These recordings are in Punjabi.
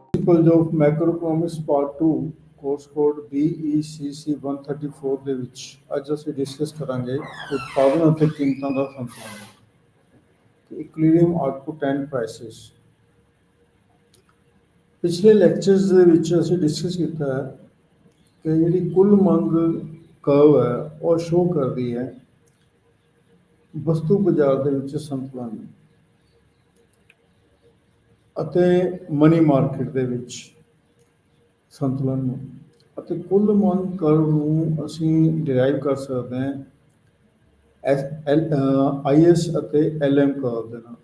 Principles of Macroeconomics Part 2 course code BECC 134 ਦੇ ਵਿੱਚ ਅੱਜ ਅਸੀਂ ਡਿਸਕਸ ਕਰਾਂਗੇ ਉਤਪਾਦਨ ਅਤੇ ਕੀਮਤਾਂ ਦਾ ਸੰਤੁਲਨ ਇਕੁਇਲੀਬਰੀਅਮ ਆਊਟਪੁੱਟ ਐਂਡ ਪ੍ਰਾਈਸਿਸ। ਪਿਛਲੇ ਲੈਕਚਰਸ ਦੇ ਵਿੱਚ ਅਸੀਂ ਡਿਸਕਸ ਕੀਤਾ ਹੈ ਕਿ ਜਿਹੜੀ ਕੁੱਲ ਮੰਗ ਕਰਵ ਹੈ ਉਹ ਸ਼ੋਅ ਕਰਦੀ ਹੈ ਵਸਤੂ ਬਾਜ਼ਾਰ ਦੇ ਵਿੱਚ ਸੰਤੁਲਨ ਨੂੰ ਅਤੇ ਮਨੀ ਮਾਰਕੀਟ ਦੇ ਵਿੱਚ ਸੰਤੁਲਨ ਨੂੰ, ਅਤੇ ਕੁੱਲ ਮੰਗ ਕਰਵ ਨੂੰ ਅਸੀਂ ਡਿਰਾਈਵ ਕਰ ਸਕਦੇ ਹਾਂ IS ਅਤੇ LM ਕਰਵ ਦੇ ਨਾਲ।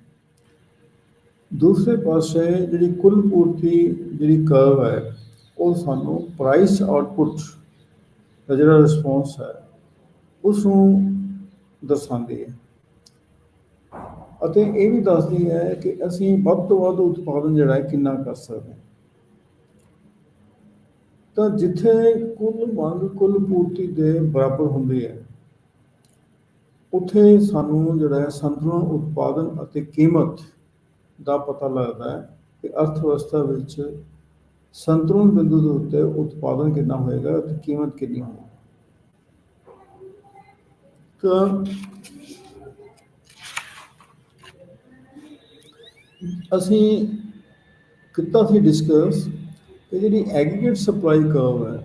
ਦੂਸਰੇ ਪਾਸੇ ਜਿਹੜੀ ਕੁੱਲ ਪੂਰਤੀ ਜਿਹੜੀ ਕਰਵ ਹੈ ਉਹ ਸਾਨੂੰ ਪ੍ਰਾਈਸ ਆਊਟਪੁੱਟ ਦਾ ਜਿਹੜਾ ਰਿਸਪੌਂਸ ਹੈ ਉਸ ਨੂੰ ਦਰਸਾਉਂਦੀ ਹੈ ਅਤੇ ਇਹ ਵੀ ਦੱਸਦੀ ਹੈ ਕਿ ਅਸੀਂ ਵੱਧ ਤੋਂ ਵੱਧ ਉਤਪਾਦਨ ਜਿਹੜਾ ਹੈ ਕਿੰਨਾ ਕਰ ਸਕਦੇ ਹਾਂ। ਤਾਂ ਜਿੱਥੇ ਕੁੱਲ ਮੰਗ ਕੁੱਲ ਪੂਰਤੀ ਦੇ ਬਰਾਬਰ ਹੁੰਦੀ ਹੈ ਉੱਥੇ ਸਾਨੂੰ ਜਿਹੜਾ ਹੈ ਸੰਤੁਲਨ ਉਤਪਾਦਨ ਅਤੇ ਕੀਮਤ ਦਾ ਪਤਾ ਲੱਗਦਾ ਹੈ ਕਿ ਅਰਥ ਵਿਵਸਥਾ ਵਿੱਚ ਸੰਤੁਲਨ ਬਿੰਦੂ ਦੇ ਉੱਤੇ ਉਤਪਾਦਨ ਕਿੰਨਾ ਹੋਏਗਾ ਅਤੇ ਕੀਮਤ ਕਿੰਨੀ ਹੋਵੇਗੀ। ਤਾਂ ਅਸੀਂ ਕੀਤਾ ਸੀ ਡਿਸਕਸ ਕਿ ਜਿਹੜੀ ਐਗਰੀਗੇਟ ਸਪਲਾਈ ਕਰਵ ਹੈ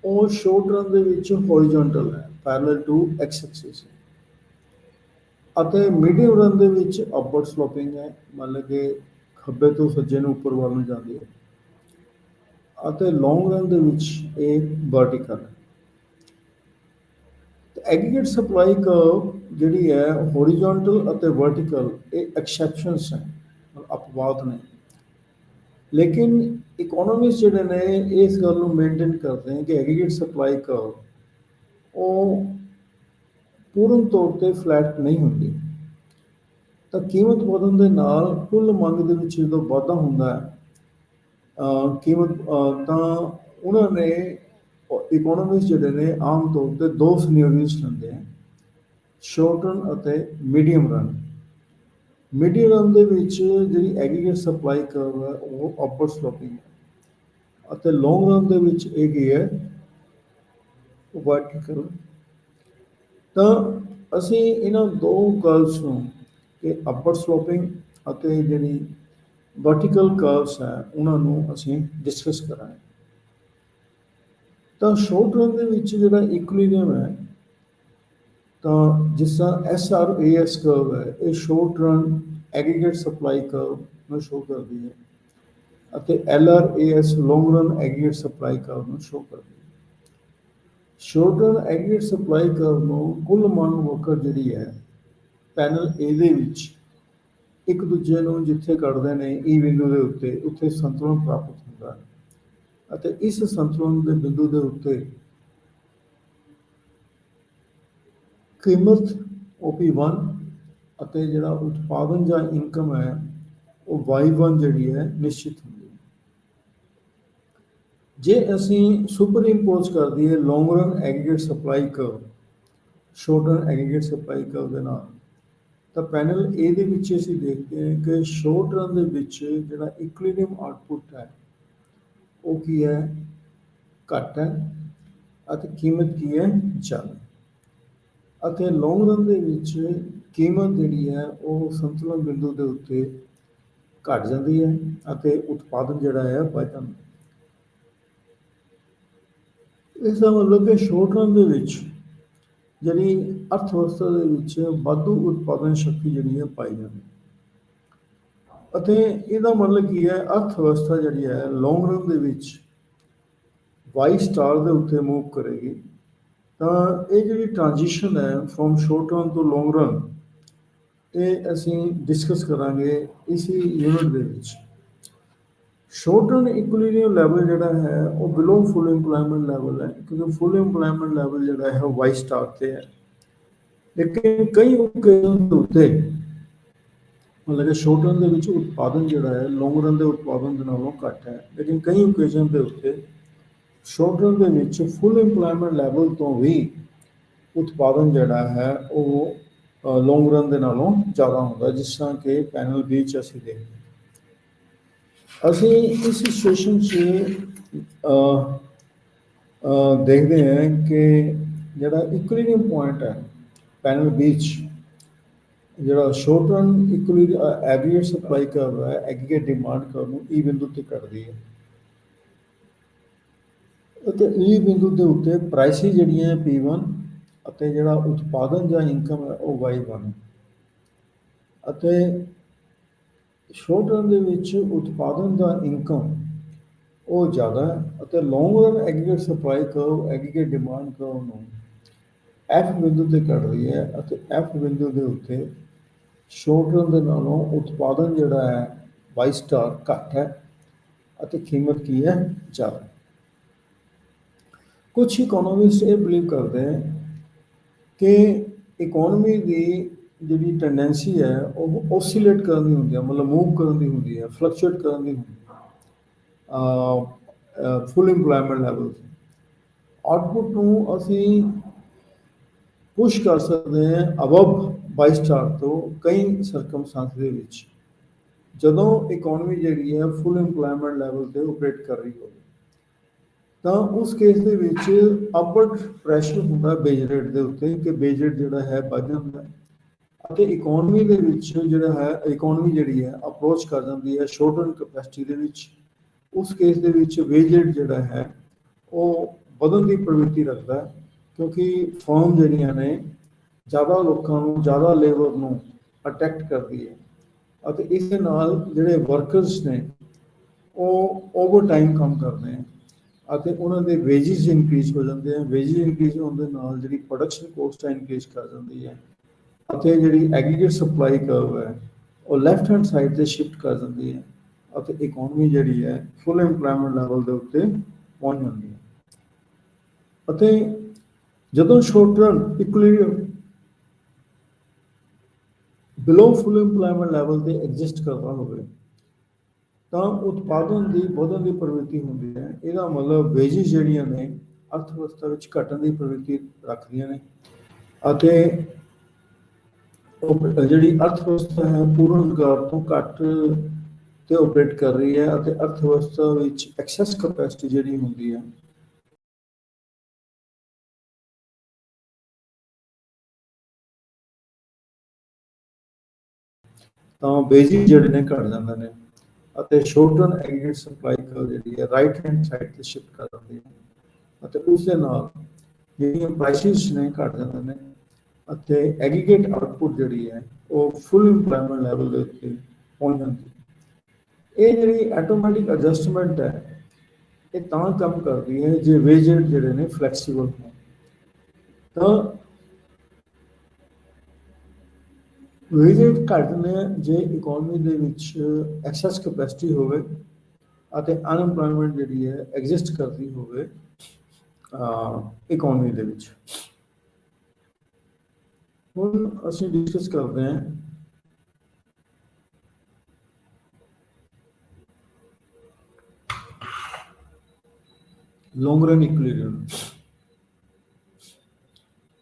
ਉਹ ਸ਼ੋਰਟ ਰਨ ਦੇ ਵਿੱਚ ਹੌਰੀਜ਼ੌਂਟਲ ਹੈ, ਪੈਰਲਲ ਟੂ ਐਕਸ ਐਕਸਿਸ, ਅਤੇ ਮੀਡੀਅਮ ਰਨ ਦੇ ਵਿੱਚ ਅਪਵਰਡ ਸਲੋਪਿੰਗ ਹੈ, ਮਤਲਬ ਕਿ ਖੱਬੇ ਤੋਂ ਸੱਜੇ ਨੂੰ ਉੱਪਰ ਵੱਲ ਨੂੰ ਜਾਂਦੀ ਹੈ, ਅਤੇ ਲੌਂਗ ਰਨ ਦੇ ਵਿੱਚ ਇਹ ਵਰਟੀਕਲ ਹੈ। ਐਗਰੀਗੇਟ ਸਪਲਾਈ ਕਰਵ ਜਿਹੜੀ ਹੈ ਹੌਰੀਜ਼ੌਂਟਲ ਅਤੇ ਵਰਟੀਕਲ ਇਹ ਐਕਸੈਪਸ਼ਨਸ ਹੈ, ਅਪਵਾਦ ਨੇ, ਲੇਕਿਨ ਇਕੋਨੋਮਿਸਟ ਜਿਹੜੇ ਨੇ ਇਸ ਗੱਲ ਨੂੰ ਮੇਨਟੇਨ ਕਰਦੇ ਨੇ ਕਿ ਐਗਰੀਗੇਟ ਸਪਲਾਈ ਕਰਵ ਉਹ ਪੂਰਨ ਤੌਰ 'ਤੇ ਫਲੈਟ ਨਹੀਂ ਹੁੰਦੀ। ਤਾਂ ਕੀਮਤ ਵਧਣ ਦੇ ਨਾਲ ਕੁੱਲ ਮੰਗ ਦੇ ਵਿੱਚ ਜਦੋਂ ਵਾਧਾ ਹੁੰਦਾ ਹੈ ਕੀਮਤ ਤਾਂ ਉਹਨਾਂ ਨੇ ਇਕੋਨੋਮਿਸਟ ਜਿਹੜੇ ਨੇ ਆਮ ਤੌਰ 'ਤੇ ਦੋ ਸਿਨੈਰੀਓਜ਼ ਲੈਂਦੇ ਹੈ, ਸ਼ੋਰਟ ਰਨ ਅਤੇ ਮੀਡੀਅਮ ਰਨ। ਮੀਡੀਅਮ ਰਨ ਦੇ ਵਿੱਚ ਜਿਹੜੀ ਐਗਰੀਗੇਟ ਸਪਲਾਈ ਕਰਵ ਹੈ ਉਹ ਅਪਵਰਡ ਸਲੋਪਿੰਗ ਹੈ, ਅਤੇ ਲੌਂਗ ਰਨ ਦੇ ਵਿੱਚ ਇਹ ਕੀ ਹੈ ਵਰਟੀਕਲ। ਤਾਂ ਅਸੀਂ ਇਹਨਾਂ ਦੋ ਕਰਵਸ ਨੂੰ ਕਿ ਅਪਵਰਡ ਸਲੋਪਿੰਗ ਅਤੇ ਜਿਹੜੀ ਵਰਟੀਕਲ ਕਰਵਸ ਹੈ ਉਹਨਾਂ ਨੂੰ ਅਸੀਂ ਡਿਸਕਸ ਕਰਾਂਗੇ। ਤਾਂ ਸ਼ੋਰਟ ਰਨ ਦੇ ਵਿੱਚ ਜਿਹੜਾ ਇਕੁਇਲੀਬਰੀਅਮ ਹੈ, ਤਾਂ ਜਿਸ ਤਰ੍ਹਾਂ SRAS ਕਰਵ ਹੈ ਇਹ short run aggregate supply curve ਨੂੰ ਸ਼ੋਅ ਕਰਦੀ ਹੈ, ਅਤੇ LRAS ਲੌਂਗ ਰਨ ਐਗਰੀਗੇਟ ਸਪਲਾਈ ਕਰਵ ਨੂੰ ਸ਼ੋਅ ਕਰਦੀ ਹੈ। Short run aggregate supply curve ਨੂੰ ਕੁੱਲ ਮੰਗ ਵਕਰ ਜਿਹੜੀ ਹੈ ਪੈਨਲ A ਦੇ ਵਿੱਚ ਇੱਕ ਦੂਜੇ ਨੂੰ ਜਿੱਥੇ ਕੱਢਦੇ ਨੇ E ਬਿੰਦੂ ਦੇ ਉੱਤੇ, ਉੱਥੇ ਸੰਤੁਲਨ ਪ੍ਰਾਪਤ ਹੁੰਦਾ ਹੈ, ਅਤੇ ਇਸ ਸੰਤੁਲਨ ਦੇ ਬਿੰਦੂ ਦੇ ਉੱਤੇ ਕੀਮਤ OP1 ਅਤੇ ਜਿਹੜਾ ਉਤਪਾਦਨ ਜਾਂ ਇਨਕਮ ਹੈ ਉਹ Y1 ਜਿਹੜੀ ਹੈ ਨਿਸ਼ਚਿਤ ਹੁੰਦੀ ਹੈ। ਜੇ ਅਸੀਂ ਸੁਪਰ ਇੰਪੋਜ਼ ਕਰ ਦਈਏ long run aggregate supply curve short run aggregate supply curve ਦੇ ਨਾਲ, ਤਾਂ ਪੈਨਲ A ਦੇ ਵਿੱਚ ਅਸੀਂ ਦੇਖਦੇ ਹਾਂ ਕਿ ਸ਼ੋਰਟ ਰਨ ਦੇ ਵਿੱਚ ਜਿਹੜਾ ਇਕੁਇਲੀਬਰੀਅਮ ਆਊਟਪੁੱਟ ਹੈ ਉਹ ਕੀ ਹੈ ਘੱਟ ਹੈ, ਅਤੇ ਕੀਮਤ ਕੀ ਹੈ ਜ਼ਿਆਦਾ, ਅਤੇ ਲੌਂਗ ਰਨ ਦੇ ਵਿੱਚ ਕੀਮਤ ਜਿਹੜੀ ਹੈ ਉਹ ਸੰਤੁਲਨ ਬਿੰਦੂ ਦੇ ਉੱਤੇ ਘੱਟ ਜਾਂਦੀ ਹੈ ਅਤੇ ਉਤਪਾਦਨ ਜਿਹੜਾ ਹੈ ਵੱਧ ਜਾਂਦਾ। ਇਸ ਦਾ ਮਤਲਬ ਕਿ ਸ਼ੋਰਟ ਰਨ ਦੇ ਵਿੱਚ ਜਿਹੜੀ ਅਰਥ ਵਿਵਸਥਾ ਦੇ ਵਿੱਚ ਵਾਧੂ ਉਤਪਾਦਨ ਸ਼ਕਤੀ ਜਿਹੜੀ ਹੈ ਪਾਈ ਜਾਂਦੀ, ਅਤੇ ਇਹਦਾ ਮਤਲਬ ਕੀ ਹੈ ਅਰਥ ਵਿਵਸਥਾ ਜਿਹੜੀ ਹੈ ਲੌਂਗ ਰਨ ਦੇ ਵਿੱਚ Y ਸਟਾਰ ਦੇ ਉੱਤੇ ਮੂਵ ਕਰੇਗੀ। ਤਾਂ ਇਹ ਜਿਹੜੀ ਟ੍ਰਾਂਜੀਸ਼ਨ ਹੈ ਫਰੋਮ ਸ਼ੋਰਟ ਰਨ ਤੋਂ ਲੌਂਗ ਰਨ ਇਹ ਅਸੀਂ ਡਿਸਕਸ ਕਰਾਂਗੇ ਇਸੀ ਯੂਨਿਟ ਦੇ ਵਿੱਚ। ਸ਼ੋਰਟ ਰਨ ਇਕੁਇਲੀਬਰੀਅਮ ਲੈਵਲ ਜਿਹੜਾ ਹੈ ਉਹ ਬਿਲੋ ਫੁੱਲ ਇੰਪਲੋਇਮੈਂਟ ਲੈਵਲ ਹੈ, ਕਿਉਂਕਿ ਫੁੱਲ ਇੰਪਲੋਇਮੈਂਟ ਲੈਵਲ ਜਿਹੜਾ ਹੈ Y ਸਟਾਰ 'ਤੇ ਹੈ, ਲੇਕਿਨ ਕਈ ਓਕੇਜ਼ਨ ਦੇ ਉੱਤੇ ਮਤਲਬ ਕਿ ਸ਼ੋਰਟ ਰਨ ਦੇ ਵਿੱਚ ਉਤਪਾਦਨ ਜਿਹੜਾ ਹੈ ਲੌਂਗ ਰਨ ਦੇ ਉਤਪਾਦਨ ਦੇ ਨਾਲੋਂ ਘੱਟ ਹੈ, ਲੇਕਿਨ ਕਈ ਓਕੇਜ਼ਨ ਦੇ ਉੱਤੇ ਸ਼ੋਰਟ ਰਨ ਦੇ ਵਿੱਚ ਫੁੱਲ ਇੰਪਲੋਇਮੈਂਟ ਲੈਵਲ ਤੋਂ ਵੀ ਉਤਪਾਦਨ ਜਿਹੜਾ ਹੈ ਉਹ ਲੌਂਗ ਰਨ ਦੇ ਨਾਲੋਂ ਜ਼ਿਆਦਾ ਹੁੰਦਾ, ਜਿਸ ਤਰ੍ਹਾਂ ਕਿ ਪੈਨਲ B 'ਚ ਅਸੀਂ ਦੇਖਦੇ ਹਾਂ। ਅਸੀਂ ਇਸ ਸਿਚੁਏਸ਼ਨ 'ਚ ਅ, ਦੇਖਦੇ ਹਾਂ ਕਿ ਜਿਹੜਾ ਇਕੁਇਲੀਬ੍ਰੀਅਮ ਪੁਆਇੰਟ ਹੈ ਪੈਨਲ ਬੀ 'ਚ, ਜਿਹੜਾ ਸ਼ੋਰਟ ਰਨ ਇਕੁਇਲੀ ਐਗਰੀਗੇਟ ਸਪਲਾਈ ਕਰਵ ਹੈ ਐਗਰੀਗੇਟ ਡਿਮਾਂਡ ਕਰਵ ਨੂੰ ਈ ਬਿੰਦੂ ਤੇ ਕੱਟਦੀ ਹੈ ਅਤੇ ਈ ਬਿੰਦੂ ਦੇ ਉੱਤੇ ਪ੍ਰਾਈਸਿਸ ਜਿਹੜੀਆਂ P1 ਅਤੇ ਜਿਹੜਾ ਉਤਪਾਦਨ ਜਾਂ ਇਨਕਮ ਹੈ ਉਹ Y1 ਅਤੇ ਸ਼ੋਰਟ ਰਨ ਦੇ ਵਿੱਚ ਉਤਪਾਦਨ ਦਾ ਇਨਕਮ ਉਹ ਜ਼ਿਆਦਾ ਹੈ ਅਤੇ long run aggregate supply curve aggregate demand curve ਨੂੰ ਐਫ ਬਿੰਦੂ ਤੇ ਕੱਟਦੀ ਹੈ ਅਤੇ ਐਫ ਬਿੰਦੂ ਦੇ ਉੱਤੇ ਸ਼ੋਰਟ ਰਨ ਦੇ ਨਾਲੋਂ ਉਤਪਾਦਨ ਜਿਹੜਾ ਹੈ ਵਾਈ ਸਟਾਰ ਘੱਟ ਹੈ ਅਤੇ ਕੀਮਤ ਕੀ ਹੈ ਜ਼ਿਆਦਾ। ਕੁਝ ਇਕੋਨੋਮਿਸਟ ਇਹ ਬਿਲੀਵ ਕਰਦੇ ਹੈ ਕਿ ਇਕੋਨਮੀ ਦੀ ਜਿਹੜੀ ਟੈਂਡੈਂਸੀ ਹੈ ਉਹ ਓਸੀਲੇਟ ਕਰਨ ਦੀ ਹੁੰਦੀ ਹੈ, ਮਤਲਬ ਮੂਵ ਕਰਨ ਦੀ ਹੁੰਦੀ ਹੈ, ਫਲਕਚੁਏਟ ਕਰਨ ਦੀ ਹੁੰਦੀ ਹੈ ਫੁੱਲ ਇੰਪਲੋਇਮੈਂਟ ਲੈਵਲ। ਆਊਟਪੁੱਟ ਨੂੰ ਅਸੀਂ ਪੁਸ਼ ਕਰ ਸਕਦੇ ਹਾਂ ਅਬਵ 22 ਸਟਾਰ ਤੋਂ ਕਈ ਸਰਕਮਸਟੈਂਸ ਦੇ ਵਿੱਚ, ਜਦੋਂ ਇਕੋਨਮੀ ਜਿਹੜੀ ਹੈ ਫੁੱਲ ਇੰਪਲੋਇਮੈਂਟ ਲੈਵਲ ਤੇ ਆਪਰੇਟ ਕਰ ਰਹੀ ਹੋਵੇ ਤਾਂ ਉਸ ਕੇਸ ਦੇ ਵਿੱਚ ਅਪਵਰਡ ਪ੍ਰੈਸ਼ਰ ਹੁੰਦਾ ਬੇਜ ਰੇਟ ਦੇ ਉੱਤੇ ਕਿ ਬੇਜ ਰੇਟ ਜਿਹੜਾ ਹੈ ਵੱਧ ਜਾਂਦਾ ਹੈ ਅਤੇ ਇਕੋਨਮੀ ਦੇ ਵਿੱਚ ਜਿਹੜਾ ਹੈ ਇਕੋਨਮੀ ਜਿਹੜੀ ਹੈ ਅਪਰੋਚ ਕਰ ਜਾਂਦੀ ਹੈ ਸ਼ੋਰਟ ਰਨ ਕੈਪੈਸਿਟੀ ਦੇ ਵਿੱਚ। ਉਸ ਕੇਸ ਦੇ ਵਿੱਚ ਵੇਜ ਰੇਟ ਜਿਹੜਾ ਹੈ ਉਹ ਵਧਣ ਦੀ ਪ੍ਰਵਿਰਤੀ ਰੱਖਦਾ ਹੈ ਕਿਉਂਕਿ ਫਰਮ ਜਿਹੜੀਆਂ ਨੇ ਜ਼ਿਆਦਾ ਲੋਕਾਂ ਨੂੰ ਜ਼ਿਆਦਾ ਲੇਬਰ ਨੂੰ ਅਟੈਕਟ ਕਰਦੀ ਹੈ ਅਤੇ ਇਸ ਦੇ ਨਾਲ ਜਿਹੜੇ ਵਰਕਰਸ ਨੇ ਉਹ ਓਵਰ ਟਾਈਮ ਕੰਮ ਕਰਦੇ ਹੈ ਅਤੇ ਉਹਨਾਂ ਦੇ ਵੇਜਿਸ ਇਨਕਰੀਜ਼ ਹੋ ਜਾਂਦੇ ਆ। ਵੇਜਿਸ ਇਨਕਰੀਜ਼ ਹੋਣ ਦੇ ਨਾਲ ਜਿਹੜੀ ਪ੍ਰੋਡਕਸ਼ਨ ਕੋਸਟ ਹੈ ਇਨਕਰੀਜ਼ ਕਰ ਜਾਂਦੀ ਹੈ ਅਤੇ ਜਿਹੜੀ ਐਗਰੀਗੇਟ ਸਪਲਾਈ ਕਰਵ ਹੈ ਉਹ ਲੈਫਟ ਹੈਂਡ ਸਾਈਡ ਤੇ ਸ਼ਿਫਟ ਕਰ ਜਾਂਦੀ ਹੈ ਅਤੇ ਇਕੋਨਮੀ ਜਿਹੜੀ ਹੈ ਫੁੱਲ ਇੰਪਲੋਇਮੈਂਟ ਲੈਵਲ ਦੇ ਉੱਤੇ ਪਹੁੰਚ ਜਾਂਦੀ ਹੈ। ਅਤੇ ਜਦੋਂ ਸ਼ੋਰਟ ਰਨ ਇਕੁਇਲੀਬ੍ਰੀਅਮ ਬਿਲੋ ਫੁੱਲ ਇੰਪਲੋਇਮੈਂਟ ਲੈਵਲ ਤੇ ਐਗਜ਼ਿਸਟ ਕਰਦਾ ਹੋਵੇ ਤਾਂ ਉਤਪਾਦਨ ਦੀ ਵਧਣ ਦੀ ਪ੍ਰਵਿਰਤੀ ਹੁੰਦੀ ਹੈ। ਇਹਦਾ ਮਤਲਬ ਵੇਜਿਸ ਜਿਹੜੀਆਂ ਨੇ ਅਰਥ ਵਿਵਸਥਾ ਵਿੱਚ ਘਟਣ ਦੀ ਪ੍ਰਵਿਰਤੀ ਰੱਖਦੀਆਂ ਨੇ ਅਤੇ ਉਹ ਜਿਹੜੀ ਅਰਥ ਵਿਵਸਥਾ ਹੈ ਪੂਰਨ ਰੁਜ਼ਗਾਰ ਤੋਂ ਘੱਟ ਤੇ ਆਪਰੇਟ ਕਰ ਰਹੀ ਹੈ ਅਤੇ ਅਰਥ ਵਿਵਸਥਾ ਵਿੱਚ ਐਕਸੈਸ ਕੈਪੈਸਿਟੀ ਜਿਹੜੀ ਹੁੰਦੀ ਹੈ ਤਾਂ ਬੇਸਿਕ ਜਿਹੜੇ ਨੇ ਘਟ ਜਾਂਦੇ ਨੇ ਅਤੇ short run aggregate supply curve ਜਿਹੜੀ ਹੈ ਰਾਈਟ ਹੈਂਡ ਸਾਈਡ ਤੇ ਸ਼ਿਫਟ ਕਰ ਦਿੰਦੀ ਹੈ ਅਤੇ ਉਸ ਦੇ ਨਾਲ ਜਿਹੜੀਆਂ ਪ੍ਰਾਈਸਿਸ ਨੇ ਘਟ ਜਾਂਦੇ ਨੇ ਅਤੇ ਐਗਰੀਗੇਟ ਆਊਟਪੁੱਟ ਜਿਹੜੀ ਹੈ ਉਹ ਫੁੱਲ ਇੰਪਲੋਇਮੈਂਟ ਲੈਵਲ ਦੇ ਉੱਤੇ ਪਹੁੰਚ ਜਾਂਦੀ ਹੈ। ਇਹ ਜਿਹੜੀ ਆਟੋਮੈਟਿਕ ਐਡਜਸਟਮੈਂਟ ਹੈ ਇਹ ਤਾਂ ਕੰਮ ਕਰਦੀ ਹੈ ਜੇ ਵੇਜਟ ਜਿਹੜੇ ਨੇ ਫਲੈਕਸੀਬਲ ਹੋਣ। ਤਾਂ ਵੇਜਟ ਘੱਟ ਨੇ ਜੇ ਇਕੋਨਮੀ ਦੇ ਵਿੱਚ ਐਕਸੈਸ ਕੈਪੈਸਿਟੀ ਹੋਵੇ ਅਤੇ ਅਨਐਮਪਲੋਇਮੈਂਟ ਜਿਹੜੀ ਹੈ ਐਗਜ਼ਿਸਟ ਕਰਦੀ ਹੋਵੇ ਇਕੋਨਮੀ ਦੇ ਵਿੱਚ। ਹੁਣ ਅਸੀਂ ਡਿਸਕਸ ਕਰਦੇ ਹਾਂ ਲੌਂਗ ਰਨ ਇਕੁਇਲੀਬ੍ਰੀਅਮ।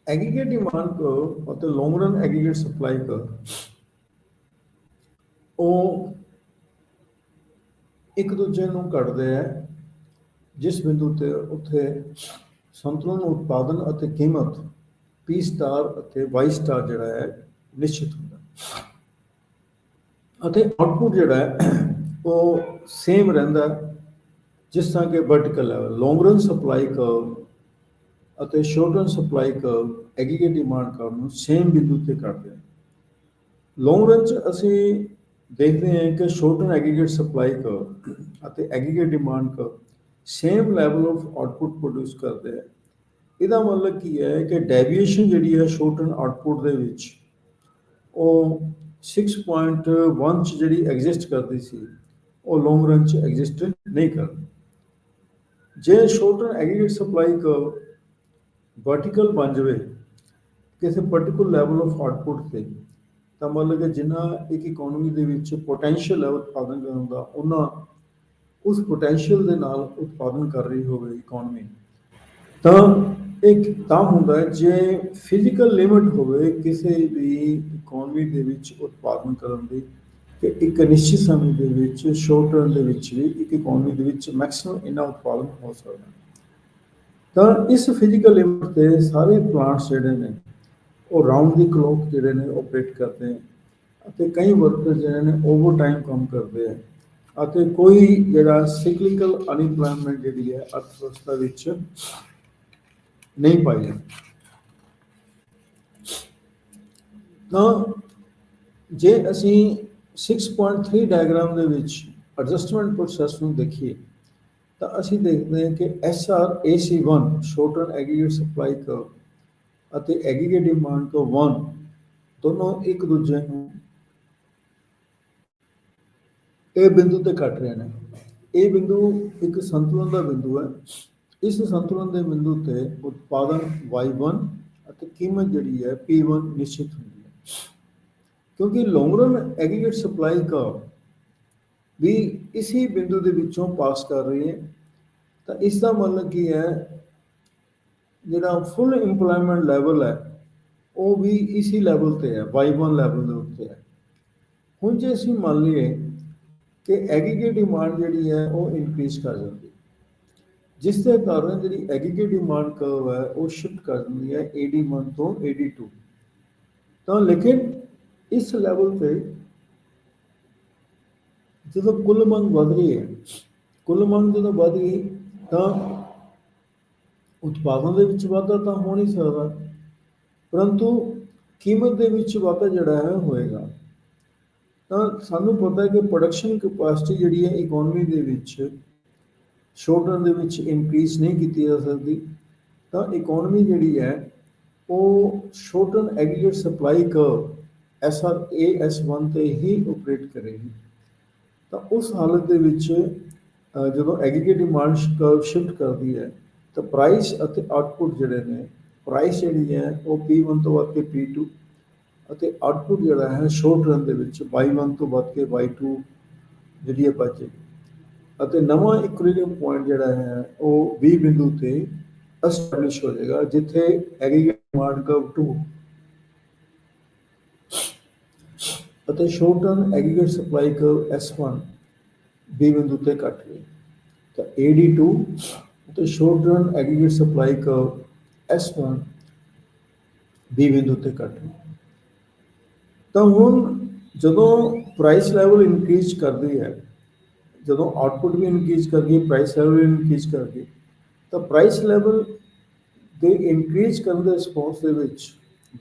ਐਗਰੀਗੇਟ ਡਿਮਾਂਡ ਕਰਵ ਅਤੇ long run aggregate supply curve ਉਹ ਇੱਕ ਦੂਜੇ ਨੂੰ ਘਟਦੇ ਹੈ ਜਿਸ ਬਿੰਦੂ ਤੇ ਉੱਥੇ ਸੰਤੁਲਨ ਉਤਪਾਦਨ ਅਤੇ ਕੀਮਤ ਪੀ ਸਟਾਰ ਅਤੇ ਵਾਈ ਸਟਾਰ ਜਿਹੜਾ ਹੈ ਨਿਸ਼ਚਿਤ ਹੁੰਦਾ ਅਤੇ ਆਊਟਪੁੱਟ ਜਿਹੜਾ ਹੈ ਉਹ ਸੇਮ ਰਹਿੰਦਾ ਜਿਸ ਤਰ੍ਹਾਂ ਕਿ ਵਰਟੀਕਲ ਲੈਵਲ ਲੌਂਗ ਰਨ ਸਪਲਾਈ ਕਰਵ ਅਤੇ short run supply curve aggregate demand curve ਨੂੰ ਸੇਮ ਬਿੰਦੂ ਤੇ ਕੱਟਦੇ ਹਨ। ਲੌਂਗ ਰਨ 'ਚ ਅਸੀਂ ਦੇਖਦੇ ਹਾਂ ਕਿ short run aggregate supply curve ਅਤੇ aggregate demand curve same level of output produce ਕਰਦੇ ਹੈ। ਇਹਦਾ ਮਤਲਬ ਕੀ ਹੈ ਕਿ ਡੈਵੀਏਸ਼ਨ ਜਿਹੜੀ ਹੈ ਸ਼ੋਰਟ ਰਨ ਆਊਟਪੁੱਟ ਦੇ ਵਿੱਚ ਉਹ 6.1 'ਚ ਜਿਹੜੀ ਐਗਜ਼ਿਸਟ ਕਰਦੀ ਸੀ ਉਹ ਲੌਂਗ ਰਨ 'ਚ ਐਗਜ਼ਿਸਟ ਨਹੀਂ ਕਰਦੀ। ਜੇ short run aggregate supply curve vertical ਬਣ ਜਾਵੇ ਕਿਸੇ ਪਰਟੀਕੂਲਰ ਲੈਵਲ ਆਫ ਆਊਟਪੁੱਟ ਤੇ ਤਾਂ ਮਤਲਬ ਕਿ ਜਿੰਨਾ ਇੱਕ ਇਕੋਨਮੀ ਦੇ ਵਿੱਚ ਪੋਟੈਂਸ਼ੀਅਲ ਹੈ ਉਤਪਾਦਨ ਕਰਨ ਦਾ ਉਹਨਾਂ ਉਸ ਪੋਟੈਂਸ਼ੀਅਲ ਦੇ ਨਾਲ ਉਤਪਾਦਨ ਕਰ ਰਹੀ ਹੋਵੇ ਇਕੋਨਮੀ ਤਾਂ ਇੱਕ ਤਾਂ ਹੁੰਦਾ ਹੈ ਜੇ ਫਿਜ਼ੀਕਲ ਲਿਮਿਟ ਹੋਵੇ ਕਿਸੇ ਵੀ ਇਕੋਨਮੀ ਦੇ ਵਿੱਚ ਉਤਪਾਦਨ ਕਰਨ ਦੀ ਕਿ ਇੱਕ ਨਿਸ਼ਚਿਤ ਸਮੇਂ ਦੇ ਵਿੱਚ ਸ਼ੋਰਟ ਰਨ ਦੇ ਵਿੱਚ ਵੀ ਇੱਕ ਇਕੋਨਮੀ ਦੇ ਵਿੱਚ ਮੈਕਸਿਮਮ ਇੰਨਾ ਉਤਪਾਦਨ ਹੋ ਸਕਦਾ। ਤਾਂ ਇਸ ਫਿਜ਼ੀਕਲ ਲਿਮਟ ਤੇ ਸਾਰੇ ਪਲਾਂਟਸ ਜਿਹੜੇ ਨੇ ਉਹ ਰਾਊਂਡ ਦੀ ਕਲੋਕ ਜਿਹੜੇ ਨੇ ਆਪਰੇਟ ਕਰਦੇ ਹੈ ਅਤੇ ਕਈ ਵਰਕਰ ਜਿਹੜੇ ਨੇ ਓਵਰ ਟਾਈਮ ਕੰਮ ਕਰਦੇ ਹੈ ਅਤੇ ਕੋਈ ਜਿਹੜਾ ਸਿਕਲੀਕਲ ਅਨਇੰਪਲੋਇਮੈਂਟ ਜਿਹੜੀ ਹੈ ਅਰਥ ਵਿਵਸਥਾ ਵਿੱਚ ਨਹੀਂ ਪਾਈ ਜਾਂਦੀ। ਤਾਂ ਜੇ ਅਸੀਂ 6.3 ਡਾਇਗਰਾਮ ਦੇ ਵਿੱਚ ਐਡਜਸਟਮੈਂਟ ਪ੍ਰੋਸੈਸ ਨੂੰ ਦੇਖੀਏ ਤਾਂ ਅਸੀਂ ਦੇਖਦੇ ਹਾਂ ਕਿ SRAC1 short run aggregate supply curve ਅਤੇ ਐਗਰੀਗੇਟ ਡਿਮਾਂਡ ਤੋਂ 1 ਦੋਨੋਂ ਇੱਕ ਦੂਜੇ ਨੂੰ ਇਹ ਬਿੰਦੂ ਤੇ ਕੱਟ ਰਹੇ ਨੇ। ਇਹ ਬਿੰਦੂ ਇੱਕ ਸੰਤੁਲਨ ਦਾ ਬਿੰਦੂ ਹੈ। ਇਸ ਸੰਤੁਲਨ ਦੇ ਬਿੰਦੂ ਤੇ ਉਤਪਾਦਨ Y1 ਅਤੇ ਕੀਮਤ ਜਿਹੜੀ ਹੈ P1 ਨਿਸ਼ਚਿਤ ਹੁੰਦੀ ਹੈ। ਕਿਉਂਕਿ ਲੌਂਗ ਰਨ ਐਗਰੀਗੇਟ ਸਪਲਾਈ ਕਰਵ ਵੀ ਇसी ਬਿੰਦੂ ਦੇ ਵਿੱਚੋਂ ਪਾਸ ਕਰ ਰਹੀ ਹੈ। ਤਾਂ ਇਸ ਦਾ ਮਤਲਬ ਕੀ ਹੈ, ਜਿਹੜਾ ਫੁੱਲ ਇੰਪਲੋਇਮੈਂਟ ਲੈਵਲ ਹੈ ਉਹ ਵੀ ਇसी ਲੈਵਲ ਤੇ ਹੈ, Y1 ਲੈਵਲ ਦੇ ਉੱਤੇ ਹੈ। ਹੁਣ ਜੇ ਅਸੀਂ ਮੰਨ ਲਈਏ ਕਿ ਐਗਰੀਗੇਟ ਡਿਮਾਂਡ ਜਿਹੜੀ ਹੈ ਉਹ ਇਨਕਰੀਜ਼ ਕਰ ਜਾਂਦੀ, ਜਿਸ ਦੇ ਕਾਰਨ ਜਿਹੜੀ ਐਗਰੀਗੇਟ ਡਿਮਾਂਡ ਕਰਵ ਹੈ ਉਹ ਸ਼ਿਫਟ ਕਰ ਦਿੰਦੀ ਹੈ AD1 ਤੋਂ AD2। ਤਾਂ ਲੇਕਿਨ ਇਸ ਲੈਵਲ ਤੇ ਜਦੋਂ ਕੁੱਲ ਮੰਗ ਵਧ ਰਹੀ ਹੈ, ਕੁੱਲ ਮੰਗ ਜਦੋਂ ਵਧ ਗਈ ਤਾਂ ਉਤਪਾਦਨ ਦੇ ਵਿੱਚ ਵਾਧਾ ਤਾਂ ਹੋ ਨਹੀਂ ਸਕਦਾ, ਪਰੰਤੂ ਕੀਮਤ ਦੇ ਵਿੱਚ ਵਾਧਾ ਜਿਹੜਾ ਹੈ ਹੋਏਗਾ। ਤਾਂ ਸਾਨੂੰ ਪਤਾ ਹੈ ਕਿ ਪ੍ਰੋਡਕਸ਼ਨ ਕਪੈਸਿਟੀ ਜਿਹੜੀ ਹੈ ਇਕੋਨਮੀ ਦੇ ਵਿੱਚ ਸ਼ਾਰਟ ਰਨ ਦੇ ਵਿੱਚ ਇਨਕਰੀਜ਼ ਨਹੀਂ ਕੀਤੀ ਜਾ ਸਕਦੀ। ਤਾਂ ਇਕੋਨਮੀ ਜਿਹੜੀ ਹੈ ਉਹ short run aggregate supply curve SRAS1 ਤੇ ਹੀ ਆਪਰੇਟ ਕਰੇਗੀ। ਤਾਂ ਉਸ ਹਾਲਤ ਦੇ ਵਿੱਚ ਜਦੋਂ ਐਗਰੀਗੇਟ ਡਿਮਾਂਡ ਕਰਵ ਸ਼ਿਫਟ ਕਰਦੀ ਹੈ ਤਾਂ ਪ੍ਰਾਈਸ ਅਤੇ ਆਊਟਪੁੱਟ ਜਿਹੜੇ ਨੇ, ਪ੍ਰਾਈਸ ਜਿਹੜੀ ਹੈ ਉਹ P1 ਤੋਂ ਵੱਧ ਕੇ P2 ਅਤੇ ਆਊਟਪੁੱਟ ਜਿਹੜਾ ਹੈ ਸ਼ਾਰਟ ਰਨ ਦੇ ਵਿੱਚ Y1 ਤੋਂ ਵੱਧ ਕੇ Y2 ਜਿਹੜੀ ਹੈ ਬਚੇਗੀ ਅਤੇ ਨਵਾਂ ਇਕੁਇਲੀਬਰੀਅਮ ਪੁਆਇੰਟ ਜਿਹੜਾ ਹੈ ਉਹ B ਬਿੰਦੂ ਤੇ ਐਸਟੈਬਲਿਸ਼ ਹੋ ਜਾਏਗਾ, ਜਿੱਥੇ ਐਗਰੀਗੇਟ ਡਿਮਾਂਡ ਕਰਵ 2 ਅਤੇ short run aggregate supply curve S1 B ਬਿੰਦੂ ਤੇ ਕੱਟ ਗਈ। ਤਾਂ AD2 ਅਤੇ short run aggregate supply curve S1 B ਬਿੰਦੂ ਤੇ ਕੱਟ ਗਈ। ਤਾਂ ਹੁਣ ਜਦੋਂ ਪ੍ਰਾਈਸ ਲੈਵਲ ਇਨਕਰੀਜ਼ ਕਰਦੀ ਹੈ, ਜਦੋਂ ਆਊਟਪੁੱਟ ਵੀ ਇਨਕਰੀਜ਼ ਕਰ ਗਈ, ਪ੍ਰਾਈਸ ਲੈਵਲ ਵੀ ਇਨਕਰੀਜ਼ ਕਰ ਗਈ, ਤਾਂ ਪ੍ਰਾਈਸ ਲੈਵਲ ਦੇ ਇਨਕਰੀਜ਼ ਕਰਨ ਦੇ ਰਿਸਪੌਂਸ ਦੇ ਵਿੱਚ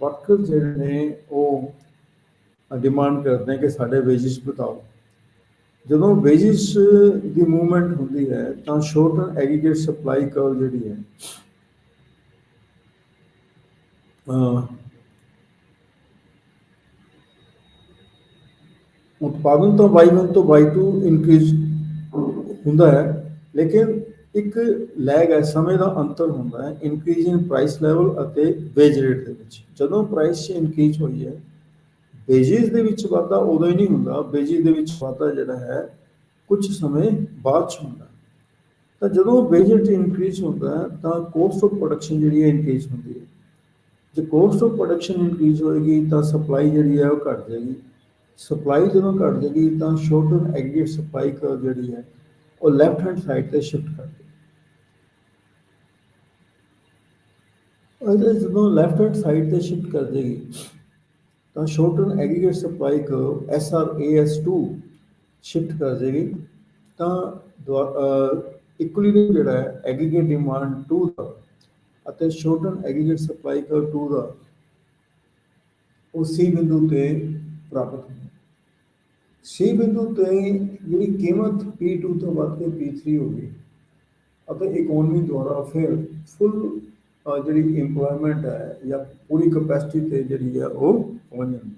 ਵਰਕਰ ਜਿਹੜੇ ਨੇ ਉਹ ਡਿਮਾਂਡ ਕਰਦੇ ਨੇ ਕਿ ਸਾਡੇ ਵੇਜਿਸ ਵਧਾਓ। ਜਦੋਂ ਵੇਜਿਸ ਦੀ ਮੂਵਮੈਂਟ ਹੁੰਦੀ ਹੈ ਤਾਂ short run aggregate supply curve ਜਿਹੜੀ ਹੈ ਉਤਪਾਦਨ ਤੋਂ Y1 ਤੋਂ Y2 ਇਨਕਰੀਜ਼ ਹੁੰਦਾ ਹੈ, ਲੇਕਿਨ ਇੱਕ ਲੈਗ ਹੈ, ਸਮੇਂ ਦਾ ਅੰਤਰ ਹੁੰਦਾ ਹੈ ਇਨਕਰੀਜ਼ ਇਨ ਪ੍ਰਾਈਸ ਲੈਵਲ ਅਤੇ ਵੇਜ ਰੇਟ ਦੇ ਵਿੱਚ। ਜਦੋਂ ਪ੍ਰਾਈਸ 'ਚ ਇਨਕਰੀਜ਼ ਹੋਈ ਹੈ, ਵੇਜਿਸ ਦੇ ਵਿੱਚ ਵਾਧਾ ਉਦੋਂ ਹੀ ਨਹੀਂ ਹੁੰਦਾ, ਵੇਜਿਸ ਦੇ ਵਿੱਚ ਵਾਧਾ ਜਿਹੜਾ ਹੈ ਕੁਝ ਸਮੇਂ ਬਾਅਦ 'ਚ ਹੁੰਦਾ। ਤਾਂ ਜਦੋਂ ਵੇਜਿਸ ਇਨਕਰੀਜ਼ ਹੁੰਦਾ ਹੈ ਤਾਂ ਕੋਸਟ ਆਫ ਪ੍ਰੋਡਕਸ਼ਨ ਜਿਹੜੀ ਹੈ ਇਨਕਰੀਜ਼ ਹੁੰਦੀ ਹੈ। ਜੇ ਕੋਸਟ ਆਫ ਪ੍ਰੋਡਕਸ਼ਨ ਇਨਕਰੀਜ਼ ਹੋਏਗੀ ਤਾਂ ਸਪਲਾਈ ਜਿਹੜੀ ਹੈ ਉਹ ਘੱਟ ਜਾਏਗੀ। ਸਪਲਾਈ ਜਦੋਂ ਘੱਟ ਜਾਏਗੀ ਤਾਂ short run aggregate supply curve ਜਿਹੜੀ ਹੈ ਉਹ ਲੈਫਟ ਹੈਂਡ ਸਾਈਡ ਤੇ ਸ਼ਿਫਟ ਕਰ ਦੇਗੀ। ਜਦੋਂ ਲੈਫਟ ਹੈਂਡ ਸਾਈਡ ਤੇ ਸ਼ਿਫਟ ਕਰ ਜਾਏਗੀ ਤਾਂ short run aggregate supply curve SRAS2 shift ਕਰ ਜਾਏਗੀ। ਤਾਂ ਇਕੁਇਲੀਬਰੀਅਮ ਜਿਹੜਾ ਹੈ ਐਗਰੀਗੇਟ ਡਿਮਾਂਡ 2 ਦਾ ਅਤੇ short run aggregate supply curve 2 ਦਾ ਉਹ C ਬਿੰਦੂ ਤੇ ਪ੍ਰਾਪਤ ਹੁੰਦਾ। C ਬਿੰਦੂ ਤੇ ਜਿਹੜੀ ਕੀਮਤ P2 ਤੋਂ ਵੱਧ ਕੇ P3 ਹੋ ਗਈ ਅਤੇ ਇਕੋਨਮੀ ਦੁਆਰਾ ਫਿਰ ਫੁੱਲ ਜਿਹੜੀ ਇੰਪਲੋਇਮੈਂਟ ਹੈ ਜਾਂ ਪੂਰੀ ਕਪੈਸਿਟੀ ਤੇ ਜਿਹੜੀ ਹੈ ਉਹ ਪਹੁੰਚ ਜਾਂਦੀ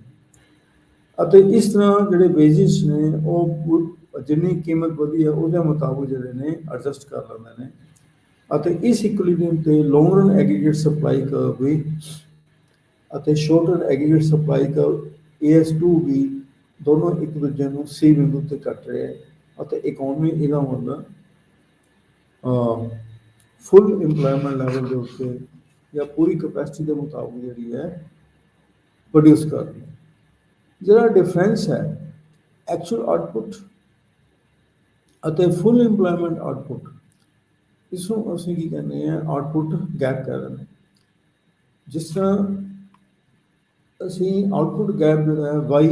ਅਤੇ ਇਸ ਤਰ੍ਹਾਂ ਜਿਹੜੇ ਵੇਜਿਸ ਨੇ ਉਹ ਜਿੰਨੀ ਕੀਮਤ ਵਧੀ ਹੈ ਉਹਦੇ ਮੁਤਾਬਕ ਜਿਹੜੇ ਨੇ ਐਡਜਸਟ ਕਰ ਲੈਂਦੇ ਨੇ ਅਤੇ ਇਸ ਇਕੁਇਲੀਬਰੀਅਮ ਤੇ ਲੌਂਗ ਰਨ ਐਗਰੀਗੇਟ ਸਪਲਾਈ ਕਰਵ ਵੀ ਅਤੇ short run aggregate supply curve AS2 ਵੀ ਦੋਨੋਂ ਇੱਕ ਦੂਜੇ ਨੂੰ C ਬਿੰਦੂ ਤੇ ਕੱਟ ਰਹੇ ਅਤੇ ਇਕੋਨਮੀ ਇਹਦਾ ਮਤਲਬ ਫੁੱਲ ਇੰਪਲੋਇਮੈਂਟ ਲੈਵਲ ਦੇ ਉੱਤੇ ਜਾਂ ਪੂਰੀ ਕਪੈਸਿਟੀ ਦੇ ਮੁਤਾਬਕ ਜਿਹੜੀ ਹੈ ਪ੍ਰੋਡਿਊਸ ਕਰ ਰਹੀ ਹੈ। ਜਿਹੜਾ ਡਿਫਰੈਂਸ ਹੈ ਐਕਚੁਅਲ ਆਊਟਪੁੱਟ ਅਤੇ ਫੁੱਲ ਇੰਪਲੋਇਮੈਂਟ ਆਊਟਪੁੱਟ, ਇਸ ਨੂੰ ਅਸੀਂ ਕੀ ਕਹਿੰਦੇ ਹਾਂ, ਆਊਟਪੁੱਟ ਗੈਪ ਕਹਿ ਦਿੰਦੇ ਹਾਂ। ਜਿਸ ਤਰ੍ਹਾਂ ਅਸੀਂ ਆਊਟਪੁੱਟ ਗੈਪ ਜਿਹੜਾ ਹੈ ਵਾਈ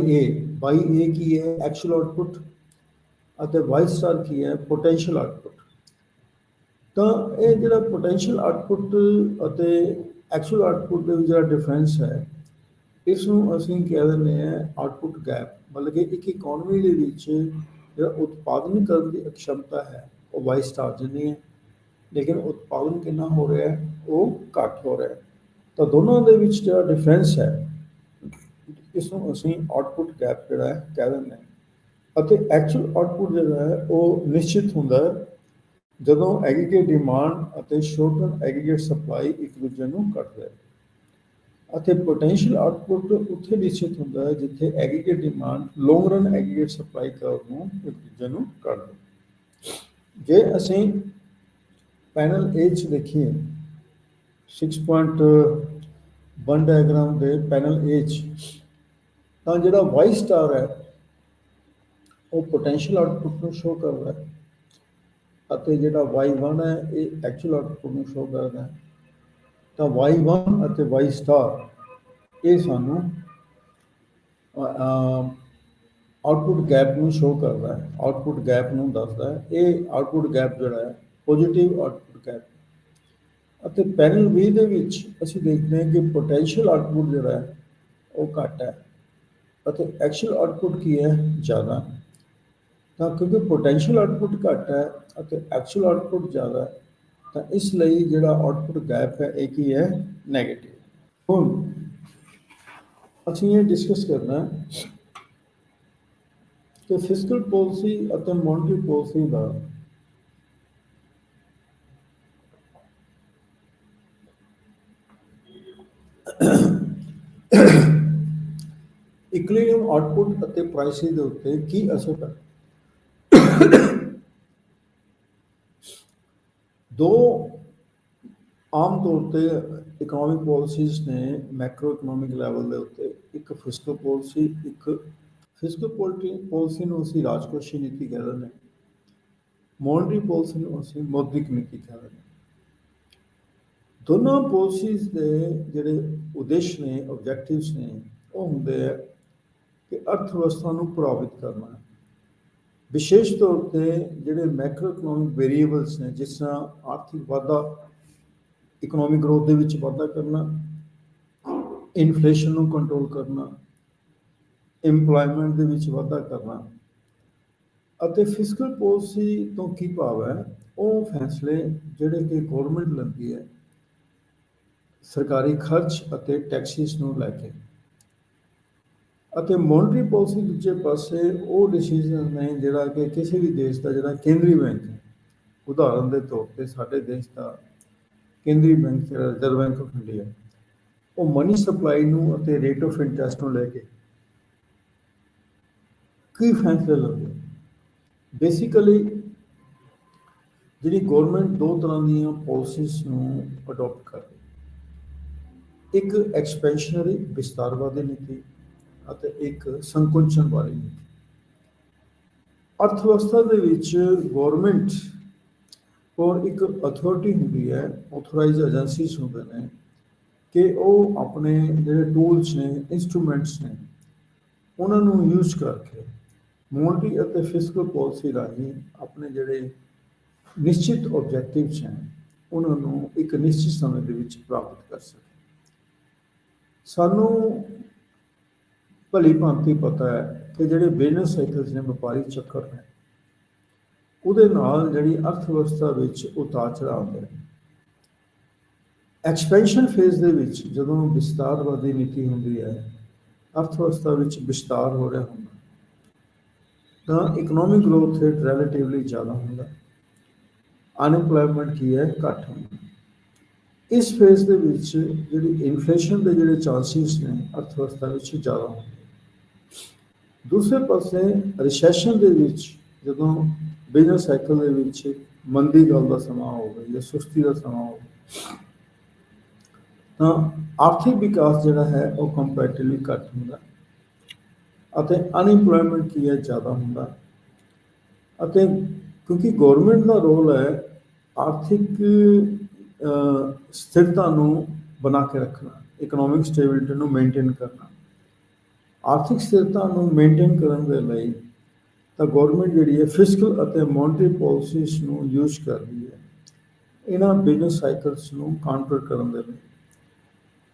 ਏ ਕੀ ਹੈ, ਐਕਚੁਅਲ ਆਊਟਪੁੱਟ, ਅਤੇ ਵਾਈ ਸਟਾਰ ਕੀ ਹੈ, ਪੋਟੈਂਸ਼ੀਅਲ ਆਊਟਪੁੱਟ। ਤਾਂ ਇਹ ਜਿਹੜਾ ਪੋਟੈਂਸ਼ੀਅਲ ਆਊਟਪੁੱਟ ਅਤੇ ਐਕਚੁਅਲ ਆਊਟਪੁੱਟ ਦੇ ਵਿੱਚ ਜਿਹੜਾ ਡਿਫਰੈਂਸ ਹੈ, ਇਸ ਨੂੰ ਅਸੀਂ ਕਹਿ ਦਿੰਦੇ ਹਾਂ ਆਊਟਪੁੱਟ ਗੈਪ। ਮਤਲਬ ਕਿ ਇੱਕ ਇਕੋਨਮੀ ਦੇ ਵਿੱਚ ਜਿਹੜਾ ਉਤਪਾਦਨ ਕਰਨ ਦੀ ਅਕਸ਼ਮਤਾ ਹੈ ਉਹ ਵਾਈ ਸਟਾਰ ਜਿੰਨੀ ਹੈ, ਲੇਕਿਨ ਉਤਪਾਦਨ ਕਿੰਨਾ ਹੋ ਰਿਹਾ ਹੈ, ਉਹ ਘੱਟ ਹੋ ਰਿਹਾ ਹੈ। ਤਾਂ ਦੋਨਾਂ ਦੇ ਵਿੱਚ ਜਿਹੜਾ ਡਿਫਰੈਂਸ ਹੈ, ਇਸ ਨੂੰ ਅਸੀਂ ਆਊਟਪੁੱਟ ਗੈਪ ਜਿਹੜਾ ਹੈ ਕਹਿ ਦਿੰਦੇ ਹਾਂ। ਅਤੇ ਐਕਚੁਅਲ ਆਊਟਪੁੱਟ ਜਿਹੜਾ ਹੈ ਉਹ ਨਿਸ਼ਚਿਤ ਹੁੰਦਾ ਹੈ ਜਦੋਂ ਐਗਰੀਗੇਟ ਡਿਮਾਂਡ ਅਤੇ ਸ਼ੋਰਟ ਟਰਮ ਐਗਰੀਗੇਟ ਸਪਲਾਈ ਇੱਕ ਦੂਜੇ ਨੂੰ ਕੱਟਦੇ ਹੈ। ਅਤੇ ਪੋਟੈਂਸ਼ੀਅਲ ਆਊਟਪੁੱਟ ਉੱਥੇ ਨਿਸ਼ਚਿਤ ਹੁੰਦਾ ਹੈ ਜਿੱਥੇ ਐਗਰੀਗੇਟ ਡਿਮਾਂਡ ਲੌਂਗ ਰਨ ਐਗਰੀਗੇਟ ਸਪਲਾਈ ਕਰਵ ਨੂੰ ਇੱਕ ਦੂਜੇ ਨੂੰ ਕੱਟਦੇ। ਜੇ ਅਸੀਂ ਪੈਨਲ A 'ਚ ਦੇਖੀਏ 6.1 ਡਾਇਗਰਾਮ ਦੇ ਪੈਨਲ A 'ਚ, ਤਾਂ ਜਿਹੜਾ ਵਾਈ ਸਟਾਰ ਹੈ ਉਹ ਪੋਟੈਂਸ਼ੀਅਲ ਆਊਟਪੁੱਟ ਨੂੰ ਸ਼ੋ ਕਰਦਾ ਹੈ, ਅਤੇ ਜਿਹੜਾ Y1 ਹੈ ਇਹ ਐਕਚੁਅਲ ਆਊਟਪੁੱਟ ਨੂੰ ਸ਼ੋ ਕਰਦਾ ਹੈ। ਤਾਂ Y1 ਅਤੇ Y ਸਟਾਰ ਇਹ ਸਾਨੂੰ ਆਊਟਪੁੱਟ ਗੈਪ ਨੂੰ ਸ਼ੋ ਕਰਦਾ ਹੈ, ਆਊਟਪੁੱਟ ਗੈਪ ਨੂੰ ਦੱਸਦਾ ਹੈ। ਇਹ ਆਊਟਪੁੱਟ ਗੈਪ ਜਿਹੜਾ ਹੈ ਪੋਜ਼ਿਟਿਵ ਆਊਟਪੁੱਟ ਗੈਪ। ਅਤੇ ਪੈਨਲ B ਦੇ ਵਿੱਚ ਅਸੀਂ ਦੇਖਦੇ ਹਾਂ ਕਿ ਪੋਟੈਂਸ਼ੀਅਲ ਆਊਟਪੁੱਟ ਜਿਹੜਾ ਹੈ ਉਹ ਘੱਟ ਹੈ ਅਤੇ ਐਕਚੁਅਲ ਆਊਟਪੁੱਟ ਕੀ ਹੈ, ਜ਼ਿਆਦਾ। ਤਾਂ ਕਿਉਂਕਿ ਪੋਟੈਂਸ਼ੀਅਲ ਆਊਟਪੁੱਟ ਘੱਟ ਹੈ ਅਤੇ ਐਕਚੁਅਲ ਆਊਟਪੁੱਟ ਜ਼ਿਆਦਾ ਹੈ, ਤਾਂ ਇਸ ਲਈ ਜਿਹੜਾ ਆਊਟਪੁੱਟ ਗੈਪ ਹੈ ਇਹ ਕੀ ਹੈ, ਨੈਗੇਟਿਵ। ਹੁਣ ਅਸੀਂ ਇਹ ਡਿਸਕਸ ਕਰਨਾ ਕਿ ਫਿਸਕਲ ਪਾਲਿਸੀ ਅਤੇ ਮੋਨਟਰੀ ਪਾਲਿਸੀ ਦਾ ਇਕੁਇਲੀਬਰੀਅਮ ਆਊਟਪੁੱਟ ਅਤੇ ਪ੍ਰਾਈਸਿਸ ਦੇ ਉੱਤੇ ਕੀ ਅਸਰ ਹੈ। ਦੋ ਆਮ ਤੌਰ ਤੇ ਇਕਨੋਮਿਕ ਪਾਲਿਸੀਜ਼ ਨੇ ਮੈਕਰੋ ਇਕਨੋਮਿਕ ਲੈਵਲ ਦੇ ਉੱਤੇ, ਇੱਕ ਫਿਸਕਲ ਪਾਲਿਸੀ, ਇੱਕ ਫਿਸਕਲ ਪਾਲਿਸੀ ਨੂੰ ਅਸੀਂ ਰਾਜਕੋਸ਼ੀ ਨੀਤੀ ਕਹਿ ਦਿੰਦੇ ਹਾਂ, ਮੋਨਟਰੀ ਪਾਲਿਸੀ ਨੂੰ ਅਸੀਂ ਮੌਦਰਿਕ ਨੀਤੀ ਕਹਿ ਦਿੰਦੇ ਹਾਂ। ਦੋਨਾਂ ਪਾਲਿਸੀਜ਼ ਦੇ ਜਿਹੜੇ ਉਦੇਸ਼ ਨੇ, ਆਬਜੈਕਟਿਵਸ ਨੇ, ਉਹ ਹੁੰਦੇ ਹੈ ਕਿ ਅਰਥ ਵਿਵਸਥਾ ਨੂੰ ਪ੍ਰਭਾਵਿਤ ਕਰਨਾ ਹੈ। ਵਿਸ਼ੇਸ਼ ਤੌਰ ਤੇ ਜਿਹੜੇ ਮੈਕਰੋ ਇਕਨੋਮਿਕ ਵੇਰੀਏਬਲਸ ਨੇ, ਜਿਸ ਤਰ੍ਹਾਂ ਆਰਥਿਕ ਵਾਧਾ, ਇਕਨੋਮਿਕ ਗਰੋਥ ਦੇ ਵਿੱਚ ਵਾਧਾ ਕਰਨਾ, ਇਨਫਲੇਸ਼ਨ ਨੂੰ ਕੰਟਰੋਲ ਕਰਨਾ, ਇੰਪਲੋਇਮੈਂਟ ਦੇ ਵਿੱਚ ਵਾਧਾ ਕਰਨਾ। ਅਤੇ ਫਿਸਕਲ ਪਾਲਿਸੀ ਤੋਂ ਕੀ ਭਾਵ ਹੈ, ਉਹ ਫੈਸਲੇ ਜਿਹੜੇ ਕਿ ਗੌਰਮੈਂਟ ਲੈਂਦੀ ਹੈ ਸਰਕਾਰੀ ਖਰਚ ਅਤੇ ਟੈਕਸਿਸ ਨੂੰ ਲੈ ਕੇ। ਅਤੇ ਮੋਨਟਰੀ ਪਾਲਿਸੀ ਦੂਜੇ ਪਾਸੇ ਉਹ ਡਿਸੀਜ਼ਨ ਨੇ ਜਿਹੜਾ ਕਿ ਕਿਸੇ ਵੀ ਦੇਸ਼ ਦਾ ਜਿਹੜਾ ਕੇਂਦਰੀ ਬੈਂਕ ਹੈ, ਉਦਾਹਰਨ ਦੇ ਤੌਰ ਤੇ ਸਾਡੇ ਦੇਸ਼ ਦਾ ਕੇਂਦਰੀ ਬੈਂਕ ਜਿਹੜਾ ਰਿਜ਼ਰਵ ਬੈਂਕ ਆਫ ਇੰਡੀਆ, ਉਹ ਮਨੀ ਸਪਲਾਈ ਨੂੰ ਅਤੇ ਰੇਟ ਆਫ ਇੰਟਰਸਟ ਨੂੰ ਲੈ ਕੇ ਕੀ ਫੈਸਲੇ ਲੈਂਦੇ। ਬੇਸਿਕਲੀ ਜਿਹੜੀ ਗੌਰਮੈਂਟ ਦੋ ਤਰ੍ਹਾਂ ਦੀਆਂ ਪਾਲਿਸੀਜ਼ ਨੂੰ ਅਡੋਪਟ ਕਰਦੀ, ਇੱਕ ਐਕਸਪੈਂਸ਼ਨਰੀ ਵਿਸਤਾਰਵਾਦੀ ਨੀਤੀ ਅਤੇ ਇੱਕ ਸੰਕੁਚਨ ਵਾਲੀ ਨੀਤੀ। ਅਰਥ ਵਿਵਸਥਾ ਦੇ ਵਿੱਚ ਗੌਰਮੈਂਟ ਕੋਲ ਇੱਕ ਅਥਾਰਟੀ ਹੁੰਦੀ ਹੈ, ਆਥੋਰਾਈਜ਼ ਏਜੰਸੀਜ਼ ਹੁੰਦੇ ਨੇ, ਕਿ ਉਹ ਆਪਣੇ ਜਿਹੜੇ ਟੂਲਸ ਨੇ, ਇੰਸਟਰੂਮੈਂਟਸ ਨੇ, ਉਹਨਾਂ ਨੂੰ ਯੂਜ਼ ਕਰਕੇ ਮੋਨਟਰੀ ਅਤੇ ਫਿਸਕਲ ਪਾਲਿਸੀ ਰਾਹੀਂ ਆਪਣੇ ਜਿਹੜੇ ਨਿਸ਼ਚਿਤ ਆਬਜੈਕਟਿਵਸ ਹਨ ਉਹਨਾਂ ਨੂੰ ਇੱਕ ਨਿਸ਼ਚਿਤ ਸਮੇਂ ਦੇ ਵਿੱਚ ਪ੍ਰਾਪਤ ਕਰ ਸਕੇ। ਸਾਨੂੰ ਭਲੀ ਭਾਂਤੀ ਪਤਾ ਹੈ ਕਿ ਜਿਹੜੇ ਬਿਜ਼ਨਸ ਸਾਈਕਲਸ ਨੇ, ਵਪਾਰੀ ਚੱਕਰ ਨੇ, ਉਹਦੇ ਨਾਲ ਜਿਹੜੀ ਅਰਥ ਵਿਵਸਥਾ ਵਿੱਚ ਉਤਾਰ ਚੜਾਅ ਆਉਂਦੇ ਨੇ। ਐਕਸਪੈਂਸ਼ਨ ਫੇਜ਼ ਦੇ ਵਿੱਚ ਜਦੋਂ ਵਿਸਤਾਰਵਾਦੀ ਨੀਤੀ ਹੁੰਦੀ ਹੈ, ਅਰਥ ਵਿਵਸਥਾ ਵਿੱਚ ਵਿਸਤਾਰ ਹੋ ਰਿਹਾ ਹੁੰਦਾ, ਤਾਂ ਇਕਨੋਮਿਕ ਗਰੋਥ ਰੇਟ ਰਿਲੇਟਿਵਲੀ ਜ਼ਿਆਦਾ ਹੁੰਦਾ, ਅਨਇੰਪਲੋਇਮੈਂਟ ਕੀ ਹੈ, ਘੱਟ ਹੁੰਦਾ। ਇਸ ਫੇਜ਼ ਦੇ ਵਿੱਚ ਜਿਹੜੀ ਇਨਫਲੇਸ਼ਨ ਦੇ ਜਿਹੜੇ ਚਾਂਸਿਸ ਨੇ ਅਰਥ ਵਿਵਸਥਾ ਵਿੱਚ ਜ਼ਿਆਦਾ ਹੁੰਦੇ। ਦੂਸਰੇ ਪਾਸੇ ਰਿਸੈਸ਼ਨ ਦੇ ਵਿੱਚ ਜਦੋਂ ਬਿਜ਼ਨਸ ਸਾਈਕਲ ਦੇ ਵਿੱਚ ਮੰਦੀ ਕਾਲ ਦਾ ਸਮਾਂ ਹੋਵੇ ਜਾਂ ਸੁਸਤੀ ਦਾ ਸਮਾਂ ਹੋਵੇ, ਤਾਂ ਆਰਥਿਕ ਵਿਕਾਸ ਜਿਹੜਾ ਹੈ ਉਹ ਕੰਪੈਰੇਟਿਵਲੀ ਘੱਟ ਹੁੰਦਾ। ਅਤੇ ਅਨਇੰਪਲੋਇਮੈਂਟ ਕੀ ਹੈ ਜ਼ਿਆਦਾ ਹੁੰਦਾ। ਅਤੇ ਕਿਉਂਕਿ ਗੌਰਮੈਂਟ ਦਾ ਰੋਲ ਹੈ ਆਰਥਿਕ ਸਥਿਰਤਾ ਨੂੰ ਬਣਾ ਕੇ ਰੱਖਣਾ, ਇਕਨੋਮਿਕ ਸਟੇਬਿਲਿਟੀ ਨੂੰ ਮੇਨਟੇਨ ਕਰਨਾ। ਆਰਥਿਕ ਸਥਿਰਤਾ ਨੂੰ ਮੇਨਟੇਨ ਕਰਨ ਦੇ ਲਈ ਤਾਂ ਗੌਰਮੈਂਟ ਜਿਹੜੀ ਹੈ ਫਿਸਕਲ ਅਤੇ ਮੋਨਟਰੀ ਪਾਲਿਸੀਜ਼ ਨੂੰ ਯੂਜ਼ ਕਰਦੀ ਹੈ ਇਹਨਾਂ ਬਿਜ਼ਨਸ ਸਾਈਕਲਸ ਨੂੰ ਕਾਊਂਟਰ ਕਰਨ ਦੇ ਲਈ।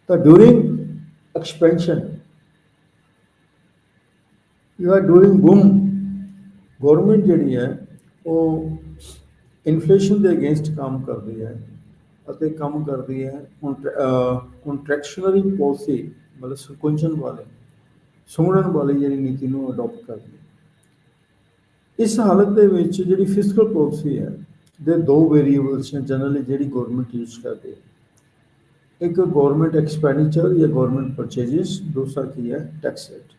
ਤਾਂ ਡਿਊਰਿੰਗ ਐਕਸਪੈਂਸ਼ਨ ਜਾਂ ਡਿਊਰਿੰਗ ਬੂਮ ਗੌਰਮੈਂਟ ਜਿਹੜੀ ਹੈ ਉਹ ਇਨਫਲੇਸ਼ਨ ਦੇ ਅਗੇਂਸਟ ਕੰਮ ਕਰਦੀ ਹੈ ਅਤੇ ਕੰਮ ਕਰਦੀ ਹੈ ਕੰਟਰੈਕਸ਼ਨਰੀ ਪਾਲਿਸੀ, ਮਤਲਬ ਸੁੰਘੜਨ ਵਾਲੀ ਜਿਹੜੀ ਨੀਤੀ ਨੂੰ ਅਡੋਪਟ ਕਰਦੀ ਹੈ। ਇਸ ਹਾਲਤ ਦੇ ਵਿੱਚ ਜਿਹੜੀ ਫਿਸਕਲ ਪਾਲਿਸੀ ਹੈ ਦੇ ਦੋ ਵੇਰੀਏਬਲਸ ਨੇ ਜਨਰਲੀ ਜਿਹੜੀ ਗੌਰਮੈਂਟ ਯੂਜ਼ ਕਰਦੀ ਹੈ। ਇੱਕ ਗੌਰਮੈਂਟ ਐਕਸਪੈਂਡੀਚਰ ਜਾਂ ਗੌਰਮੈਂਟ ਪਰਚੇਜਿਸ, ਦੂਸਰਾ ਕੀ ਹੈ ਟੈਕਸ ਰੇਟ।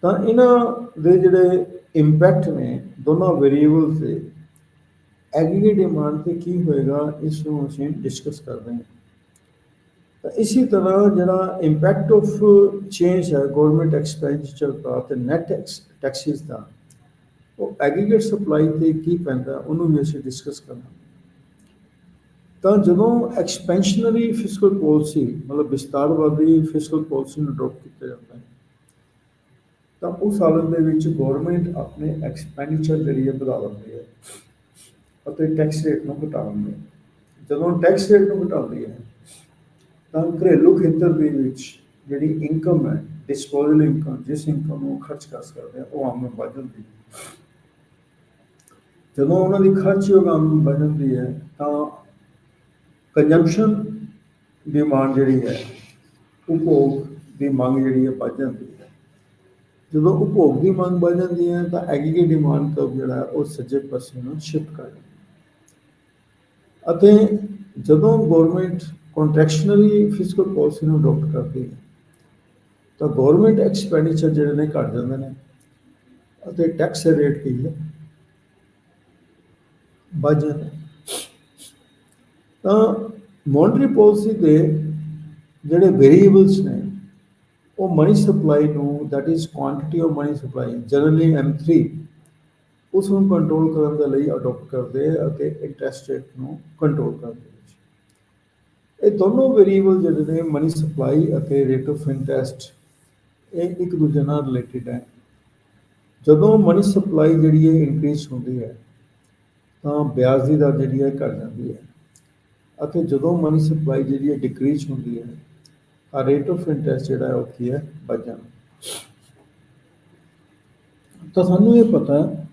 ਤਾਂ ਇਹਨਾਂ ਦੇ ਜਿਹੜੇ ਇੰਪੈਕਟ ਨੇ ਦੋਨਾਂ ਵੇਰੀਏਬਲਸ ਦੇ ਐਗਰੀਗੇਟ ਡਿਮਾਂਡ 'ਤੇ ਕੀ ਹੋਏਗਾ ਇਸ ਨੂੰ ਅਸੀਂ ਡਿਸਕਸ ਕਰਦੇ ਹਾਂ। ਤਾਂ ਇਸੇ ਤਰ੍ਹਾਂ ਜਿਹੜਾ ਇੰਪੈਕਟ ਆਫ ਚੇਂਜ ਹੈ ਗੌਰਮੈਂਟ ਐਕਸਪੈਂਡੀਚਰ ਦਾ ਅਤੇ ਨੈਟ ਟੈਕਸਿਸ ਦਾ, ਉਹ ਐਗਰੀਗੇਟ ਸਪਲਾਈ 'ਤੇ ਕੀ ਪੈਂਦਾ ਉਹਨੂੰ ਵੀ ਅਸੀਂ ਡਿਸਕਸ ਕਰਨਾ। ਤਾਂ ਜਦੋਂ ਐਕਸਪੈਂਸ਼ਨਰੀ ਫਿਸਕਲ ਪਾਲਿਸੀ ਮਤਲਬ ਵਿਸਤਾਰਵਾਦੀ ਫਿਸਕਲ ਪਾਲਿਸੀ ਨੂੰ ਅਡੋਪਟ ਕੀਤਾ ਜਾਂਦਾ ਹੈ ਤਾਂ ਉਸ ਹਾਲਤ ਦੇ ਵਿੱਚ ਗੌਰਮੈਂਟ ਆਪਣੇ ਐਕਸਪੈਂਡੀਚਰ ਜਿਹੜੀ ਹੈ ਵਧਾ ਦਿੰਦੀ ਹੈ ਅਤੇ ਟੈਕਸ ਰੇਟ ਨੂੰ ਘਟਾ ਦਿੰਦੀ ਹੈ। ਜਦੋਂ ਟੈਕਸ ਰੇਟ ਨੂੰ ਘਟਾਉਂਦੀ ਹੈ ਤਾਂ ਘਰੇਲੂ ਖੇਤਰ ਦੇ ਵਿੱਚ ਜਿਹੜੀ ਇਨਕਮ ਹੈ, ਡਿਸਪੋਜ਼ਲ ਇਨਕਮ, ਜਿਸ ਇਨਕਮ ਨੂੰ ਖਰਚ ਕਰ ਸਕਦੇ ਆ, ਉਹ ਆਮਦਨ ਵੱਧ ਜਾਂਦੀ ਹੈ। ਜਦੋਂ ਉਹਨਾਂ ਦੀ ਖਰਚਯੋਗ ਆਮਦਨ ਵੱਧ ਜਾਂਦੀ ਹੈ ਤਾਂ ਕੰਜ਼ੰਪਸ਼ਨ ਡਿਮਾਂਡ ਜਿਹੜੀ ਹੈ, ਉਪਭੋਗ ਦੀ ਮੰਗ ਜਿਹੜੀ ਹੈ ਵੱਧ ਜਾਂਦੀ ਹੈ। ਜਦੋਂ ਉਪਭੋਗ ਦੀ ਮੰਗ ਵੱਧ ਜਾਂਦੀ ਹੈ ਤਾਂ ਐਗਰੀਗੇਟ ਡਿਮਾਂਡ ਕਰਵ ਜਿਹੜਾ ਉਹ ਸੱਜੇ ਪਾਸੇ ਨੂੰ ਸ਼ਿਫਟ ਕਰ ਜਾਂਦਾ। ਅਤੇ ਜਦੋਂ ਗੌਰਮੈਂਟ ਕੰਟਰੈਕਸ਼ਨਰੀ ਫਿਸਕਲ ਪਾਲਿਸੀ ਨੂੰ ਅਡੋਪਟ ਕਰਦੀ ਹੈ ਤਾਂ ਗੌਰਮੈਂਟ ਐਕਸਪੈਂਡੀਚਰ ਜਿਹੜੇ ਨੇ ਘੱਟ ਜਾਂਦੇ ਨੇ ਅਤੇ ਟੈਕਸ ਰੇਟ ਕੀ ਹੈ ਵੱਧ ਜਾਂਦਾ। ਤਾਂ ਮੋਨਟਰੀ ਪਾਲਿਸੀ ਦੇ ਜਿਹੜੇ ਵੇਰੀਏਬਲਸ ਨੇ ਉਹ ਮਨੀ ਸਪਲਾਈ ਨੂੰ, that is quantity of money supply, generally M3, ਉਸ ਨੂੰ ਕੰਟਰੋਲ ਕਰਨ ਦੇ ਲਈ ਅਡੋਪਟ ਕਰਦੇ ਅਤੇ ਇੰਟਰਸਟ ਰੇਟ ਨੂੰ ਕੰਟਰੋਲ ਕਰਦੇ। ਇਹ ਦੋਨੋਂ ਵੇਰੀਏਬਲ ਜਿਹੜੇ ਨੇ ਮਨੀ ਸਪਲਾਈ ਅਤੇ ਰੇਟ ਆਫ ਇੰਟਰਸਟ, ਇਹ ਇੱਕ ਦੂਜੇ ਨਾਲ ਰਿਲੇਟਿਡ ਹੈ। ਜਦੋਂ ਮਨੀ ਸਪਲਾਈ ਜਿਹੜੀ ਹੈ ਇਨਕਰੀਜ਼ ਹੁੰਦੀ ਹੈ ਤਾਂ ਵਿਆਜ ਦੀ ਦਰ ਜਿਹੜੀ ਹੈ ਘੱਟ ਜਾਂਦੀ ਹੈ ਅਤੇ ਜਦੋਂ ਮਨੀ ਸਪਲਾਈ ਜਿਹੜੀ ਹੈ ਡਿਕਰੀਜ਼ ਹੁੰਦੀ ਹੈ ਤਾਂ ਰੇਟ ਆਫ ਇੰਟਰਸਟ ਜਿਹੜਾ ਉਹ ਕੀ ਹੈ ਵੱਧ ਜਾਂਦਾ। ਤਾਂ ਸਾਨੂੰ ਇਹ ਪਤਾ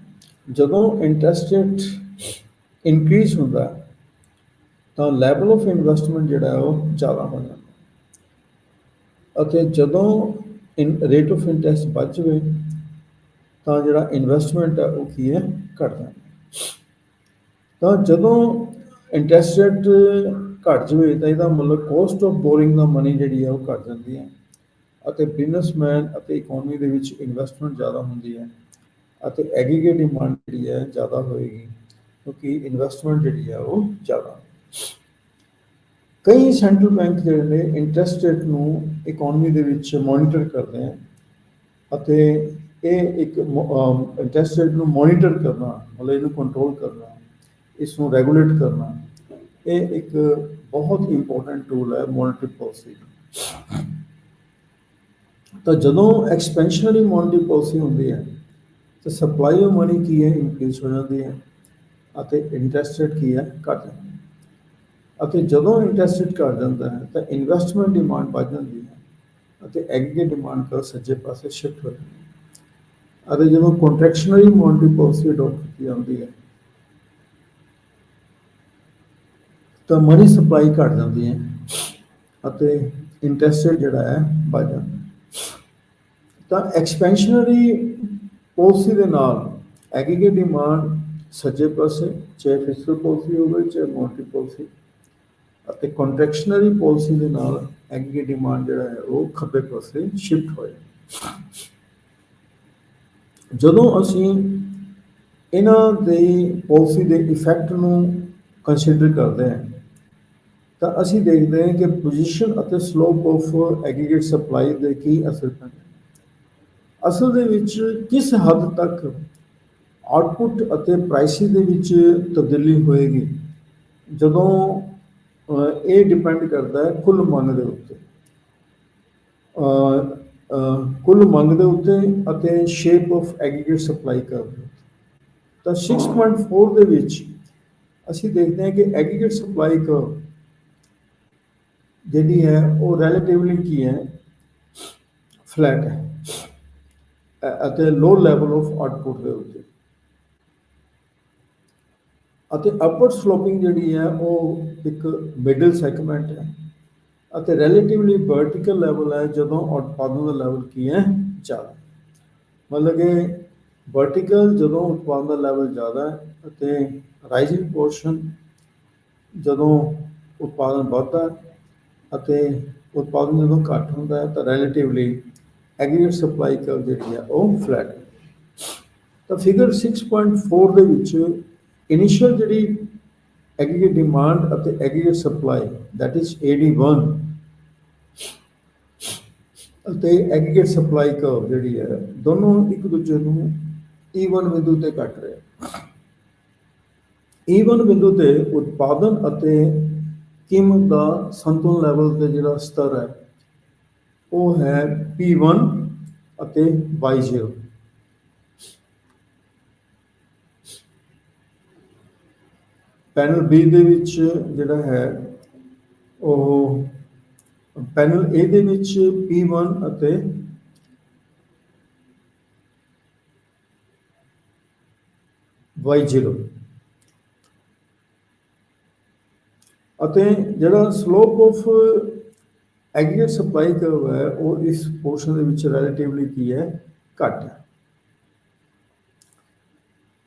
ਜਦੋਂ ਇੰਟਰਸਟ ਰੇਟ ਇਨਕਰੀਜ਼ ਹੁੰਦਾ ਤਾਂ ਲੈਵਲ ਆਫ ਇਨਵੈਸਟਮੈਂਟ ਜਿਹੜਾ ਉਹ ਜ਼ਿਆਦਾ ਹੋ ਜਾਂਦਾ ਅਤੇ ਜਦੋਂ ਰੇਟ ਆਫ ਇੰਟਰਸਟ ਵੱਧ ਜਾਵੇ ਤਾਂ ਜਿਹੜਾ ਇਨਵੈਸਟਮੈਂਟ ਹੈ ਉਹ ਕੀ ਹੈ ਘੱਟ ਜਾਂਦਾ। ਤਾਂ ਜਦੋਂ ਇੰਟਰਸਟ ਰੇਟ ਘੱਟ ਜਾਵੇ ਤਾਂ ਇਹਦਾ ਮਤਲਬ cost of borrowing the money ਜਿਹੜੀ ਹੈ ਉਹ ਘੱਟ ਜਾਂਦੀ ਹੈ ਅਤੇ ਬਿਜ਼ਨਸਮੈਨ ਅਤੇ ਇਕੋਨਮੀ ਦੇ ਵਿੱਚ ਇਨਵੈਸਟਮੈਂਟ ਜ਼ਿਆਦਾ ਹੁੰਦੀ ਹੈ ਅਤੇ ਐਗਰੀਗੇਟ ਡਿਮਾਂਡ ਜਿਹੜੀ ਹੈ ਜ਼ਿਆਦਾ ਹੋਏਗੀ ਕਿਉਂਕਿ ਇਨਵੈਸਟਮੈਂਟ ਜਿਹੜੀ ਹੈ ਉਹ ਜ਼ਿਆਦਾ। ਕਈ ਸੈਂਟਰਲ ਬੈਂਕ ਜਿਹੜੇ ਨੇ ਇੰਟਰਸਟ ਰੇਟ ਨੂੰ ਇਕੋਨਮੀ ਦੇ ਵਿੱਚ ਮੋਨੀਟਰ ਕਰਦੇ ਹੈ ਅਤੇ ਇਹ ਇੱਕ ਇੰਟਰਸਟ ਰੇਟ ਨੂੰ ਮੋਨੀਟਰ ਕਰਨਾ, ਮਤਲਬ ਇਹਨੂੰ ਕੰਟਰੋਲ ਕਰਨਾ, ਇਸ ਨੂੰ ਰੈਗੂਲੇਟ ਕਰਨਾ, ਇਹ ਇੱਕ ਬਹੁਤ ਇੰਪੋਰਟੈਂਟ ਟੂਲ ਹੈ ਮੋਨਟਰੀ ਪਾਲਿਸੀ। ਤਾਂ ਜਦੋਂ ਐਕਸਪੈਂਸ਼ਨਰੀ ਮੋਨਟਰੀ ਪਾਲਿਸੀ ਹੁੰਦੀ ਹੈ ਤਾਂ ਸਪਲਾਈ ਆਫ ਮਨੀ ਕੀ ਹੈ ਇਨਕਰੀਜ਼ ਹੋ ਜਾਂਦੀ ਹੈ ਅਤੇ ਇੰਟਰਸਟ ਰੇਟ ਕੀ ਹੈ ਘੱਟ ਜਾਂਦਾ ਹੈ। ਅਤੇ ਜਦੋਂ ਇੰਟਰਸਟ ਰੇਟ ਘੱਟ ਜਾਂਦਾ ਹੈ ਤਾਂ ਇਨਵੈਸਟਮੈਂਟ ਡਿਮਾਂਡ ਵੱਧ ਜਾਂਦੀ ਹੈ ਅਤੇ ਐਗਰੀਗੇਟ ਡਿਮਾਂਡ ਕਰ ਸੱਜੇ ਪਾਸੇ ਸ਼ਿਫਟ ਹੋ ਜਾਂਦੀ ਹੈ। ਅਤੇ ਜਦੋਂ ਕੰਟਰੈਕਸ਼ਨਰੀ ਮੋਨਟਰੀ ਪਾਲਿਸੀ ਅਡੋਪਟ ਕੀਤੀ ਜਾਂਦੀ ਹੈ ਤਾਂ ਮਨੀ ਸਪਲਾਈ ਘੱਟ ਜਾਂਦੀ ਹੈ ਅਤੇ ਇੰਟਰਸਟ ਰੇਟ ਜਿਹੜਾ ਹੈ ਵੱਧ ਜਾਂਦਾ। ਤਾਂ ਐਕਸਪੈਂਸ਼ਨਰੀ ਪਾਲਿਸੀ ਦੇ ਨਾਲ ਐਗਰੀਗੇਟ ਡਿਮਾਂਡ ਸੱਜੇ ਪਾਸੇ, ਚਾਹੇ ਫਿਸਕਲ ਪਾਲਿਸੀ ਹੋਵੇ ਚਾਹੇ ਮੋਨਟਰੀ ਪਾਲਿਸੀ, ਅਤੇ ਕੰਟਰੈਕਸ਼ਨਰੀ ਪਾਲਿਸੀ ਦੇ ਨਾਲ ਐਗਰੀਗੇਟ ਡਿਮਾਂਡ ਜਿਹੜਾ ਹੈ ਉਹ ਖੱਬੇ ਪਾਸੇ ਸ਼ਿਫਟ ਹੋ ਜਾਂਦਾ। ਜਦੋਂ ਅਸੀਂ ਇਹਨਾਂ ਦੇ ਪਾਲਿਸੀ ਦੇ ਇਫੈਕਟ ਨੂੰ ਕੰਸੀਡਰ ਕਰਦੇ ਹਾਂ ਤਾਂ ਅਸੀਂ ਦੇਖਦੇ ਹਾਂ ਕਿ ਪੋਜੀਸ਼ਨ ਅਤੇ ਸਲੋਪ ਆਫ ਐਗਰੀਗੇਟ ਸਪਲਾਈ ਦੇ ਕੀ ਅਸਰ ਪੈਂਦੇ। ਅਸਲ ਦੇ ਵਿੱਚ ਕਿਸ ਹੱਦ ਤੱਕ ਆਉਟਪੁੱਟ ਅਤੇ ਪ੍ਰਾਈਸਿਸ ਦੇ ਵਿੱਚ ਤਬਦੀਲੀ ਹੋਏਗੀ, ਜਦੋਂ ਇਹ ਡਿਪੈਂਡ ਕਰਦਾ ਹੈ ਕੁੱਲ ਮੰਗ ਦੇ ਉੱਤੇ। ਕੁੱਲ ਮੰਗ ਦੇ ਉੱਤੇ ਅਤੇ shape of aggregate supply curve ਦੇ ਉੱਤੇ। ਤਾਂ 6.4 ਦੇ ਵਿੱਚ ਅਸੀਂ ਦੇਖਦੇ ਹਾਂ ਕਿ ਐਗਰੀਗੇਟ ਸਪਲਾਈ ਕਰਵ ਜਿਹੜੀ ਹੈ ਉਹ ਰਿਲੇਟਿਵਲੀ ਕੀ ਹੈ, ਫਲੈਟ ਹੈ ਅਤੇ ਲੋ ਲੈਵਲ ਆਫ ਆਉਟਪੁੱਟ ਦੇ ਉੱਤੇ, ਅਤੇ ਅਪਵਰਡ ਸਲੋਪਿੰਗ ਜਿਹੜੀ ਹੈ ਉਹ ਇੱਕ ਮਿਡਲ ਸੈਗਮੈਂਟ ਹੈ, ਅਤੇ ਰਿਲੇਟਿਵਲੀ ਵਰਟੀਕਲ ਲੈਵਲ ਹੈ ਜਦੋਂ ਉਤਪਾਦਨ ਦਾ ਲੈਵਲ ਕੀ ਹੈ, ਜ਼ਿਆਦਾ। ਮਤਲਬ ਕਿ ਵਰਟੀਕਲ ਜਦੋਂ ਉਤਪਾਦਨ ਦਾ ਲੈਵਲ ਜ਼ਿਆਦਾ ਹੈ, ਅਤੇ ਰਾਈਜ਼ਿੰਗ ਪੋਰਸ਼ਨ ਜਦੋਂ ਉਤਪਾਦਨ ਵੱਧਦਾ ਹੈ ਅਤੇ ਉਤਪਾਦਨ ਜਦੋਂ ਘੱਟ ਹੁੰਦਾ ਹੈ, ਤਾਂ ਰਿਲੇਟਿਵਲੀ ਐਗਰੀਗੇਟ ਸਪਲਾਈ ਕਰਵ ਜਿਹੜੀ ਹੈ ਉਹ ਫਲੈਟ ਹੈ। ਤਾਂ ਫਿਗਰ 6.4 ਦੇ ਵਿੱਚ ਇਨੀਸ਼ੀਅਲ ਜਿਹੜੀ ਐਗਰੀਗੇਟ ਡਿਮਾਂਡ ਅਤੇ aggregate supply that is AD1 ਅਤੇ ਐਗਰੀਗੇਟ ਸਪਲਾਈ ਕਰਵ ਜਿਹੜੀ ਹੈ, ਦੋਨੋਂ ਇੱਕ ਦੂਜੇ ਨੂੰ E1 ਬਿੰਦੂ ਤੇ ਘਟ ਰਹੇ। E1 ਬਿੰਦੂ ਤੇ ਉਤਪਾਦਨ ਅਤੇ ਕੀਮਤ ਦਾ ਸੰਤੁਲਨ ਲੈਵਲ ਤੇ ਜਿਹੜਾ ਸਤਰ ਹੈ ਉਹ ਹੈ P1 ਅਤੇ Y0। ਪੈਨਲ B ਦੇ ਵਿੱਚ ਜਿਹੜਾ ਹੈ ਉਹ ਪੈਨਲ A ਦੇ ਵਿੱਚ P1 ਅਤੇ Y0, ਅਤੇ ਜਿਹੜਾ slope of aggregate supply curve ਹੈ ਉਹ ਇਸ ਪੋਰਸ਼ਨ ਦੇ ਵਿੱਚ ਰਿਲੇਟਿਵਲੀ ਕੀ ਹੈ, ਘੱਟ ਹੈ।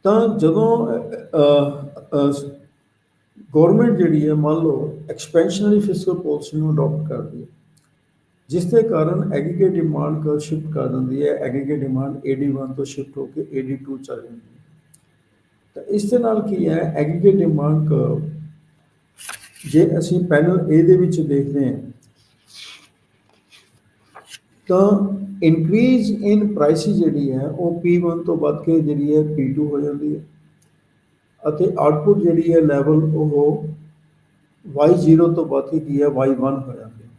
ਤਾਂ ਜਦੋਂ ਗੌਰਮੈਂਟ ਜਿਹੜੀ ਹੈ ਮੰਨ ਲਓ ਐਕਸਪੈਂਸ਼ਨਰੀ ਫਿਸਕਲ ਪਾਲਿਸੀ ਨੂੰ ਅਡੋਪਟ ਕਰਦੀ ਹੈ, ਜਿਸ ਦੇ ਕਾਰਨ ਐਗਰੀਗੇਟ ਡਿਮਾਂਡ ਕਰਵ ਸ਼ਿਫਟ ਕਰ ਦਿੰਦੀ ਹੈ, ਐਗਰੀਗੇਟ ਡਿਮਾਂਡ AD1 ਤੋਂ ਸ਼ਿਫਟ ਹੋ ਕੇ AD2 ਚੱਲ ਜਾਂਦੀ ਹੈ। ਤਾਂ ਇਸ ਦੇ ਨਾਲ ਕੀ ਹੈ, ਐਗਰੀਗੇਟ ਡਿਮਾਂਡ ਕਰਵ ਜੇ ਅਸੀਂ ਪੈਨਲ A ਦੇ ਵਿੱਚ ਦੇਖਦੇ ਹਾਂ ਤਾਂ ਇਨਕਰੀਜ਼ ਇਨ ਪ੍ਰਾਈਸਿਸ ਜਿਹੜੀ ਹੈ ਉਹ P1 ਤੋਂ ਵੱਧ ਕੇ ਜਿਹੜੀ ਹੈ P2 ਹੋ ਜਾਂਦੀ ਹੈ, ਅਤੇ ਆਉਟਪੁੱਟ ਜਿਹੜੀ ਹੈ ਲੈਵਲ ਉਹ Y0 ਤੋਂ ਵੱਧ ਕੇ ਕੀ ਹੈ Y1 ਹੋ ਜਾਂਦੀ ਹੈ।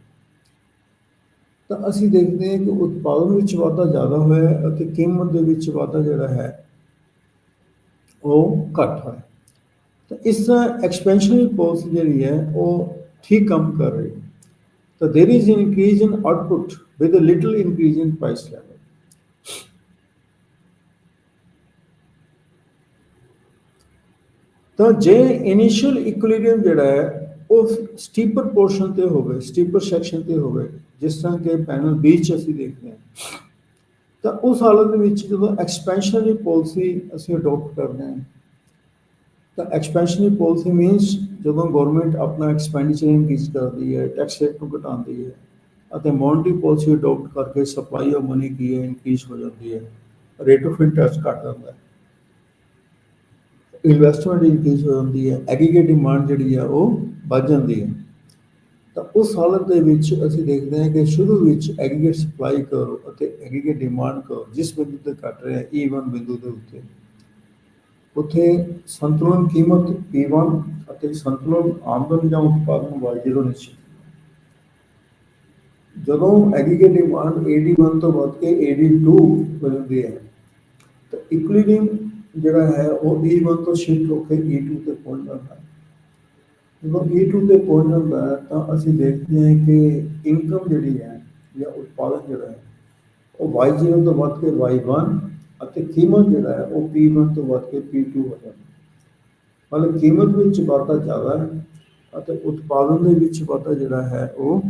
ਤਾਂ ਅਸੀਂ ਦੇਖਦੇ ਹਾਂ ਕਿ ਉਤਪਾਦਨ ਵਿੱਚ ਵਾਧਾ ਜ਼ਿਆਦਾ ਹੋਇਆ ਹੈ ਅਤੇ ਕੀਮਤ ਦੇ ਵਿੱਚ ਵਾਧਾ ਜਿਹੜਾ ਹੈ ਉਹ ਘੱਟ ਹੋਇਆ। ਤਾਂ ਇਸ ਤਰ੍ਹਾਂ ਐਕਸਪੈਂਸ਼ਨਰੀ ਪਾਲਿਸੀ ਜਿਹੜੀ ਹੈ ਉਹ ਠੀਕ ਕੰਮ ਕਰ ਰਹੀ ਹੈ। ਤਾਂ there is increase in output with a little increase in price level. ਤਾਂ ਜੇ ਇਨੀਸ਼ੀਅਲ ਇਕੁਇਲੀਬ੍ਰੀਅਮ ਜਿਹੜਾ ਹੈ ਉਹ ਸਟੀਪਰ ਪੋਰਸ਼ਨ ਤੇ ਹੋਵੇ, ਸਟੀਪਰ ਸੈਕਸ਼ਨ ਤੇ ਹੋਵੇ, ਜਿਸ ਤਰ੍ਹਾਂ ਕਿ ਪੈਨਲ B 'ਚ ਅਸੀਂ ਦੇਖਦੇ ਹਾਂ, ਤਾਂ ਉਸ ਹਾਲਤ ਦੇ ਵਿੱਚ ਜਦੋਂ ਐਕਸਪੈਂਸ਼ਨਰੀ ਪਾਲਿਸੀ ਅਸੀਂ ਅਡੋਪਟ ਕਰਦੇ ਹਾਂ, ਤਾਂ ਐਕਸਪੈਂਸ਼ਨਰੀ ਪਾਲਿਸੀ ਮੀਨਸ ਜਦੋਂ ਗੌਰਮੈਂਟ ਆਪਣਾ ਐਕਸਪੈਂਡੀਚਰ ਇਨਕਰੀਜ਼ ਕਰਦੀ ਹੈ, ਟੈਕਸ ਰੇਟ ਨੂੰ ਘਟਾਉਂਦੀ ਹੈ, ਅਤੇ ਮੋਨਟਰੀ ਪਾਲਿਸੀ ਅਡੋਪਟ ਕਰਕੇ ਸਪਲਾਈ ਆਫ ਮਨੀ ਕੀ ਹੈ ਇਨਕਰੀਜ਼ ਹੋ ਜਾਂਦੀ ਹੈ, ਰੇਟ ਆਫ ਇੰਟਰਸਟ ਘੱਟ ਜਾਂਦਾ ਹੈ, ਇਨਵੈਸਟਮੈਂਟ ਇਨਕਰੀਜ਼ ਹੋ ਜਾਂਦੀ ਹੈ, ਐਗਰੀਗੇਟ ਡਿਮਾਂਡ ਜਿਹੜੀ ਆ ਉਹ ਵੱਧ ਜਾਂਦੀ ਹੈ। ਤਾਂ ਉਸ ਹਾਲਤ ਦੇ ਵਿੱਚ ਅਸੀਂ ਦੇਖਦੇ ਹਾਂ ਕਿ ਸ਼ੁਰੂ ਵਿੱਚ ਐਗਰੀਗੇਟ ਸਪਲਾਈ ਕਰਵ ਅਤੇ ਐਗਰੀਗੇਟ ਡਿਮਾਂਡ ਕਰਵ ਜਿਸ ਬਿੰਦੂ ਤੇ ਘਟ ਰਿਹਾ E1 ਬਿੰਦੂ ਦੇ ਉੱਤੇ, ਉੱਥੇ ਸੰਤੁਲਨ ਕੀਮਤ P1 ਅਤੇ ਸੰਤੁਲਨ ਆਮਦਨ ਜਾਂ ਉਤਪਾਦਨ Y0 ਨਿਸ਼ਚਿਤ। ਜਦੋਂ ਐਗਰੀਗੇਟ ਡਿਮਾਂਡ AD1 ਤੋਂ ਵੱਧ ਕੇ AD2 ਹੋ ਜਾਂਦੀ ਹੈ, ਤਾਂ ਇਕੁਇਲੀਬ੍ਰੀਅਮ ਜਿਹੜਾ ਹੈ ਉਹ E1 ਤੋਂ ਸ਼ਿਫਟ ਹੋ ਕੇ E2 ਤੇ ਪਹੁੰਚ ਜਾਂਦਾ ਹੈ। ਜਦੋਂ E2 ਤੇ ਪਹੁੰਚ ਜਾਂਦਾ ਹੈ ਤਾਂ ਅਸੀਂ ਦੇਖਦੇ ਹਾਂ ਕਿ ਇਨਕਮ ਜਿਹੜੀ ਹੈ ਜਾਂ ਉਤਪਾਦਨ ਜਿਹੜਾ ਹੈ ਉਹ Y0 ਤੋਂ ਵੱਧ ਕੇ Y1 ਅਤੇ ਕੀਮਤ ਜਿਹੜਾ ਹੈ ਉਹ P1 ਤੋਂ ਵੱਧ ਕੇ P2 ਹੋ ਜਾਂਦਾ ਹੈ। ਮਤਲਬ ਕੀਮਤ ਵਿੱਚ ਵਾਧਾ ਜ਼ਿਆਦਾ ਹੈ ਅਤੇ ਉਤਪਾਦਨ ਦੇ ਵਿੱਚ ਵਾਧਾ ਜਿਹੜਾ ਹੈ ਉਹ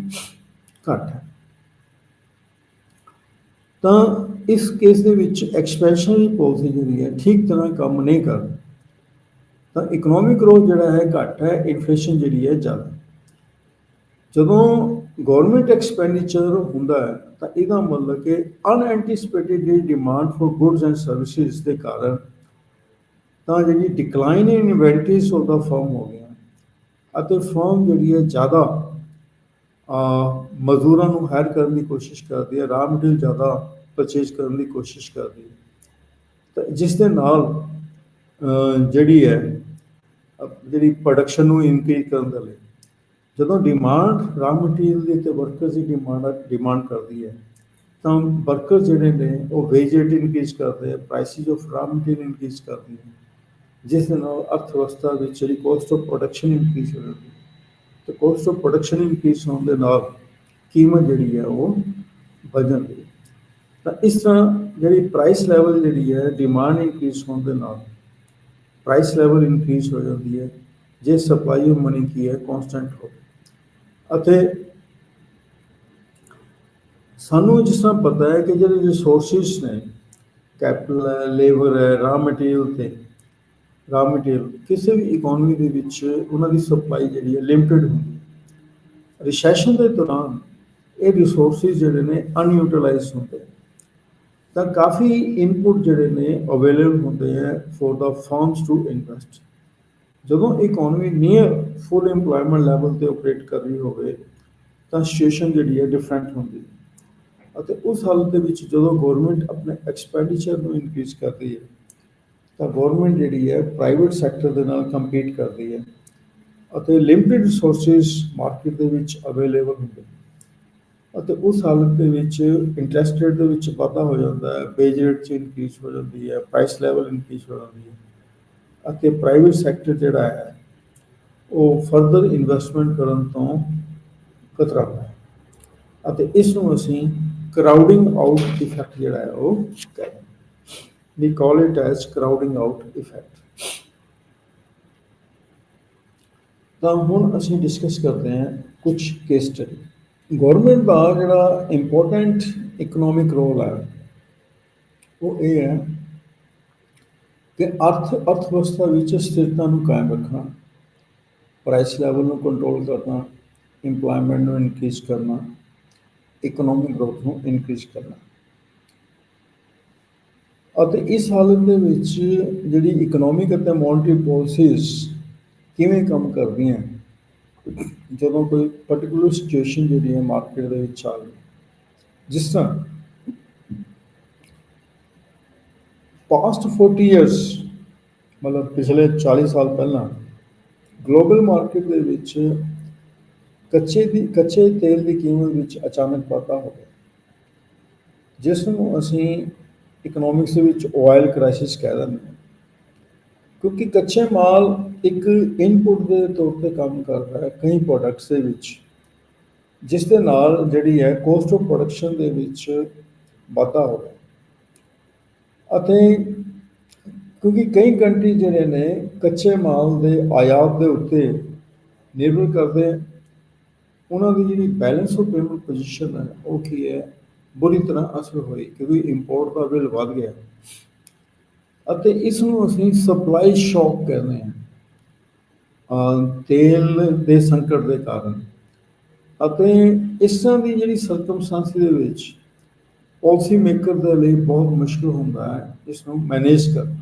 ਘੱਟ ਹੈ। ਤਾਂ ਇਸ ਕੇਸ ਦੇ ਵਿੱਚ ਐਕਸਪੈਂਸ਼ਨਰੀ ਪਾਲਿਸੀ ਜਿਹੜੀ ਹੈ ਠੀਕ ਤਰ੍ਹਾਂ ਕੰਮ ਨਹੀਂ ਕਰਦੀ, ਤਾਂ ਇਕਨੋਮਿਕ ਗਰੋਥ ਜਿਹੜਾ ਹੈ ਘੱਟ ਹੈ, ਇਨਫਲੇਸ਼ਨ ਜਿਹੜੀ ਹੈ ਜ਼ਿਆਦਾ। ਜਦੋਂ ਗੌਰਮੈਂਟ ਐਕਸਪੈਂਡੀਚਰ ਹੁੰਦਾ ਹੈ ਤਾਂ ਇਹਦਾ ਮਤਲਬ ਕਿ ਅਨਐਂਟੀਸਪੇਟਿਡ ਜਿਹੜੀ demand for goods and services ਦੇ ਕਾਰਨ ਤਾਂ ਜਿਹੜੀ decline in inventories of the firm ਹੋ ਗਿਆ, ਅਤੇ ਫਰਮ ਜਿਹੜੀ ਹੈ ਜ਼ਿਆਦਾ ਮਜ਼ਦੂਰਾਂ ਨੂੰ ਹਾਇਰ ਕਰਨ ਦੀ ਕੋਸ਼ਿਸ਼ ਕਰਦੀ ਹੈ, ਰਾ ਮਟੀਰੀਅਲ ਜ਼ਿਆਦਾ ਪਰਚੇਜ਼ ਕਰਨ ਦੀ ਕੋਸ਼ਿਸ਼ ਕਰਦੀ ਹੈ। ਤਾਂ ਜਿਸ ਦੇ ਨਾਲ ਜਿਹੜੀ ਹੈ ਜਿਹੜੀ ਪ੍ਰੋਡਕਸ਼ਨ ਨੂੰ ਇਨਕਰੀਜ਼ ਕਰਨ ਦੇ ਲਈ ਜਦੋਂ ਡਿਮਾਂਡ ਰਾ ਮਟੀਰੀਅਲ ਦੀ ਅਤੇ ਵਰਕਰਸ ਦੀ ਡਿਮਾਂਡ ਕਰਦੀ ਹੈ ਤਾਂ ਵਰਕਰ ਜਿਹੜੇ ਨੇ ਉਹ ਵੇਜ ਰੇਟ ਇਨਕਰੀਜ਼ ਕਰਦੇ ਆ, ਪ੍ਰਾਈਸਿਸ ਆਫ ਰਾ ਮਟੀਰੀਅਲ ਇਨਕਰੀਜ਼ ਕਰਦੀ ਹੈ, ਜਿਸ ਦੇ ਨਾਲ ਅਰਥ ਵਿਵਸਥਾ ਵਿੱਚ ਜਿਹੜੀ ਕੋਸਟ ਆਫ ਪ੍ਰੋਡਕਸ਼ਨ ਇਨਕਰੀਜ਼ ਹੋ ਜਾਂਦੀ ਹੈ। ਅਤੇ ਕੋਸਟ ਆਫ ਪ੍ਰੋਡਕਸ਼ਨ ਇਨਕਰੀਜ਼ ਹੋਣ ਦੇ ਨਾਲ ਕੀਮਤ ਜਿਹੜੀ ਹੈ ਉਹ ਵਧ ਜਾਂਦੀ ਹੈ। ਤਾਂ ਇਸ ਤਰ੍ਹਾਂ ਜਿਹੜੀ ਪ੍ਰਾਈਸ ਲੈਵਲ ਜਿਹੜੀ ਹੈ ਡਿਮਾਂਡ ਇਨਕਰੀਜ਼ ਹੋਣ ਦੇ ਨਾਲ ਪ੍ਰਾਈਸ ਲੈਵਲ ਇਨਕਰੀਜ਼ ਹੋ ਜਾਂਦੀ ਹੈ ਜੇ ਸਪਲਾਈ ਆਫ ਮਨੀ ਕੀ ਹੈ ਕੌਨਸਟੈਂਟ ਹੋਵੇ। ਅਤੇ ਸਾਨੂੰ ਜਿਸ ਤਰ੍ਹਾਂ ਪਤਾ ਹੈ ਕਿ ਜਿਹੜੇ ਰਿਸੋਰਸਿਸ ਨੇ ਕੈਪੀਟਲ ਹੈ, ਲੇਬਰ ਹੈ, ਰਾ ਮਟੀਰੀਅਲ ਕਿਸੇ ਵੀ ਇਕੋਨਮੀ ਦੇ ਵਿੱਚ ਉਹਨਾਂ ਦੀ ਸਪਲਾਈ ਜਿਹੜੀ ਹੈ ਲਿਮਟਿਡ ਹੁੰਦੀ ਹੈ। ਰਿਸੈਸ਼ਨ ਦੇ ਦੌਰਾਨ ਇਹ ਰਿਸੋਰਸਿਸ ਜਿਹੜੇ ਨੇ ਅਨਯੂਟੀਲਾਈਜ਼ ਹੁੰਦੇ ਆ, ਤਾਂ ਕਾਫੀ ਇਨਪੁਟ ਜਿਹੜੇ ਨੇ ਅਵੇਲੇਬਲ ਹੁੰਦੇ ਹੈ for the firms to invest. ਜਦੋਂ economy near full employment level 'ਤੇ ਆਪਰੇਟ ਕਰ ਰਹੀ ਹੋਵੇ ਤਾਂ ਸਿਚੁਏਸ਼ਨ ਜਿਹੜੀ ਹੈ ਡਿਫਰੈਂਟ ਹੁੰਦੀ ਹੈ। ਅਤੇ ਉਸ ਹਾਲਤ ਦੇ ਵਿੱਚ ਜਦੋਂ ਗੌਰਮੈਂਟ ਆਪਣੇ ਐਕਸਪੈਂਡੀਚਰ ਨੂੰ ਇਨਕਰੀਜ਼ ਕਰਦੀ ਹੈ ਤਾਂ ਗੌਰਮੈਂਟ ਜਿਹੜੀ ਹੈ ਪ੍ਰਾਈਵੇਟ ਸੈਕਟਰ ਦੇ ਨਾਲ ਕੰਪੀਟ ਕਰਦੀ ਹੈ ਅਤੇ ਲਿਮਟਿਡ ਰਿਸੋਰਸਿਸ ਮਾਰਕੀਟ ਦੇ ਵਿੱਚ ਅਵੇਲੇਬਲ ਹੁੰਦੇ ਅਤੇ ਉਸ ਹਾਲਤ ਦੇ ਵਿੱਚ ਇੰਟਰਸਟ ਰੇਟ ਦੇ ਵਿੱਚ ਵਾਧਾ ਹੋ ਜਾਂਦਾ ਹੈ, ਵੇਜ ਰੇਟ 'ਚ ਇਨਕਰੀਜ਼ ਹੋ ਜਾਂਦੀ ਹੈ, ਪ੍ਰਾਈਸ ਲੈਵਲ ਇਨਕਰੀਜ਼ ਹੋ ਜਾਂਦੀ ਹੈ ਅਤੇ ਪ੍ਰਾਈਵੇਟ ਸੈਕਟਰ ਜਿਹੜਾ ਹੈ ਉਹ ਫਰਦਰ ਇਨਵੈਸਟਮੈਂਟ ਕਰਨ ਤੋਂ ਕਤਰਾਉਂਦਾ ਹੈ ਅਤੇ ਇਸ ਨੂੰ ਅਸੀਂ ਕਰਾਊਡਿੰਗ ਆਊਟ ਇਫੈਕਟ ਜਿਹੜਾ ਹੈ ਉਹ ਕਹਿੰਦੇ ਹਾਂ। We call it as crowding out effect. ਤਾਂ ਹੁਣ ਅਸੀਂ ਡਿਸਕਸ ਕਰਦੇ ਹਾਂ ਕੁਝ ਕੇਸ ਸਟੱਡੀ। ਗੌਰਮੈਂਟ ਦਾ ਜਿਹੜਾ ਇੰਪੋਰਟੈਂਟ ਇਕਨੋਮਿਕ ਰੋਲ ਹੈ ਉਹ ਇਹ ਹੈ ਕਿ ਅਰਥ ਵਿਵਸਥਾ ਵਿੱਚ ਸਥਿਰਤਾ ਨੂੰ ਕਾਇਮ ਰੱਖਣਾ, ਪ੍ਰਾਈਸ ਲੈਵਲ ਨੂੰ ਕੰਟਰੋਲ ਕਰਨਾ, ਇੰਪਲੋਇਮੈਂਟ ਨੂੰ ਇਨਕਰੀਜ਼ ਕਰਨਾ, ਇਕਨੋਮਿਕ ਗਰੋਥ ਨੂੰ ਇਨਕਰੀਜ਼ ਕਰਨਾ। ਅਤੇ ਇਸ ਹਾਲਤ ਦੇ ਵਿੱਚ ਜਿਹੜੀ ਇਕਨੋਮਿਕ ਅਤੇ ਮੋਨਟਰੀ ਪੋਲਿਸੀਜ਼ ਕਿਵੇਂ ਕੰਮ ਕਰਦੀਆਂ ਜਦੋਂ ਕੋਈ ਪਰਟੀਕੂਲਰ ਸਿਚੁਏਸ਼ਨ ਜਿਹੜੀ ਹੈ ਮਾਰਕੀਟ ਦੇ ਵਿੱਚ ਆ ਗਈ। ਜਿਸ ਤਰ੍ਹਾਂ ਪਾਸਟ 40 ਇਅਰਸ ਮਤਲਬ ਪਿਛਲੇ 40 ਸਾਲ ਪਹਿਲਾਂ ਗਲੋਬਲ ਮਾਰਕੀਟ ਦੇ ਵਿੱਚ ਕੱਚੇ ਤੇਲ ਦੀ ਕੀਮਤ ਵਿੱਚ ਅਚਾਨਕ ਵਾਧਾ ਹੋ ਗਿਆ, ਜਿਸ ਨੂੰ ਅਸੀਂ ਇਕਨੋਮਿਕਸ ਦੇ ਵਿੱਚ ਆਇਲ ਕ੍ਰਾਈਸਿਸ ਕਹਿ ਦਿੰਦੇ ਹਾਂ, ਕਿਉਂਕਿ ਕੱਚੇ ਮਾਲ ਇੱਕ ਇਨਪੁਟ ਦੇ ਤੌਰ 'ਤੇ ਕੰਮ ਕਰਦਾ ਹੈ ਕਈ ਪ੍ਰੋਡਕਟਸ ਦੇ ਵਿੱਚ, ਜਿਸ ਦੇ ਨਾਲ ਜਿਹੜੀ ਹੈ ਕੋਸਟ ਆਫ ਪ੍ਰੋਡਕਸ਼ਨ ਦੇ ਵਿੱਚ ਵਾਧਾ ਹੋ ਗਿਆ। ਅਤੇ ਕਿਉਂਕਿ ਕਈ ਕੰਟਰੀ ਜਿਹੜੇ ਨੇ ਕੱਚੇ ਮਾਲ ਦੇ ਆਯਾਤ ਦੇ ਉੱਤੇ ਨਿਰਭਰ ਕਰਦੇ, ਉਹਨਾਂ ਦੀ ਜਿਹੜੀ ਬੈਲੈਂਸ ਆਫ ਪੇਮੈਂਟ ਪੋਜੀਸ਼ਨ ਹੈ ਉਹ ਕੀ ਹੈ ਬੁਰੀ ਤਰ੍ਹਾਂ ਅਸਰ ਹੋਈ, ਕਿਉਂਕਿ ਇੰਪੋਰਟ ਦਾ ਬਿੱਲ ਵੱਧ ਗਿਆ ਅਤੇ ਇਸ ਨੂੰ ਅਸੀਂ ਸਪਲਾਈ ਸ਼ੌਕ ਕਹਿੰਦੇ ਹਾਂ ਤੇਲ ਦੇ ਸੰਕਟ ਦੇ ਕਾਰਨ। ਅਤੇ ਇਸ ਤਰ੍ਹਾਂ ਦੀ ਜਿਹੜੀ ਸਰਕਮਸਟੈਂਸ ਦੇ ਵਿੱਚ ਪਾਲਿਸੀ ਮੇਕਰ ਦੇ ਲਈ ਬਹੁਤ ਮੁਸ਼ਕਿਲ ਹੁੰਦਾ ਹੈ ਇਸ ਨੂੰ ਮੈਨੇਜ ਕਰਨਾ।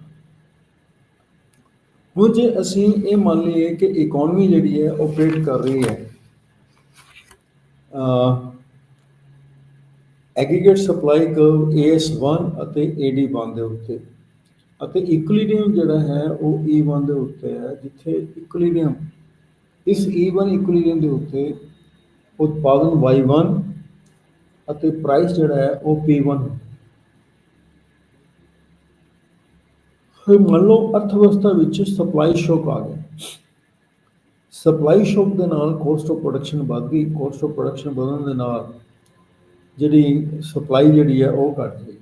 ਹੁਣ ਜੇ ਅਸੀਂ ਇਹ ਮੰਨ ਲਈਏ ਕਿ ਇਕੋਨਮੀ ਜਿਹੜੀ ਹੈ ਆਪਰੇਟ ਕਰ ਰਹੀ ਹੈ ਐਗਰੀਗੇਟ ਸਪਲਾਈ ਕਰਵ AS1 ਅਤੇ AD1 ਦੇ ਉੱਤੇ, ਅਤੇ ਇਕੁਇਲੀਬਰੀਅਮ ਜਿਹੜਾ ਹੈ ਉਹ E1 ਦੇ ਉੱਤੇ ਹੈ, ਜਿੱਥੇ ਇਕੁਇਲੀਬਰੀਅਮ ਇਸ E1 ਇਕੁਇਲੀਬਰੀਅਮ ਦੇ ਉੱਤੇ ਉਤਪਾਦਨ Y1 ਅਤੇ ਪ੍ਰਾਈਸ ਜਿਹੜਾ ਹੈ ਉਹ P1। ਫਿਰ ਮੰਨ ਲਓ ਅਰਥ ਵਿਵਸਥਾ ਵਿੱਚ ਸਪਲਾਈ ਸ਼ੌਕ ਆ ਗਿਆ, ਸਪਲਾਈ ਸ਼ੌਕ ਦੇ ਨਾਲ ਕੋਸਟ ਆਫ ਪ੍ਰੋਡਕਸ਼ਨ ਵੱਧ ਗਈ, ਕੋਸਟ ਆਫ ਪ੍ਰੋਡਕਸ਼ਨ ਵਧਣ ਦੇ ਨਾਲ ਜਿਹੜੀ ਸਪਲਾਈ ਜਿਹੜੀ ਹੈ ਉਹ ਘੱਟ ਗਈ।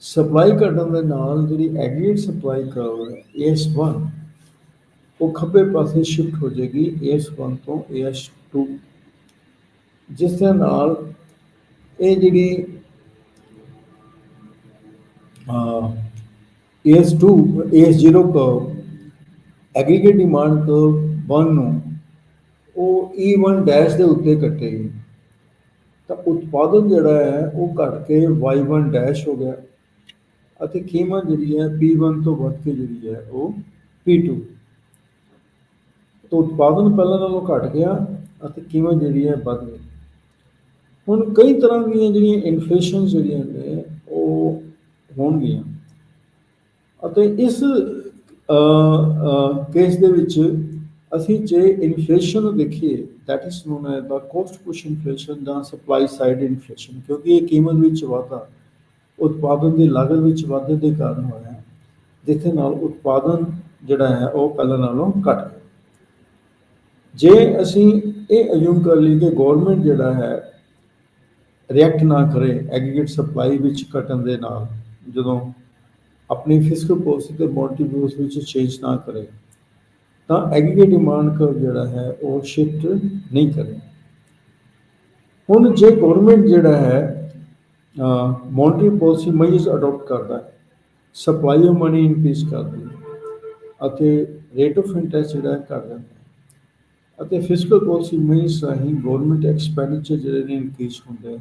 ਸਪਲਾਈ ਘਟਣ ਦੇ ਨਾਲ ਜਿਹੜੀ ਐਗਰੀਗੇਟ ਸਪਲਾਈ ਕਰਵ ਹੈ AS1 ਉਹ ਖੱਬੇ ਪਾਸੇ ਸ਼ਿਫਟ ਹੋ ਜਾਏਗੀ AS1 ਤੋਂ AS2, ਜਿਸ ਦੇ ਨਾਲ ਇਹ ਜਿਹੜੀ AS0 curve aggregate demand curve 1 ਨੂੰ ਉਹ E1 ਡੈਸ਼ ਦੇ ਉੱਤੇ ਕੱਟੇਗੀ, ਤਾਂ ਉਤਪਾਦਨ ਜਿਹੜਾ ਹੈ ਉਹ ਘਟ ਕੇ Y1 ਡੈਸ਼ ਹੋ ਗਿਆ ਅਤੇ ਕੀਮਤ ਜਿਹੜੀ ਹੈ P1 ਤੋਂ ਵੱਧ ਕੇ ਜਿਹੜੀ ਹੈ ਉਹ P2। ਤਾਂ ਉਤਪਾਦਨ ਪਹਿਲਾਂ ਨਾਲੋਂ ਘਟ ਗਿਆ ਅਤੇ ਕੀਮਤ ਜਿਹੜੀ ਹੈ ਵੱਧ ਗਈ। ਹੁਣ ਕਈ ਤਰ੍ਹਾਂ ਦੀਆਂ ਜਿਹੜੀਆਂ ਇਨਫਲੇਸ਼ਨ ਜਿਹੜੀਆਂ ਨੇ ਉਹ ਹੋਣਗੀਆਂ। ਅਤੇ ਇਸ ਕੇਸ ਦੇ ਵਿੱਚ ਅਸੀਂ ਜੇ ਇਨਫਲੇਸ਼ਨ ਨੂੰ ਦੇਖੀਏ, that is non as the cost push inflation ਜਾਂ ਸਪਲਾਈ ਸਾਈਡ ਇਨਫਲੇਸ਼ਨ, ਕਿਉਂਕਿ ਇਹ ਕੀਮਤ ਵਿੱਚ ਵਾਧਾ ਉਤਪਾਦਨ ਦੀ ਲਾਗਤ ਵਿੱਚ ਵਾਧੇ ਦੇ ਕਾਰਨ ਹੋਇਆ, ਜਿੱਥੇ ਨਾਲ ਉਤਪਾਦਨ ਜਿਹੜਾ ਹੈ ਉਹ ਪਹਿਲਾਂ ਨਾਲੋਂ ਘੱਟ ਗਿਆ। ਜੇ ਅਸੀਂ ਇਹ ਅਯੂਮ ਕਰ ਲਈਏ ਕਿ ਗੌਰਮੈਂਟ ਜਿਹੜਾ ਹੈ ਰਿਐਕਟ ਨਾ ਕਰੇ ਐਗਰੀਗੇਟ ਸਪਲਾਈ ਵਿੱਚ ਘਟਣ ਦੇ ਨਾਲ, ਜਦੋਂ ਆਪਣੀ ਫਿਸਕਲ ਪਾਲਿਸੀ ਤੇ ਮੋਨਟਰੀ ਪਾਲਿਸੀ ਵਿੱਚ ਚੇਂਜ ਨਾ ਕਰੇ, ਤਾਂ ਐਗਰੀਗੇਟ ਡਿਮਾਂਡ ਕਰਵ ਜਿਹੜਾ ਹੈ ਉਹ ਸ਼ਿਫਟ ਨਹੀਂ ਕਰੇ। ਹੁਣ ਜੇ ਗੌਰਮੈਂਟ ਜਿਹੜਾ ਹੈ ਮੋਨਟਰੀ ਪਾਲਿਸੀ ਮੇਜਰਸ ਅਡਾਪਟ ਕਰਦਾ ਹੈ, ਸਪਲਾਈ ਆਫ ਮਨੀ ਇਨਕਰੀਜ਼ ਕਰਦੀ ਹੈ ਅਤੇ ਰੇਟ ਆਫ ਇੰਟਰਸਟ ਜਿਹੜਾ ਘੱਟ ਜਾਂਦਾ ਹੈ ਅਤੇ ਫਿਸਕਲ ਪਾਲਿਸੀ ਮੇਜਰਸ ਰਾਹੀਂ ਗੌਰਮੈਂਟ ਐਕਸਪੈਂਡੀਚਰ ਜਿਹੜੇ ਨੇ ਇਨਕਰੀਜ਼ ਹੁੰਦੇ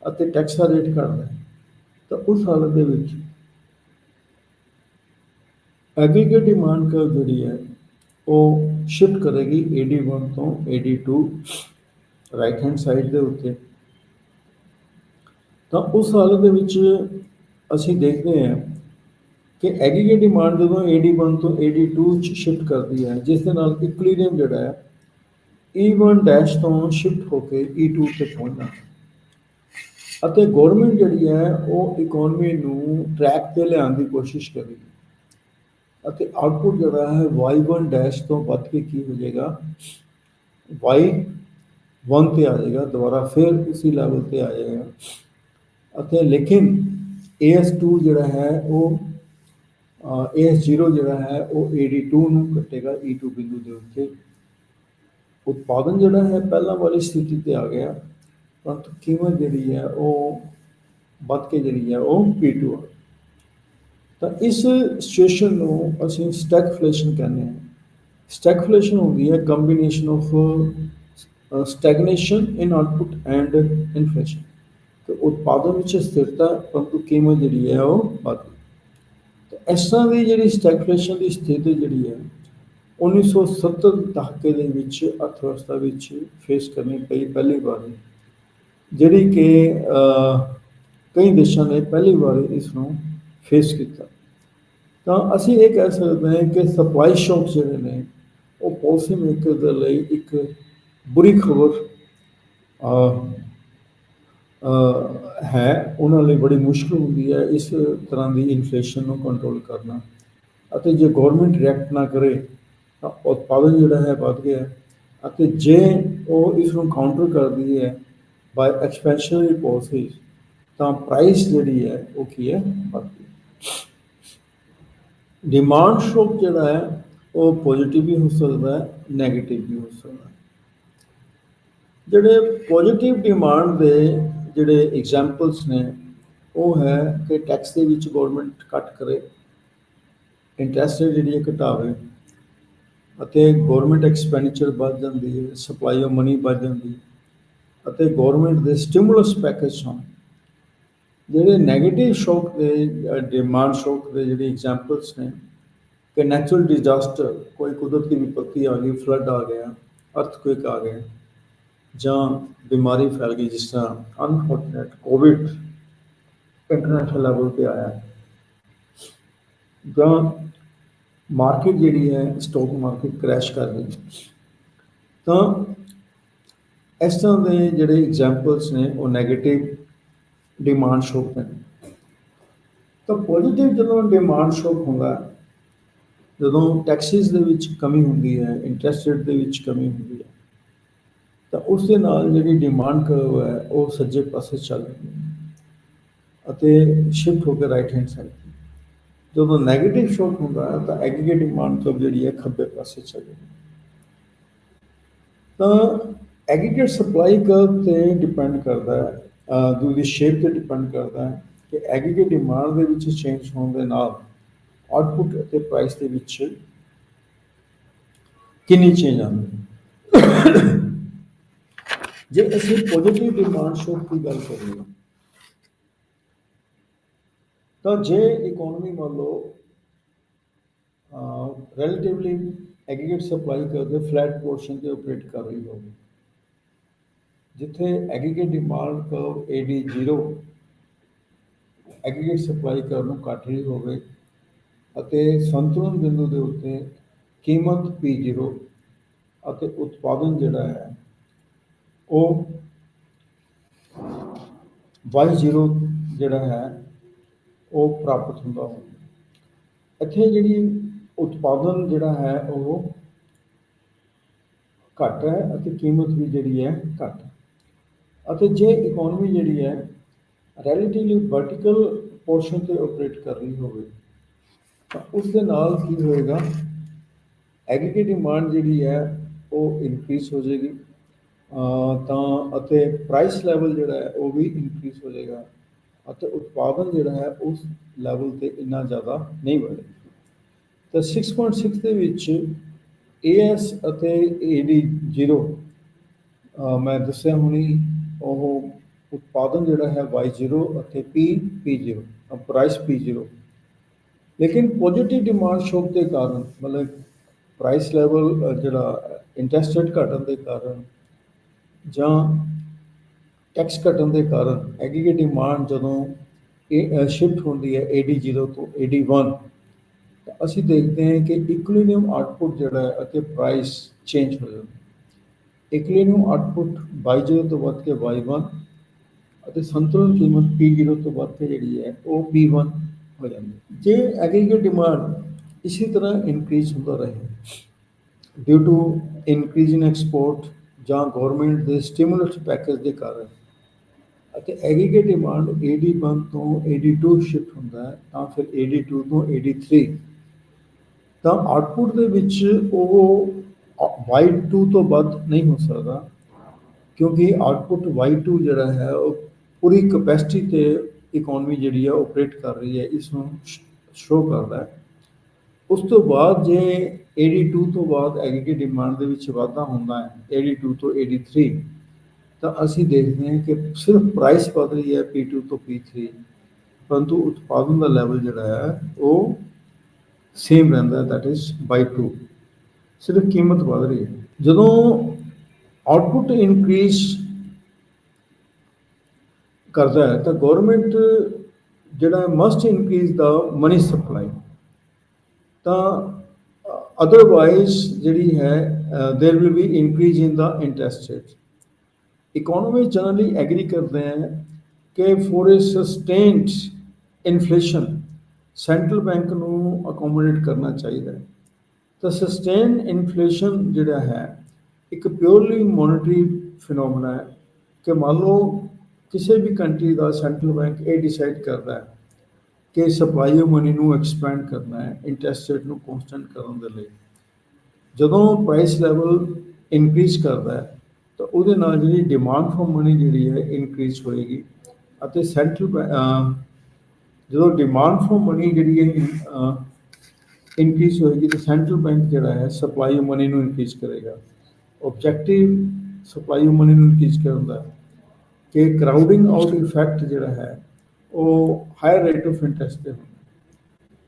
ਅਤੇ ਟੈਕਸ ਦਾ ਰੇਟ ਘੱਟਦਾ ਹੈ, ਤਾਂ ਉਸ ਹਾਲਤ ਦੇ ਵਿੱਚ ਐਗਰੀਗੇਟ ਡਿਮਾਂਡ ਕਰਵ ਜਿਹੜੀ ਹੈ ਉਹ ਸ਼ਿਫਟ ਕਰੇਗੀ AD1 ਤੋਂ AD2 ਰਾਈਟ ਹੈਂਡ ਸਾਈਡ ਦੇ ਉੱਤੇ। ਤਾਂ ਉਸ ਹਾਲਤ ਦੇ ਵਿੱਚ ਅਸੀਂ ਦੇਖਦੇ ਹਾਂ ਕਿ ਐਗਰੀਗੇਟ ਡਿਮਾਂਡ ਜਦੋਂ AD1 ਤੋਂ AD2 'ਚ ਸ਼ਿਫਟ ਕਰਦੀ ਹੈ, ਜਿਸ ਦੇ ਨਾਲ ਇਕੁਇਲੀਬਰੀਅਮ ਜਿਹੜਾ ਹੈ E1 ਡੈਸ਼ ਤੋਂ ਸ਼ਿਫਟ ਹੋ ਕੇ E2 ਤੇ ਪਹੁੰਚਦਾ ਅਤੇ ਗੌਰਮੈਂਟ ਜਿਹੜੀ ਹੈ ਉਹ ਇਕੋਨਮੀ ਨੂੰ ਟਰੈਕ ਤੇ ਲਿਆਉਣ ਦੀ ਕੋਸ਼ਿਸ਼ ਕਰੇਗੀ ਅਤੇ ਆਊਟਪੁੱਟ ਜਿਹੜਾ ਹੈ Y1 ਡੈਸ਼ ਤੋਂ ਵੱਧ ਕੇ ਕੀ ਹੋ ਜਾਏਗਾ, Y1 ਤੇ ਆ ਜਾਏਗਾ, ਦੁਬਾਰਾ ਫਿਰ ਉਸੇ ਲੈਵਲ ਤੇ ਆ ਜਾਏਗਾ। ਅਤੇ ਲੇਕਿਨ AS2 ਜਿਹੜਾ ਹੈ ਉਹ AS0 ਜਿਹੜਾ ਹੈ ਉਹ AD2 ਨੂੰ ਕੱਟੇਗਾ E2 ਬਿੰਦੂ ਦੇ ਉੱਤੇ। ਉਤਪਾਦਨ ਜਿਹੜਾ ਹੈ ਪਹਿਲਾਂ ਵਾਲੀ ਸਥਿਤੀ ਤੇ ਆ ਗਿਆ, ਪਰੰਤੂ ਕੀਮਤ ਜਿਹੜੀ ਹੈ ਉਹ ਵੱਧ ਕੇ ਜਿਹੜੀ ਹੈ ਉਹ P2 ਆ। ਤਾਂ ਇਸ ਸਿਚੁਏਸ਼ਨ ਨੂੰ ਅਸੀਂ ਸਟੈਗਫਲੇਸ਼ਨ ਕਹਿੰਦੇ ਹਾਂ। ਸਟੈਗਫਲੇਸ਼ਨ ਹੁੰਦੀ ਹੈ combination of stagnation in output and inflation, ਤੇ ਉਤਪਾਦਨ ਵਿੱਚ ਸਥਿਰਤਾ ਪਰੰਤੂ ਕੀਮਤ ਜਿਹੜੀ ਹੈ ਉਹ ਵੱਧਦੀ। ਤਾਂ ਇਸ ਤਰ੍ਹਾਂ ਦੀ ਜਿਹੜੀ ਸਟੈਗਫਲੇਸ਼ਨ ਦੀ ਸਥਿਤੀ ਜਿਹੜੀ ਹੈ 1970 ਦਹਾਕੇ ਦੇ ਵਿੱਚ ਅਰਥ ਵਿਵਸਥਾ ਵਿੱਚ ਫੇਸ ਕਰਨੀ ਪਈ ਪਹਿਲੀ ਵਾਰ, ਜਿਹੜੀ ਕਿ ਕਈ ਦੇਸ਼ਾਂ ਨੇ ਪਹਿਲੀ ਵਾਰ ਇਸ ਨੂੰ ਫੇਸ ਕੀਤਾ। ਤਾਂ ਅਸੀਂ ਇਹ ਕਹਿ ਸਕਦੇ ਹਾਂ ਕਿ ਸਪਲਾਈ ਸ਼ੌਕ ਜਿਹੜੇ ਨੇ ਉਹ ਪਾਲਿਸੀ ਮੇਕਰ ਦੇ ਲਈ ਇੱਕ ਬੁਰੀ ਖਬਰ ਹੈ। ਉਹਨਾਂ ਲਈ ਬੜੀ ਮੁਸ਼ਕਿਲ ਹੁੰਦੀ ਹੈ ਇਸ ਤਰ੍ਹਾਂ ਦੀ ਇਨਫਲੇਸ਼ਨ ਨੂੰ ਕੰਟਰੋਲ ਕਰਨਾ, ਅਤੇ ਜੇ ਗੌਰਮੈਂਟ ਰਿਐਕਟ ਨਾ ਕਰੇ ਤਾਂ ਉਤਪਾਦਨ ਜਿਹੜਾ ਹੈ ਵੱਧ ਗਿਆ, ਅਤੇ ਜੇ ਉਹ ਇਸ ਨੂੰ ਕਾਊਂਟਰ ਕਰਦੀ ਹੈ ਬਾਈ ਐਕਸਪੈਂਸ਼ਨਰੀ ਪਾਲਿਸੀਜ਼, ਤਾਂ ਪ੍ਰਾਈਸ ਜਿਹੜੀ ਹੈ ਉਹ ਕੀ ਹੈ, ਵੱਧਦੀ। ਡਿਮਾਂਡ ਸ਼ੌਕ ਜਿਹੜਾ ਹੈ ਉਹ ਪੋਜ਼ੀਟਿਵ ਵੀ ਹੋ ਸਕਦਾ ਹੈ, ਨੈਗੇਟਿਵ ਵੀ ਹੋ ਸਕਦਾ ਹੈ। ਜਿਹੜੇ ਪੋਜ਼ੀਟਿਵ ਡਿਮਾਂਡ ਦੇ ਜਿਹੜੇ ਐਗਜ਼ਾਮਪਲਸ ਨੇ ਉਹ ਹੈ ਕਿ ਟੈਕਸ ਦੇ ਵਿੱਚ ਗੌਰਮੈਂਟ ਘੱਟ ਕਰੇ, ਇੰਟਰਸਟ ਰੇਟ ਜਿਹੜੀ ਹੈ ਘਟਾਵੇ, ਅਤੇ ਗੌਰਮੈਂਟ ਐਕਸਪੈਂਡੀਚਰ ਵੱਧ ਜਾਂਦੀ ਹੈ, ਸਪਲਾਈ ਆਫ ਮਨੀ ਵੱਧ ਜਾਂਦੀ ਹੈ ਅਤੇ ਗੌਰਮੈਂਟ ਦੇ ਸਟਿਮੂਲਸ ਪੈਕੇਜ ਹੋਣ। ਜਿਹੜੇ ਨੈਗੇਟਿਵ ਸ਼ੌਕ ਦੇ ਡਿਮਾਂਡ ਸ਼ੌਕ ਦੇ ਜਿਹੜੇ ਐਗਜ਼ਾਮਪਲਸ ਨੇ ਕਿ ਨੈਚੁਰਲ ਡਿਜ਼ਾਸਟਰ, ਕੋਈ ਕੁਦਰਤੀ ਵਿਪੱਤੀ ਆ ਗਈ, ਫਲੱਡ ਆ ਗਿਆ, ਅਰਥਕੁਇਕ ਆ ਗਿਆ, ਜਾਂ ਬਿਮਾਰੀ ਫੈਲ ਗਈ, ਜਿਸ ਤਰ੍ਹਾਂ ਅਨਫੋਰਚੂਨੇਟ ਕੋਵਿਡ ਇੰਟਰਨੈਸ਼ਨਲ ਲੈਵਲ 'ਤੇ ਆਇਆ, ਜਾਂ ਮਾਰਕੀਟ ਜਿਹੜੀ ਹੈ ਸਟਾਕ ਮਾਰਕੀਟ ਕਰੈਸ਼ ਕਰ ਗਈ। ਤਾਂ ਇਸ ਤਰ੍ਹਾਂ ਦੇ ਜਿਹੜੇ ਐਗਜ਼ਾਮਪਲਸ ਨੇ ਉਹ ਨੈਗੇਟਿਵ ਡਿਮਾਂਡ ਸ਼ੌਕ ਨੇ। ਤਾਂ ਪੋਜ਼ੀਟਿਵ ਜਦੋਂ ਡਿਮਾਂਡ ਸ਼ੌਕ ਹੁੰਦਾ, ਜਦੋਂ ਟੈਕਸਿਸ ਦੇ ਵਿੱਚ ਕਮੀ ਹੁੰਦੀ ਹੈ, ਇੰਟਰਸਟ ਰੇਟ ਦੇ ਵਿੱਚ ਕਮੀ ਹੁੰਦੀ ਹੈ, ਤਾਂ ਉਸ ਦੇ ਨਾਲ ਜਿਹੜੀ ਡਿਮਾਂਡ ਕਰਵ ਹੈ ਉਹ ਸੱਜੇ ਪਾਸੇ ਚੱਲ ਰਹੀ ਹੈ ਅਤੇ ਸ਼ਿਫਟ ਹੋ ਕੇ ਰਾਈਟ ਹੈਂਡ ਸਾਈਡ। ਜਦੋਂ ਨੈਗੇਟਿਵ ਸ਼ੌਕ ਹੁੰਦਾ ਹੈ ਤਾਂ ਐਗਰੀਗੇਟ ਡਿਮਾਂਡ ਕਰਵ ਜਿਹੜੀ ਹੈ ਖੱਬੇ ਪਾਸੇ ਚੱਲ ਰਹੀ ਹੈ। ਤਾਂ ਐਗਰੀਗੇਟ ਸਪਲਾਈ ਕਰਵ 'ਤੇ ਡਿਪੈਂਡ ਕਰਦਾ ਹੈ, ਦੂਜੀ ਸ਼ੇਪ 'ਤੇ ਡਿਪੈਂਡ ਕਰਦਾ ਹੈ ਕਿ ਐਗਰੀਗੇਟ ਡਿਮਾਂਡ ਦੇ ਵਿੱਚ ਚੇਂਜ ਹੋਣ ਦੇ ਨਾਲ ਆਊਟਪੁੱਟ ਅਤੇ ਪ੍ਰਾਈਸ ਦੇ ਵਿੱਚ ਕਿੰਨੀ ਚੇਂਜ ਆਉਂਦੀ ਹੈ। ਜੇ ਅਸੀਂ ਪੋਜ਼ੀਟਿਵ ਡਿਮਾਂਡ ਸ਼ੌਕ ਦੀ ਗੱਲ ਕਰੀਏ ਤਾਂ ਜੇ ਇਕੋਨਮੀ ਮੰਨ ਲਓ ਰਿਲੇਟਿਵਲੀ ਐਗਰੀਗੇਟ ਸਪਲਾਈ ਕਰਦੇ ਫਲੈਟ ਪੋਰਸ਼ਨ 'ਤੇ ਆਪਰੇਟ ਕਰ ਰਹੀ ਹੋਵੇ, ਜਿੱਥੇ aggregate demand curve AD0 aggregate supply ਕਰਨ ਨੂੰ ਘੱਟ ਰਹੀ ਹੋਵੇ ਅਤੇ ਸੰਤੁਲਨ ਬਿੰਦੂ ਦੇ ਉੱਤੇ ਕੀਮਤ P0 ਅਤੇ ਉਤਪਾਦਨ ਜਿਹੜਾ ਹੈ ਉਹ Y0 ਜਿਹੜਾ ਹੈ ਉਹ ਪ੍ਰਾਪਤ ਹੁੰਦਾ ਹੋਵੇ। ਇੱਥੇ ਜਿਹੜੀ ਉਤਪਾਦਨ ਜਿਹੜਾ ਹੈ ਉਹ ਘੱਟ ਹੈ ਅਤੇ ਕੀਮਤ ਵੀ ਜਿਹੜੀ ਹੈ ਘੱਟ। ਅਤੇ ਜੇ ਇਕੋਨਮੀ ਜਿਹੜੀ ਹੈ ਰੈਲੇਟਿਵਲੀ ਵਰਟੀਕਲ ਪੋਰਸ਼ਨ 'ਤੇ ਆਪਰੇਟ ਕਰ ਰਹੀ ਹੋਵੇ ਤਾਂ ਉਸ ਦੇ ਨਾਲ ਕੀ ਹੋਏਗਾ, ਐਗਰੀਗੇਟ ਡਿਮਾਂਡ ਜਿਹੜੀ ਹੈ ਉਹ ਇਨਕਰੀਜ਼ ਹੋ ਜਾਏਗੀ ਤਾਂ ਅਤੇ ਪ੍ਰਾਈਸ ਲੈਵਲ ਜਿਹੜਾ ਹੈ ਉਹ ਵੀ ਇਨਕਰੀਜ਼ ਹੋ ਜਾਏਗਾ ਅਤੇ ਉਤਪਾਦਨ ਜਿਹੜਾ ਹੈ ਉਸ ਲੈਵਲ 'ਤੇ ਇੰਨਾ ਜ਼ਿਆਦਾ ਨਹੀਂ ਵਧੇਗਾ। ਤਾਂ 6.6 ਦੇ ਵਿੱਚ AS ਅਤੇ AD0 ਮੈਂ ਦੱਸਿਆ ਹੁਣੀ ਉਹ ਉਤਪਾਦਨ ਜਿਹੜਾ ਹੈ Y0 ਅਤੇ P0 ਪ੍ਰਾਈਸ P0, ਲੇਕਿਨ ਪੋਜ਼ਿਟਿਵ ਡਿਮਾਂਡ ਸ਼ੌਕ ਦੇ ਕਾਰਨ ਮਤਲਬ ਪ੍ਰਾਈਸ ਲੈਵਲ ਜਿਹੜਾ ਇੰਟਰਸਟ ਰੇਟ ਘਟਣ ਦੇ ਕਾਰਨ ਜਾਂ ਟੈਕਸ ਘਟਣ ਦੇ ਕਾਰਨ ਐਗਰੀਗੇਟ ਡਿਮਾਂਡ ਜਦੋਂ ਇਹ ਸ਼ਿਫਟ ਹੁੰਦੀ ਹੈ AD0 ਤੋਂ AD1 ਤਾਂ ਅਸੀਂ ਦੇਖਦੇ ਹਾਂ ਕਿ ਇਕੁਇਲੀਬਰੀਅਮ ਆਊਟਪੁੱਟ ਜਿਹੜਾ ਹੈ ਅਤੇ ਪ੍ਰਾਈਸ ਚੇਂਜ ਹੋ ਜਾਂਦਾ। ਇਕੁਇਲੀਬਰੀਅਮ ਆਊਟਪੁੱਟ Y0 ਤੋਂ ਵੱਧ ਕੇ Y1 ਅਤੇ ਸੰਤੁਲਨ ਕੀਮਤ P0 ਤੋਂ ਵੱਧ ਕੇ ਜਿਹੜੀ ਹੈ ਉਹ P1 ਹੋ ਜਾਂਦੀ। ਜੇ ਐਗਰੀਗੇਟ ਡਿਮਾਂਡ ਇਸੇ ਤਰ੍ਹਾਂ ਇਨਕਰੀਜ਼ ਹੁੰਦਾ ਰਹੇ due to increase in export ਜਾਂ ਗੌਰਮੈਂਟ ਦੇ ਸਟਿਮੂਲਸ ਪੈਕੇਜ ਦੇ ਕਾਰਨ ਅਤੇ ਐਗਰੀਗੇਟ ਡਿਮਾਂਡ AD1 ਤੋਂ AD2 ਸ਼ਿਫਟ ਹੁੰਦਾ ਹੈ ਤਾਂ ਫਿਰ AD2 ਤੋਂ AD3 ਤਾਂ ਆਊਟਪੁੱਟ ਦੇ ਵਿੱਚ ਉਹ Y2 ਤੋਂ ਵੱਧ ਨਹੀਂ ਹੋ ਸਕਦਾ, ਕਿਉਂਕਿ ਆਊਟਪੁੱਟ Y2 ਜਿਹੜਾ ਹੈ ਉਹ ਪੂਰੀ ਕਪੈਸਿਟੀ 'ਤੇ ਇਕੋਨਮੀ ਜਿਹੜੀ ਹੈ ਆਪਰੇਟ ਕਰ ਰਹੀ ਹੈ, ਇਸ ਨੂੰ ਸ਼ੋ ਕਰਦਾ ਹੈ। ਉਸ ਤੋਂ ਬਾਅਦ ਜੇ AD2 ਤੋਂ ਬਾਅਦ ਐਗਰੀਗੇਟ ਡਿਮਾਂਡ ਦੇ ਵਿੱਚ ਵਾਧਾ ਹੁੰਦਾ ਹੈ AD2 ਤੋਂ AD3 ਤਾਂ ਅਸੀਂ ਦੇਖਦੇ ਹਾਂ ਕਿ ਸਿਰਫ ਪ੍ਰਾਈਸ ਵੱਧ ਰਹੀ ਹੈ P2 ਤੋਂ P3, ਪਰੰਤੂ ਉਤਪਾਦਨ ਦਾ ਲੈਵਲ ਜਿਹੜਾ ਹੈ ਉਹ ਸੇਮ ਰਹਿੰਦਾ, ਦੈਟ ਇਜ਼ Y2, ਸਿਰਫ ਕੀਮਤ ਵੱਧ ਰਹੀ ਹੈ। ਜਦੋਂ ਆਊਟਪੁੱਟ ਇਨਕਰੀਜ਼ ਕਰਦਾ ਹੈ ਤਾਂ ਗੌਰਮੈਂਟ ਜਿਹੜਾ must increase the money supply, ਤਾਂ ਅਦਰਵਾਈਜ਼ ਜਿਹੜੀ ਹੈ there will be increase in the interest rate. Economy generally agree ਕਰਦੇ ਹੈ ਕਿ for a sustained inflation central bank ਨੂੰ ਅਕੋਮੋਡੇਟ ਕਰਨਾ ਚਾਹੀਦਾ ਹੈ। ਤਾਂ ਸਸਟੇਨ ਇਨਫਲੇਸ਼ਨ ਜਿਹੜਾ ਹੈ ਇੱਕ ਪਿਓਰਲੀ ਮੋਨਟਰੀ ਫਿਨੋਮੀਨਾ ਹੈ ਕਿ ਮੰਨ ਲਓ ਕਿਸੇ ਵੀ ਕੰਟਰੀ ਦਾ ਸੈਂਟਰਲ ਬੈਂਕ ਇਹ ਡਿਸਾਈਡ ਕਰਦਾ ਹੈ ਕਿ ਸਪਲਾਈ ਆਫ ਮਨੀ ਨੂੰ ਐਕਸਪੈਂਡ ਕਰਨਾ ਹੈ ਇੰਟਰਸਟ ਰੇਟ ਨੂੰ ਕੌਨਸਟੈਂਟ ਕਰਨ ਦੇ ਲਈ। ਜਦੋਂ ਪ੍ਰਾਈਸ ਲੈਵਲ ਇਨਕਰੀਜ਼ ਕਰਦਾ ਹੈ ਤਾਂ ਉਹਦੇ ਨਾਲ ਜਿਹੜੀ ਡਿਮਾਂਡ ਫॉर ਮਨੀ ਜਿਹੜੀ ਹੈ ਇਨਕਰੀਜ਼ ਹੋਏਗੀ ਅਤੇ ਜਦੋਂ ਡਿਮਾਂਡ ਫॉर ਮਨੀ ਜਿਹੜੀ ਹੈ ਇਨਕਰੀਜ਼ ਹੋਏਗੀ ਤਾਂ ਸੈਂਟਰਲ ਬੈਂਕ ਜਿਹੜਾ ਹੈ ਸਪਲਾਈ ਆਫ ਮਨੀ ਨੂੰ ਇਨਕਰੀਜ਼ ਕਰੇਗਾ। ਆਬਜੈਕਟਿਵ ਸਪਲਾਈ ਆਫ ਮਨੀ ਨੂੰ ਇਨਕਰੀਜ਼ ਕਰਨ ਦਾ ਕਿ ਕਰਾਊਡਿੰਗ ਆਊਟ ਇਫੈਕਟ ਜਿਹੜਾ ਹੈ ਉਹ ਹਾਇਰ ਰੇਟ ਆਫ ਇੰਟਰਸਟ 'ਤੇ ਹੁੰਦਾ।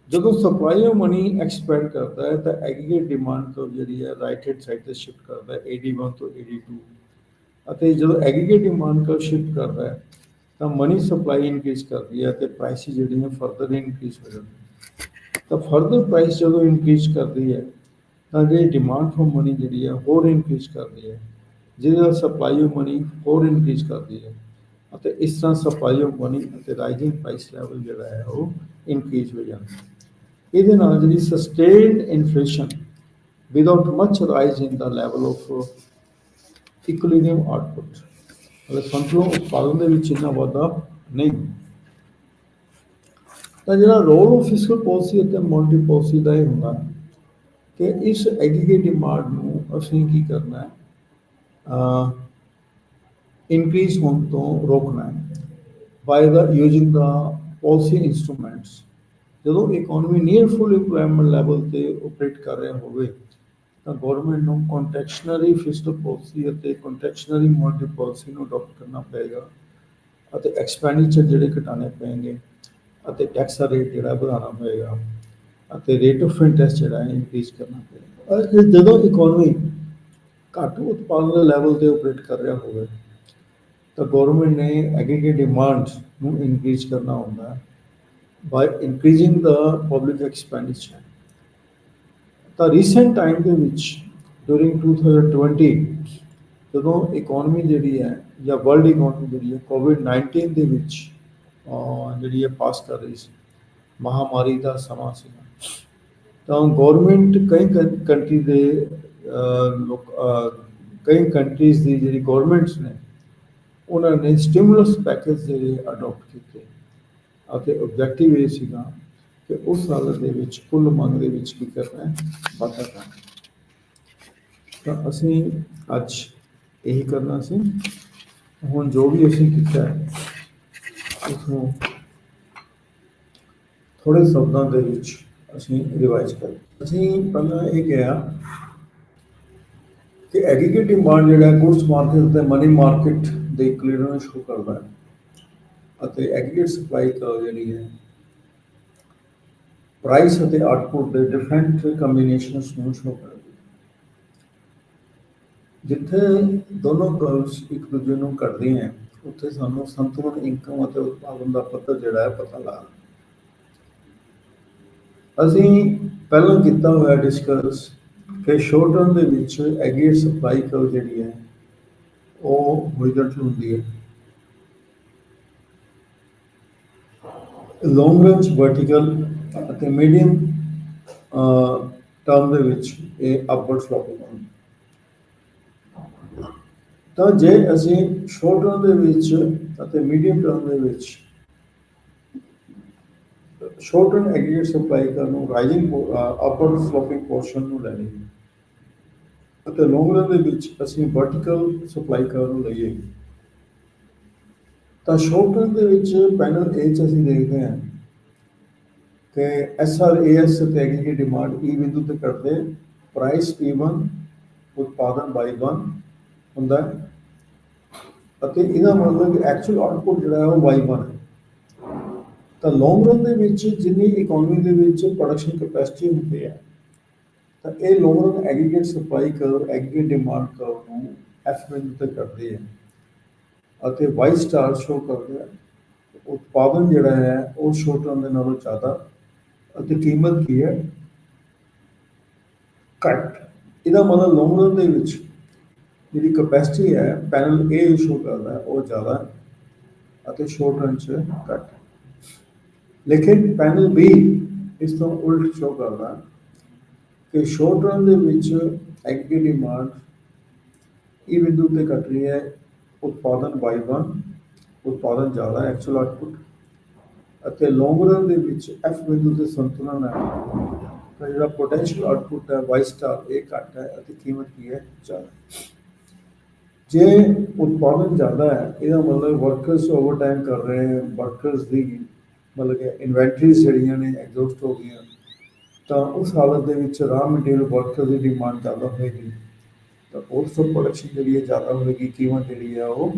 ਜਦੋਂ ਸਪਲਾਈ ਆਫ ਮਨੀ ਐਕਸਪੈਂਡ ਕਰਦਾ ਹੈ ਤਾਂ ਐਗਰੀਗੇਟ ਡਿਮਾਂਡ ਤੋਂ ਜਿਹੜੀ ਹੈ ਰਾਈਟ ਹੈਂਡ ਸਾਈਡ 'ਤੇ ਸ਼ਿਫਟ ਕਰਦਾ ਹੈ AD1 ਤੋਂ AD2 ਅਤੇ ਜਦੋਂ ਐਗਰੀਗੇਟ ਡਿਮਾਂਡ ਤੋਂ ਸ਼ਿਫਟ ਕਰਦਾ ਹੈ ਤਾਂ ਮਨੀ ਸਪਲਾਈ ਇਨਕਰੀਜ਼ ਕਰਦੀ ਹੈ ਅਤੇ ਪ੍ਰਾਈਸਿਸ ਜਿਹੜੀਆਂ ਫਰਦਰ ਇਨਕਰੀਜ਼ ਹੋ ਜਾਂਦੀਆਂ। ਤਾਂ ਫਰਦਰ ਪ੍ਰਾਈਸ ਜਦੋਂ ਇਨਕਰੀਜ਼ ਕਰਦੀ ਹੈ ਤਾਂ ਜਿਹੜੀ ਡਿਮਾਂਡ ਫॉर ਮਨੀ ਜਿਹੜੀ ਹੈ ਹੋਰ ਇਨਕਰੀਜ਼ ਕਰਦੀ ਹੈ, ਜਿਹਦੇ ਨਾਲ ਸਪਲਾਈ ਆਫ ਮਨੀ ਹੋਰ ਇਨਕਰੀਜ਼ ਕਰਦੀ ਹੈ ਅਤੇ ਇਸ ਤਰ੍ਹਾਂ ਸਪਲਾਈ ਆਫ ਮਨੀ ਅਤੇ ਰਾਈਜ਼ਿੰਗ ਪ੍ਰਾਈਸ ਲੈਵਲ ਜਿਹੜਾ ਹੈ ਉਹ ਇਨਕਰੀਜ਼ ਹੋ ਜਾਂਦਾ। ਇਹਦੇ ਨਾਲ ਜਿਹੜੀ sustained inflation without much rise in the level of equilibrium output, ਮਤਲਬ ਸੰਤੁਲਨ ਉਤਪਾਦਨ ਦੇ ਵਿੱਚ ਇੰਨਾ ਵਾਧਾ ਨਹੀਂ। ਤਾਂ ਜਿਹੜਾ ਰੋਲ ਆਫ ਫਿਸਕਲ ਪਾਲਿਸੀ ਅਤੇ ਮੋਨਟਰੀ ਪਾਲਿਸੀ ਦਾ ਇਹ ਹੁੰਦਾ ਕਿ ਇਸ ਐਗਰੀਗੇਟ ਡਿਮਾਂਡ ਨੂੰ ਅਸੀਂ ਕੀ ਕਰਨਾ ਹੈ, ਇਨਕਰੀਜ਼ ਹੋਣ ਤੋਂ ਰੋਕਣਾ ਹੈ ਬਾਏ ਦਾ ਯੂਜ਼ਿੰਗ ਦਾ ਪਾਲਿਸੀ ਇੰਸਟਰੂਮੈਂਟਸ। ਜਦੋਂ economy near full employment level 'ਤੇ ਆਪਰੇਟ ਕਰ ਰਿਹਾ ਹੋਵੇ ਤਾਂ ਗੌਰਮੈਂਟ ਨੂੰ ਕੰਟੈਕਸ਼ਨਰੀ ਫਿਸਕਲ ਪਾਲਿਸੀ ਅਤੇ ਕੰਟੈਕਸ਼ਨਰੀ ਮੋਨਟਰੀ ਪਾਲਿਸੀ ਨੂੰ ਅਡੋਪਟ ਕਰਨਾ ਪਏਗਾ ਅਤੇ ਐਕਸਪੈਂਡੀਚਰ ਜਿਹੜੇ ਘਟਾਉਣੇ ਪੈਣਗੇ ਅਤੇ ਟੈਕਸ ਦਾ ਰੇਟ ਜਿਹੜਾ ਵਧਾਉਣਾ ਪਏਗਾ ਅਤੇ ਰੇਟ ਆਫ ਇੰਟਰਸਟ ਜਿਹੜਾ ਹੈ ਇਨਕਰੀਜ਼ ਕਰਨਾ ਪਏਗਾ। ਜਦੋਂ ਇਕੋਨਮੀ ਘੱਟ ਉਤਪਾਦਨ ਦੇ ਲੈਵਲ 'ਤੇ ਆਪਰੇਟ ਕਰ ਰਿਹਾ ਹੋਵੇ ਤਾਂ ਗੌਰਮੈਂਟ ਨੇ ਐਗਰੀਗੇਟ ਡਿਮਾਂਡ ਨੂੰ ਇਨਕਰੀਜ਼ ਕਰਨਾ ਹੁੰਦਾ ਹੈ by increasing the public expenditure. The recent time ਦੇ ਵਿੱਚ during 2020 ਜਦੋਂ ਇਕਨੋਮੀ ਜਿਹੜੀ ਹੈ ਜਾਂ ਵਰਲਡ ਇਕਨੋਮੀ ਜਿਹੜੀ ਹੈ ਕੋਵਿਡ-19 ਦੇ ਵਿੱਚ ਜਿਹੜੀ ਹੈ ਪਾਸ ਕਰ ਰਹੀ ਸੀ, ਮਹਾਮਾਰੀ ਦਾ ਸਮਾਂ ਸੀਗਾ, ਤਾਂ ਗੌਰਮੈਂਟ ਕਈ ਕੰਟਰੀ ਦੇ ਕਈ ਕੰਟਰੀਜ਼ ਦੀ ਜਿਹੜੀ ਗੌਰਮੈਂਟਸ ਨੇ ਉਹਨਾਂ ਨੇ ਸਟਿਮੂਲਸ ਪੈਕੇਜ ਜਿਹੜੇ ਅਡਾਪਟ ਕੀਤੇ ਅਤੇ ਆਬਜੈਕਟਿਵ ਇਹ ਸੀਗਾ ਕਿ ਉਸ ਹਾਲਤ ਦੇ ਵਿੱਚ ਕੁੱਲ ਮੰਗ ਦੇ ਵਿੱਚ ਕੀ ਕਰਨਾ ਹੈ, ਵਾਧਾ ਕਰਨਾ। ਤਾਂ ਅਸੀਂ ਅੱਜ ਇਹੀ ਕਰਨਾ ਸੀ। ਹੁਣ ਜੋ ਵੀ ਅਸੀਂ ਕੀਤਾ ਹੈ ਉਸਨੂੰ ਥੋੜ੍ਹੇ ਸ਼ਬਦਾਂ ਦੇ ਵਿੱਚ ਅਸੀਂ ਰਿਵਾਈਜ਼ ਕਰੀਏ। ਅਸੀਂ ਪਹਿਲਾਂ ਇਹ ਕਿਹਾ ਕਿ ਐਗਰੀਗੇਟ ਡਿਮਾਂਡ ਜਿਹੜਾ ਗੁਡਸ ਮਾਰਕੀਟ ਅਤੇ ਮਨੀ ਮਾਰਕੀਟ ਦੇ ਕਲੀਅਰੈਂਸ ਸ਼ੋ ਕਰਦਾ ਹੈ ਅਤੇ ਐਗਰੀਗੇਟ ਸਪਲਾਈ ਕਰਵ ਜਿਹੜੀ ਹੈ ਪ੍ਰਾਈਸ ਅਤੇ ਆਊਟਪੁੱਟ ਦੇ ਡਿਫਰੈਂਟ ਕੰਬੀਨੇਸ਼ਨਸ ਨੂੰ ਸ਼ੋ ਕਰਦੀ ਹੈ। ਜਿੱਥੇ ਦੋਨੋਂ ਕਰਵਸ ਇੱਕ ਦੂਜੇ ਨੂੰ ਕੱਟਦੇ ਹੈ ਉੱਥੇ ਸਾਨੂੰ ਸੰਤੁਲਨ ਇਨਕਮ ਅਤੇ ਉਤਪਾਦਨ ਦਾ ਪੱਧਰ ਜਿਹੜਾ ਹੈ ਪਤਾ ਲੱਗਦਾ। ਅਸੀਂ ਪਹਿਲਾਂ ਕੀਤਾ ਹੋਇਆ ਡਿਸਕਸ ਕਿ ਸ਼ੋਰਟ ਟਰਮ ਦੇ ਵਿੱਚ ਐਗਰੀਗੇਟ ਸਪਲਾਈ ਕਰਵ ਜਿਹੜੀ ਹੈ ਉਹ ਹੋਰੀਜ਼ੌਂਟਲ ਹੁੰਦੀ ਹੈ, ਲੌਂਗ ਰੇਂਜ ਵਰਟੀਕਲ ਅਤੇ ਮੀਡੀਅਮ ਟਰਮ ਦੇ ਵਿੱਚ ਇਹ ਅਪਵਰਡ ਸਲੋਪਿੰਗ ਹੁੰਦੀ। ਤਾਂ ਜੇ ਅਸੀਂ ਸ਼ੋਰਟ ਟਰਮ ਦੇ ਵਿੱਚ ਅਤੇ ਮੀਡੀਅਮ ਟਰਮ ਦੇ ਵਿੱਚ short term aggregate supply curve ਨੂੰ ਰਾਈਜ਼ਿੰਗ ਅਪਵਰਡ ਸਲੋਪਿੰਗ ਪੋਰਸ਼ਨ ਨੂੰ ਲੈ ਲਈਏ ਅਤੇ ਲੌਂਗ ਰਨ ਦੇ ਵਿੱਚ ਅਸੀਂ ਵਰਟੀਕਲ ਸਪਲਾਈ ਕਰਵ ਨੂੰ ਲਈਏ, ਤਾਂ ਸ਼ੋਰਟ ਟਰਮ ਦੇ ਵਿੱਚ ਪੈਨਲ ਏ 'ਚ ਅਸੀਂ ਦੇਖਦੇ ਹਾਂ ਕਿ SRAS ਅਤੇ ਐਗਰੀਗੇਟ ਡਿਮਾਂਡ ਈ ਬਿੰਦੂ ਤੇ ਕਰਦੇ ਪ੍ਰਾਈਸ P1 ਉਤਪਾਦਨ Y1 ਹੁੰਦਾ ਅਤੇ ਇਹਦਾ ਮਤਲਬ ਐਕਚੁਅਲ ਆਊਟਪੁੱਟ ਜਿਹੜਾ ਹੈ ਉਹ Y1 ਹੈ। ਤਾਂ ਲੌਂਗ ਰਨ ਦੇ ਵਿੱਚ ਜਿੰਨੀ ਇਕਨੋਮੀ ਦੇ ਵਿੱਚ ਪ੍ਰੋਡਕਸ਼ਨ ਕੈਪੈਸਿਟੀ ਹੁੰਦੀ ਹੈ ਤਾਂ ਇਹ long run aggregate supply curve aggregate demand curve ਨੂੰ F ਬਿੰਦੂ ਤੇ ਕਰਦੇ ਹੈ ਅਤੇ Y ਸਟਾਰ ਸ਼ੋ ਕਰਦੇ ਹੈ। ਉਤਪਾਦਨ ਜਿਹੜਾ ਹੈ ਉਹ ਸ਼ੋਰਟ ਰਨ ਦੇ ਨਾਲੋਂ ਜ਼ਿਆਦਾ ਅਤੇ ਕੀਮਤ ਕੀ ਹੈ, ਘੱਟ। ਇਹਦਾ ਮਤਲਬ ਲੌਂਗ ਰਨ ਦੇ ਵਿੱਚ ਜਿਹੜੀ ਕਪੈਸਿਟੀ ਹੈ ਪੈਨਲ ਏ ਸ਼ੋ ਕਰਦਾ ਉਹ ਜ਼ਿਆਦਾ ਅਤੇ ਸ਼ੋਰਟ ਰਨ 'ਚ ਘੱਟ। ਲੇਕਿਨ ਪੈਨਲ ਬੀ ਇਸ ਤੋਂ ਉਲਟ ਸ਼ੋ ਕਰਦਾ ਕਿ ਸ਼ੋਰਟ ਰਨ ਦੇ ਵਿੱਚ ਐਗਰੀਗੇਟ ਡਿਮਾਂਡ ਈ ਬਿੰਦੂ ਤੇ ਘਟ ਰਹੀ ਹੈ, ਉਤਪਾਦਨ Y1 ਉਤਪਾਦਨ ਜ਼ਿਆਦਾ ਐਕਚੁਅਲ ਆਊਟਪੁੱਟ, ਅਤੇ ਲੌਂਗ ਰਨ ਦੇ ਵਿੱਚ F ਬਿੰਦੂ ਤੇ ਸੰਤੁਲਨ ਹੈ ਤਾਂ ਜਿਹੜਾ ਪੋਟੈਂਸ਼ੀਅਲ ਆਊਟਪੁੱਟ ਹੈ Y ਸਟਾਰ ਇਹ ਘੱਟ ਹੈ ਅਤੇ ਕੀਮਤ ਕੀ ਹੈ ਜ਼ਿਆਦਾ। ਜੇ ਉਤਪਾਦਨ ਜ਼ਿਆਦਾ ਹੈ ਇਹਦਾ ਮਤਲਬ ਵਰਕਰਸ ਓਵਰ ਟਾਈਮ ਕਰ ਰਹੇ ਹੈ, ਵਰਕਰਸ ਦੀ ਮਤਲਬ ਕਿ ਇਨਵੈਂਟਰੀਜ਼ ਜਿਹੜੀਆਂ ਨੇ ਐਗਜ਼ੌਸਟ ਹੋ ਗਈਆਂ, ਤਾਂ ਉਸ ਹਾਲਤ ਦੇ ਵਿੱਚ ਰਾਅ ਮਟੀਰੀਅਲ ਵਰਕਰ ਦੀ ਡਿਮਾਂਡ ਜ਼ਿਆਦਾ ਹੋਏਗੀ ਤਾਂ ਉਸ ਤੋਂ ਪ੍ਰੋਡਕਸ਼ਨ ਜਿਹੜੀ ਹੈ ਜ਼ਿਆਦਾ ਹੋਏਗੀ, ਕੀਮਤ ਜਿਹੜੀ ਹੈ ਉਹ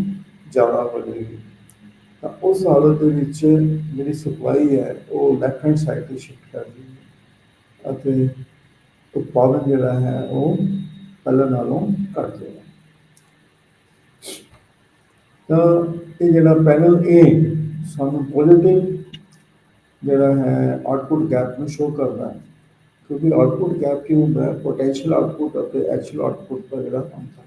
ਜ਼ਿਆਦਾ ਹੋ ਜਾਏਗੀ। ਤਾਂ ਉਸ ਹਾਲਤ ਦੇ ਵਿੱਚ ਜਿਹੜੀ ਸਪਲਾਈ ਹੈ ਉਹ ਲੈਫਟ ਹੈਂਡ ਸਾਈਡ 'ਤੇ ਸ਼ਿਫਟ ਕਰ ਜਾਏਗੀ ਅਤੇ ਉਤਪਾਦਨ ਜਿਹੜਾ ਹੈ ਉਹ ਪਹਿਲਾਂ ਨਾਲੋਂ ਘੱਟ ਜਾਏਗਾ। ਤਾਂ ਇਹ ਜਿਹੜਾ ਪੈਨਲ ਏ ਸਾਨੂੰ ਪੋਜ਼ੀਟਿਵ ਜਿਹੜਾ ਹੈ ਆਊਟਪੁੱਟ ਗੈਪ ਨੂੰ ਸ਼ੋ ਕਰਦਾ ਹੈ, ਕਿਉਂਕਿ ਆਊਟਪੁੱਟ ਗੈਪ ਕੀ ਹੁੰਦਾ ਹੈ, ਪੋਟੈਂਸ਼ੀਅਲ ਆਊਟਪੁੱਟ ਅਤੇ ਐਕਚੁਅਲ ਆਊਟਪੁੱਟ ਦਾ ਜਿਹੜਾ ਅੰਤਰ।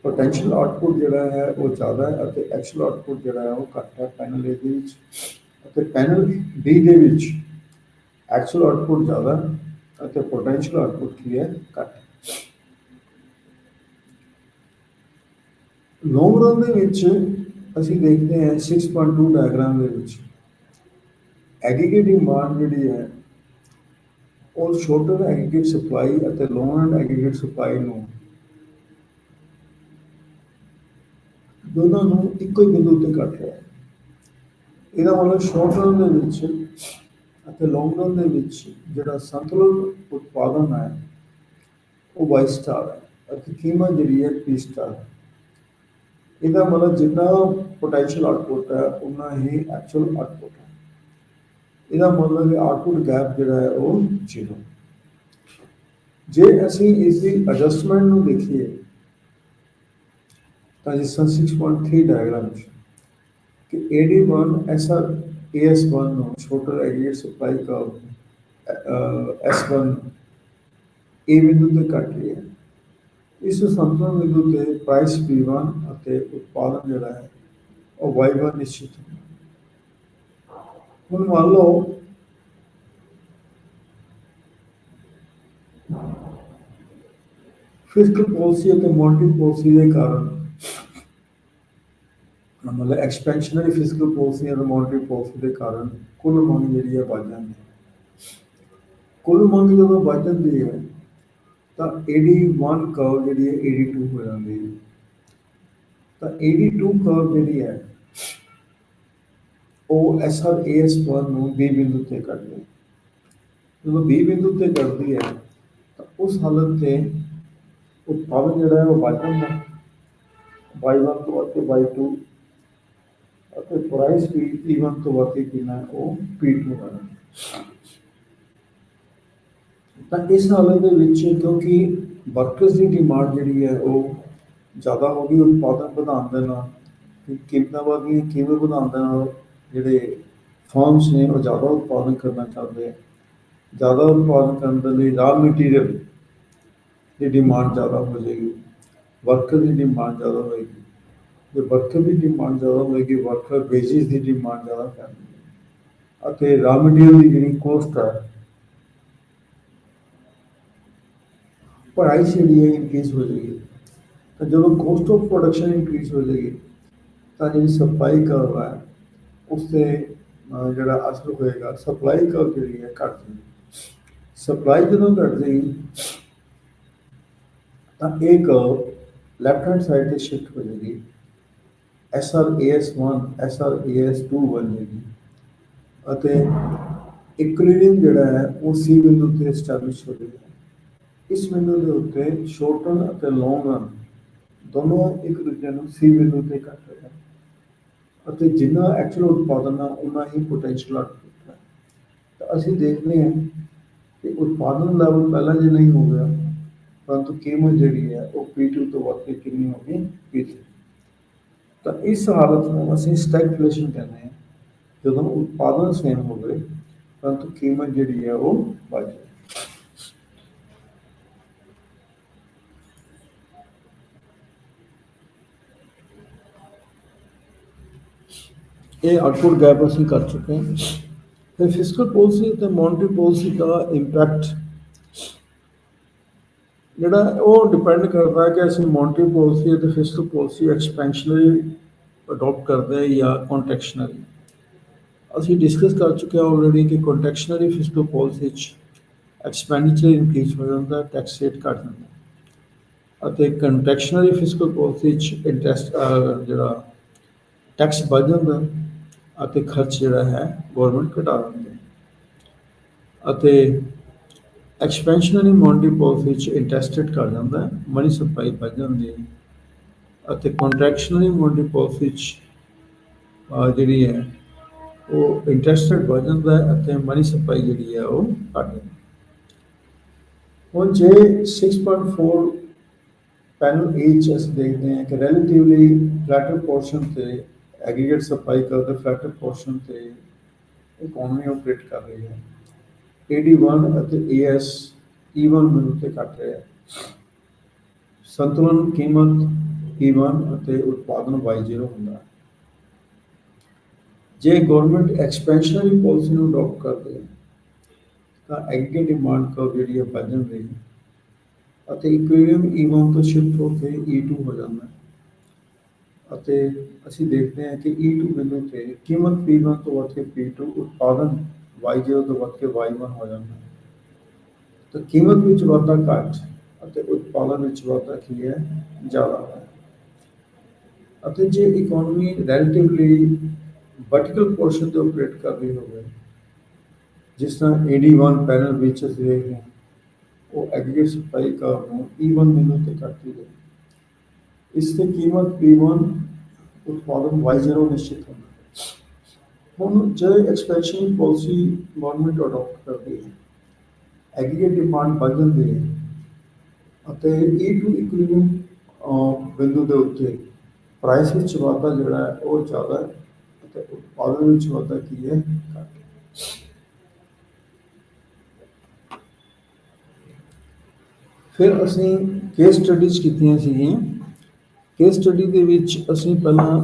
ਪੋਟੈਂਸ਼ੀਅਲ ਆਊਟਪੁੱਟ ਜਿਹੜਾ ਹੈ ਉਹ ਜ਼ਿਆਦਾ ਹੈ ਅਤੇ ਐਕਚੁਅਲ ਆਊਟਪੁੱਟ ਜਿਹੜਾ ਹੈ ਉਹ ਘੱਟ ਹੈ ਪੈਨਲ ਏ ਦੇ ਵਿੱਚ, ਅਤੇ ਪੈਨਲ ਬੀ ਦੇ ਵਿੱਚ ਐਕਚੁਅਲ ਆਊਟਪੁੱਟ ਜ਼ਿਆਦਾ ਅਤੇ ਪੋਟੈਂਸ਼ੀਅਲ ਆਊਟਪੁੱਟ ਕੀ ਹੈ ਘੱਟ। ਲੌਂਗ ਰਨ ਦੇ ਵਿੱਚ ਅਸੀਂ ਦੇਖਦੇ ਹਾਂ 6.2 ਡਾਇਗਰਾਮ ਦੇ ਵਿੱਚ ਐਗਰੀਗੇਟ ਡਿਮਾਂਡ ਜਿਹੜੀ ਹੈ ਉਹ ਸ਼ੋਰਟ ਟਰਮ ਐਗਰੀਗੇਟ ਸਪਲਾਈ ਅਤੇ ਲੌਂਗ ਰਨ ਐਗਰੀਗੇਟ ਸਪਲਾਈ ਨੂੰ ਦੋਨਾਂ ਨੂੰ ਇੱਕੋ ਹੀ ਬਿੰਦੂ ਤੇ ਕੱਟ ਰਿਹਾ ਹੈ। ਇਹਦਾ ਮਤਲਬ ਸ਼ੋਰਟ ਰਨ ਦੇ ਵਿੱਚ ਅਤੇ ਲੌਂਗ ਰਨ ਦੇ ਵਿੱਚ ਜਿਹੜਾ ਸੰਤੁਲਨ ਉਤਪਾਦਨ ਹੈ ਉਹ Y ਸਟਾਰ ਹੈ ਅਤੇ ਕੀਮਤ ਜਿਹੜੀ ਹੈ P ਸਟਾਰ ਹੈ। ਇਹਦਾ ਮਤਲਬ ਜਿੰਨਾ ਪੋਟੈਂਸ਼ੀਅਲ ਆਊਟਪੁੱਟ ਹੈ ਉਨਾ ਹੀ ਐਕਚੁਅਲ ਆਊਟਪੁੱਟ ਹੈ। ਇਹਦਾ ਮਤਲਬ ਕਿ ਆਊਟਪੁੱਟ ਗੈਪ ਜਿਹੜਾ ਹੈ ਉਹ 0। ਜੇ ਅਸੀਂ ਇਸ ਦੀ ਐਡਜਸਟਮੈਂਟ ਨੂੰ ਦੇਖੀਏ ਤਾਂ ਜਿਸ ਤਰ੍ਹਾਂ 6.3 ਡਾਇਗਰਾਮ 'ਚ ਕਿ AD1 SR AS1 ਨੂੰ ਛੋਟਾ aggregate supply curve S1 A ਬਿੰਦੂ ਤੇ ਘਟ ਰਹੀ ਹੈ। ਇਸ ਸੰਤੁਲਨ ਬਿੰਦੂ ਤੇ ਪ੍ਰਾਈਸ P1 ਅਤੇ ਉਤਪਾਦਨ ਜਿਹੜਾ ਹੈ ਉਹ Y1 ਨਿਸ਼ਚਿਤ ਹੁੰਦਾ ਹੈ। ਹੁਣ ਮੰਨ ਲਓ ਫਿਸਕਲ ਪਾਲਿਸੀ ਅਤੇ ਮੋਨਟਰੀ ਪਾਲਿਸੀ ਦੇ ਕਾਰਨ ਮਤਲਬ ਐਕਸਪੈਂਸ਼ਨਰੀ ਫਿਸਕਲ ਪਾਲਿਸੀ ਅਤੇ ਮੋਨਟਰੀ ਪਾਲਿਸੀ ਦੇ ਕਾਰਨ ਕੁੱਲ ਮੰਗ ਜਿਹੜੀ ਹੈ ਵੱਧ ਜਾਂਦੀ ਹੈ। ਕੁੱਲ ਮੰਗ ਜਦੋਂ ਵੱਧ ਜਾਂਦੀ ਹੈ ਤਾਂ AD1 ਕਰਵ ਜਿਹੜੀ ਹੈ AD2 ਹੋ ਜਾਂਦੀ ਹੈ। ਤਾਂ AD2 ਕਰਵ ਜਿਹੜੀ ਹੈ ਉਹ SRAS1 ਨੂੰ B ਬਿੰਦੂ ਤੇ ਕੱਢਦੀ ਹੈ। ਜਦੋਂ B ਬਿੰਦੂ ਤੇ ਕੱਢਦੀ ਹੈ ਤਾਂ ਉਸ ਹਾਲਤ ਤੇ ਉਤਪਾਦਨ ਜਿਹੜਾ ਹੈ ਉਹ ਵੱਧ ਜਾਂਦਾ ਹੈ Y1 ਤੋਂ ਅਤੇ Y2 ਅਤੇ ਪ੍ਰਾਈਸ ਵੀ P1 ਤੋਂ ਵੱਧ ਕੇ ਕਿੰਨਾ ਹੈ ਉਹ P2 ਹੈ। ਤਾਂ ਇਸ ਹਾਲਤ ਦੇ ਵਿੱਚ ਕਿਉਂਕਿ ਵਰਕਰਸ ਦੀ ਡਿਮਾਂਡ ਜਿਹੜੀ ਹੈ ਉਹ ਜ਼ਿਆਦਾ ਹੋ ਗਈ ਉਤਪਾਦਨ ਵਧਾਉਣ ਦੇ ਨਾਲ, ਕੀਮਤਾਂ ਵਧ ਗਈਆਂ, ਕੀਮਤ ਵਧਾਉਣ ਦੇ ਨਾਲ ਜਿਹੜੇ ਫਰਮਸ ਨੇ ਉਹ ਜ਼ਿਆਦਾ ਉਤਪਾਦਨ ਕਰਨਾ ਚਾਹੁੰਦੇ ਆ। ਜ਼ਿਆਦਾ ਉਤਪਾਦਨ ਕਰਨ ਦੇ ਲਈ ਰਾਅ ਮਟੀਰੀਅਲ ਦੀ ਡਿਮਾਂਡ ਜ਼ਿਆਦਾ ਹੋ ਜਾਏਗੀ, ਵਰਕਰ ਦੀ ਡਿਮਾਂਡ ਜ਼ਿਆਦਾ ਹੋਏਗੀ। ਜੇ ਵਰਕਰ ਦੀ ਡਿਮਾਂਡ ਜ਼ਿਆਦਾ ਹੋਏਗੀ, ਵਰਕਰ ਵੇਜਿਸ ਦੀ ਡਿਮਾਂਡ ਜ਼ਿਆਦਾ ਕਰਨਗੇ ਅਤੇ ਰਾਅ ਮਟੀਰੀਅਲ ਦੀ ਜਿਹੜੀ ਕੋਸਟ ਹੈ ਪ੍ਰਾਈਸ ਜਿਹੜੀ ਹੈ ਇਨਕਰੀਜ਼ ਹੋ ਜਾਏਗੀ। ਤਾਂ ਜਦੋਂ ਕੋਸਟ ਆਫ ਪ੍ਰੋਡਕਸ਼ਨ ਇਨਕਰੀਜ਼ ਹੋ ਜਾਏਗੀ ਤਾਂ ਜਿਹੜੀ ਸਪਲਾਈ ਕਰਵ ਹੈ ਉਸ 'ਤੇ ਜਿਹੜਾ ਅਸਰ ਹੋਏਗਾ, ਸਪਲਾਈ ਕਰਵ ਜਿਹੜੀ ਹੈ ਘੱਟ ਜਾਏਗੀ। ਸਪਲਾਈ ਜਦੋਂ ਘੱਟ ਜਾਏਗੀ ਤਾਂ ਇਹ ਕਰਵ ਲੈਫਟ ਹੈਂਡ ਸਾਈਡ 'ਤੇ ਸ਼ਿਫਟ ਹੋ ਜਾਏਗੀ, SRAS1 SRAS2 ਬਣ ਜਾਏਗੀ ਅਤੇ ਇਕੁਇਲੀਬਰੀਅਮ ਜਿਹੜਾ ਹੈ ਉਹ C ਬਿੰਦੂ 'ਤੇ ਐਸਟੈਬਲਿਸ਼ ਹੋ ਜਾਏਗਾ। ਇਸ ਬਿੰਦੂ ਦੇ ਉੱਤੇ ਸ਼ਾਰਟ ਰਨ ਅਤੇ ਲੌਂਗ ਰਨ ਦੋਨੋਂ ਇੱਕ ਦੂਜੇ ਨੂੰ C ਬਿੰਦੂ 'ਤੇ ਕੱਟ ਰਹੇ ਹਨ ਅਤੇ ਜਿੰਨਾ ਐਕਚੁਅਲ ਉਤਪਾਦਨ ਹੈ ਉਨਾ ਹੀ ਪੋਟੈਂਸ਼ੀਅਲ ਆਉਟਪੁੱਟ ਹੈ। ਤਾਂ ਅਸੀਂ ਦੇਖਦੇ ਹਾਂ ਕਿ ਉਤਪਾਦਨ ਲੈਵਲ ਪਹਿਲਾਂ ਜੇ ਨਹੀਂ ਹੋ ਗਿਆ ਪਰੰਤੂ ਕੀਮਤ ਜਿਹੜੀ ਹੈ ਉਹ P2 ਤੋਂ ਵੱਧ ਕੇ ਕਿੰਨੀ ਹੋ ਗਈ P3। ਤਾਂ ਇਸ ਹਾਲਤ ਨੂੰ ਅਸੀਂ ਸਟੈਗਫਲੇਸ਼ਨ ਕਹਿੰਦੇ ਹਾਂ, ਜਦੋਂ ਉਤਪਾਦਨ ਸੇਮ ਹੋਵੇ ਪਰੰਤੂ ਕੀਮਤ ਜਿਹੜੀ ਹੈ ਉਹ ਵੱਧ ਜਾਏ। ਇਹ ਆਊਟਪੁੱਟ ਗੈਪ ਅਸੀਂ ਕਰ ਚੁੱਕੇ ਹਾਂ। ਫਿਰ ਫਿਸਕਲ ਪਾਲਿਸੀ ਅਤੇ ਮੋਨਟਰੀ ਪਾਲਿਸੀ ਦਾ ਇੰਪੈਕਟ ਜਿਹੜਾ ਉਹ ਡਿਪੈਂਡ ਕਰਦਾ ਹੈ ਕਿ ਅਸੀਂ ਮੋਨਟਰੀ ਪਾਲਿਸੀ ਅਤੇ ਫਿਸਕਲ ਪਾਲਿਸੀ ਐਕਸਪੈਂਸ਼ਨਰੀ ਅਡੋਪਟ ਕਰਦੇ ਹਾਂ ਜਾਂ ਕੰਟੈਕਸ਼ਨਰੀ। ਅਸੀਂ ਡਿਸਕਸ ਕਰ ਚੁੱਕੇ ਹਾਂ ਆਲਰੇਡੀ ਕਿ ਕੰਟੈਕਸ਼ਨਰੀ ਫਿਸਕਲ ਪਾਲਿਸੀ 'ਚ ਐਕਸਪੈਂਡੀਚਰ ਇਨਕਰੀਜ਼ ਹੋ ਜਾਂਦਾ, ਟੈਕਸ ਰੇਟ ਘੱਟ ਜਾਂਦਾ ਅਤੇ ਕੰਟੈਕਸ਼ਨਰੀ ਫਿਸਕਲ ਪਾਲਿਸੀ 'ਚ ਇੰਟਰਸਟ ਜਿਹੜਾ ਟੈਕਸ ਵੱਧ ਜਾਂਦਾ ਅਤੇ ਖਰਚ ਜਿਹੜਾ ਹੈ ਗੌਰਮੈਂਟ ਘਟਾ ਦਿੰਦੀ ਹੈ ਅਤੇ ਐਕਸਪੈਂਸ਼ਨਰੀ ਮੋਨਟਰੀ ਪਾਲਿਸੀ 'ਚ ਇੰਟਰਸਟ ਰੇਟ ਘੱਟ ਜਾਂਦਾ, ਮਨੀ ਸਪਲਾਈ ਵੱਧ ਜਾਂਦੀ ਹੈ ਅਤੇ ਕੰਟਰੈਕਸ਼ਨਰੀ ਮੋਨਟਰੀ ਪਾਲਿਸੀ 'ਚ ਜਿਹੜੀ ਹੈ ਉਹ ਇੰਟਰਸਟ ਰੇਟ ਵੱਧ ਜਾਂਦਾ ਹੈ ਅਤੇ ਮਨੀ ਸਪਲਾਈ ਜਿਹੜੀ ਹੈ ਉਹ ਘੱਟ ਜਾਂਦੀ ਹੈ। ਹੁਣ ਜੇ 6.4 ਪੈਨਲ ਏ 'ਚ ਅਸੀਂ ਦੇਖਦੇ ਹਾਂ ਕਿ ਰੈਲੇਟਿਵਲੀ ਫਲੈਟਰ ਪੋਰਸ਼ਨ 'ਤੇ ਐਗਰੀਗੇਟ ਸਪਲਾਈ ਕਰਦੇ ਫਲੈਟਰ ਪੋਰਸ਼ਨ 'ਤੇ ਇਕੋਨਮੀ ਆਪਰੇਟ ਕਰ ਰਹੀ ਹੈ। AD1 ਅਤੇ AS E1 ਬਿੰਦੂ 'ਤੇ ਘਟ ਰਿਹਾ ਹੈ। ਸੰਤੁਲਨ ਕੀਮਤ P1 ਅਤੇ ਉਤਪਾਦਨ Y0 ਹੁੰਦਾ ਹੈ। ਜੇ ਗੌਰਮੈਂਟ ਐਕਸਪੈਂਸ਼ਨਰੀ ਪਾਲਿਸੀ ਨੂੰ ਅਡੋਪਟ ਕਰਦੇ ਤਾਂ ਐਗਰੀਗੇਟ ਡਿਮਾਂਡ ਕਰਵ ਜਿਹੜੀ ਹੈ ਵੱਧ ਜਾਂਦੀ ਹੈ ਅਤੇ ਇਕੁਇਲੀਬਰੀਅਮ E1 ਤੋਂ ਸ਼ਿਫਟ ਹੋ ਕੇ E2 ਹੋ ਜਾਂਦਾ ਹੈ ਅਤੇ ਅਸੀਂ ਦੇਖਦੇ ਹਾਂ ਕਿ E2 ਬਿੰਦੂ 'ਤੇ ਕੀਮਤ P1 ਤੋਂ ਵੱਧ ਕੇ P2, ਉਤਪਾਦਨ Y0 ਤੋਂ ਵੱਧ ਕੇ Y1 ਹੋ ਜਾਂਦਾ ਹੈ। ਤਾਂ ਕੀਮਤ ਵਿੱਚ ਵਾਧਾ ਘੱਟ ਅਤੇ ਉਤਪਾਦਨ ਵਿੱਚ ਵਾਧਾ ਕੀ ਹੈ ਜ਼ਿਆਦਾ ਹੈ। ਅਤੇ ਜੇ ਇਕੋਨਮੀ ਰੈਲੇਟਿਵਲੀ ਵਰਟੀਕਲ ਪੋਰਸ਼ਨ 'ਤੇ ਆਪਰੇਟ ਕਰ ਰਹੀ ਹੋਵੇ, ਜਿਸ ਤਰ੍ਹਾਂ AD1 ਪੈਨਲ ਵਿੱਚ ਅਸੀਂ ਦੇਖਦੇ ਹਾਂ ਉਹ ਐਗਰੀਗੇਟ ਸਪਲਾਈ ਕਰਵ ਨੂੰ E1 ਬਿੰਦੂ 'ਤੇ ਕੱਟਦੀ ਹੈ। ਇਸ 'ਤੇ ਕੀਮਤ P1, ਉਤਪਾਦਨ Y0 ਨਿਸ਼ਚਿਤ ਹੁੰਦਾ ਹੈ। ਹੁਣ ਜੇ ਐਕਸਪੈਂਸ਼ਨ ਪਾਲਿਸੀ ਗੌਰਮੈਂਟ ਅਡੋਪਟ ਕਰਦੀ ਹੈ, ਐਗਰੀਗੇਟ ਡਿਮਾਂਡ ਵੱਧ ਜਾਂਦੀ ਹੈ ਅਤੇ E2 ਇਕੁਇਲੀਬਰੀਅਮ ਬਿੰਦੂ ਦੇ ਉੱਤੇ ਪ੍ਰਾਈਸ ਵਿੱਚ ਵਾਧਾ ਜਿਹੜਾ ਹੈ ਉਹ ਜ਼ਿਆਦਾ ਹੈ ਤੇ ਉਤਪਾਦਨ ਵਿੱਚ ਵਾਧਾ ਕੀ ਹੈ, ਘੱਟ। ਫਿਰ ਅਸੀਂ ਕੇਸ ਸਟੱਡੀਜ਼ ਕੀਤੀਆਂ ਸੀਗੀਆਂ। ਕੇਸ ਸਟੱਡੀ ਦੇ ਵਿੱਚ ਅਸੀਂ ਪਹਿਲਾਂ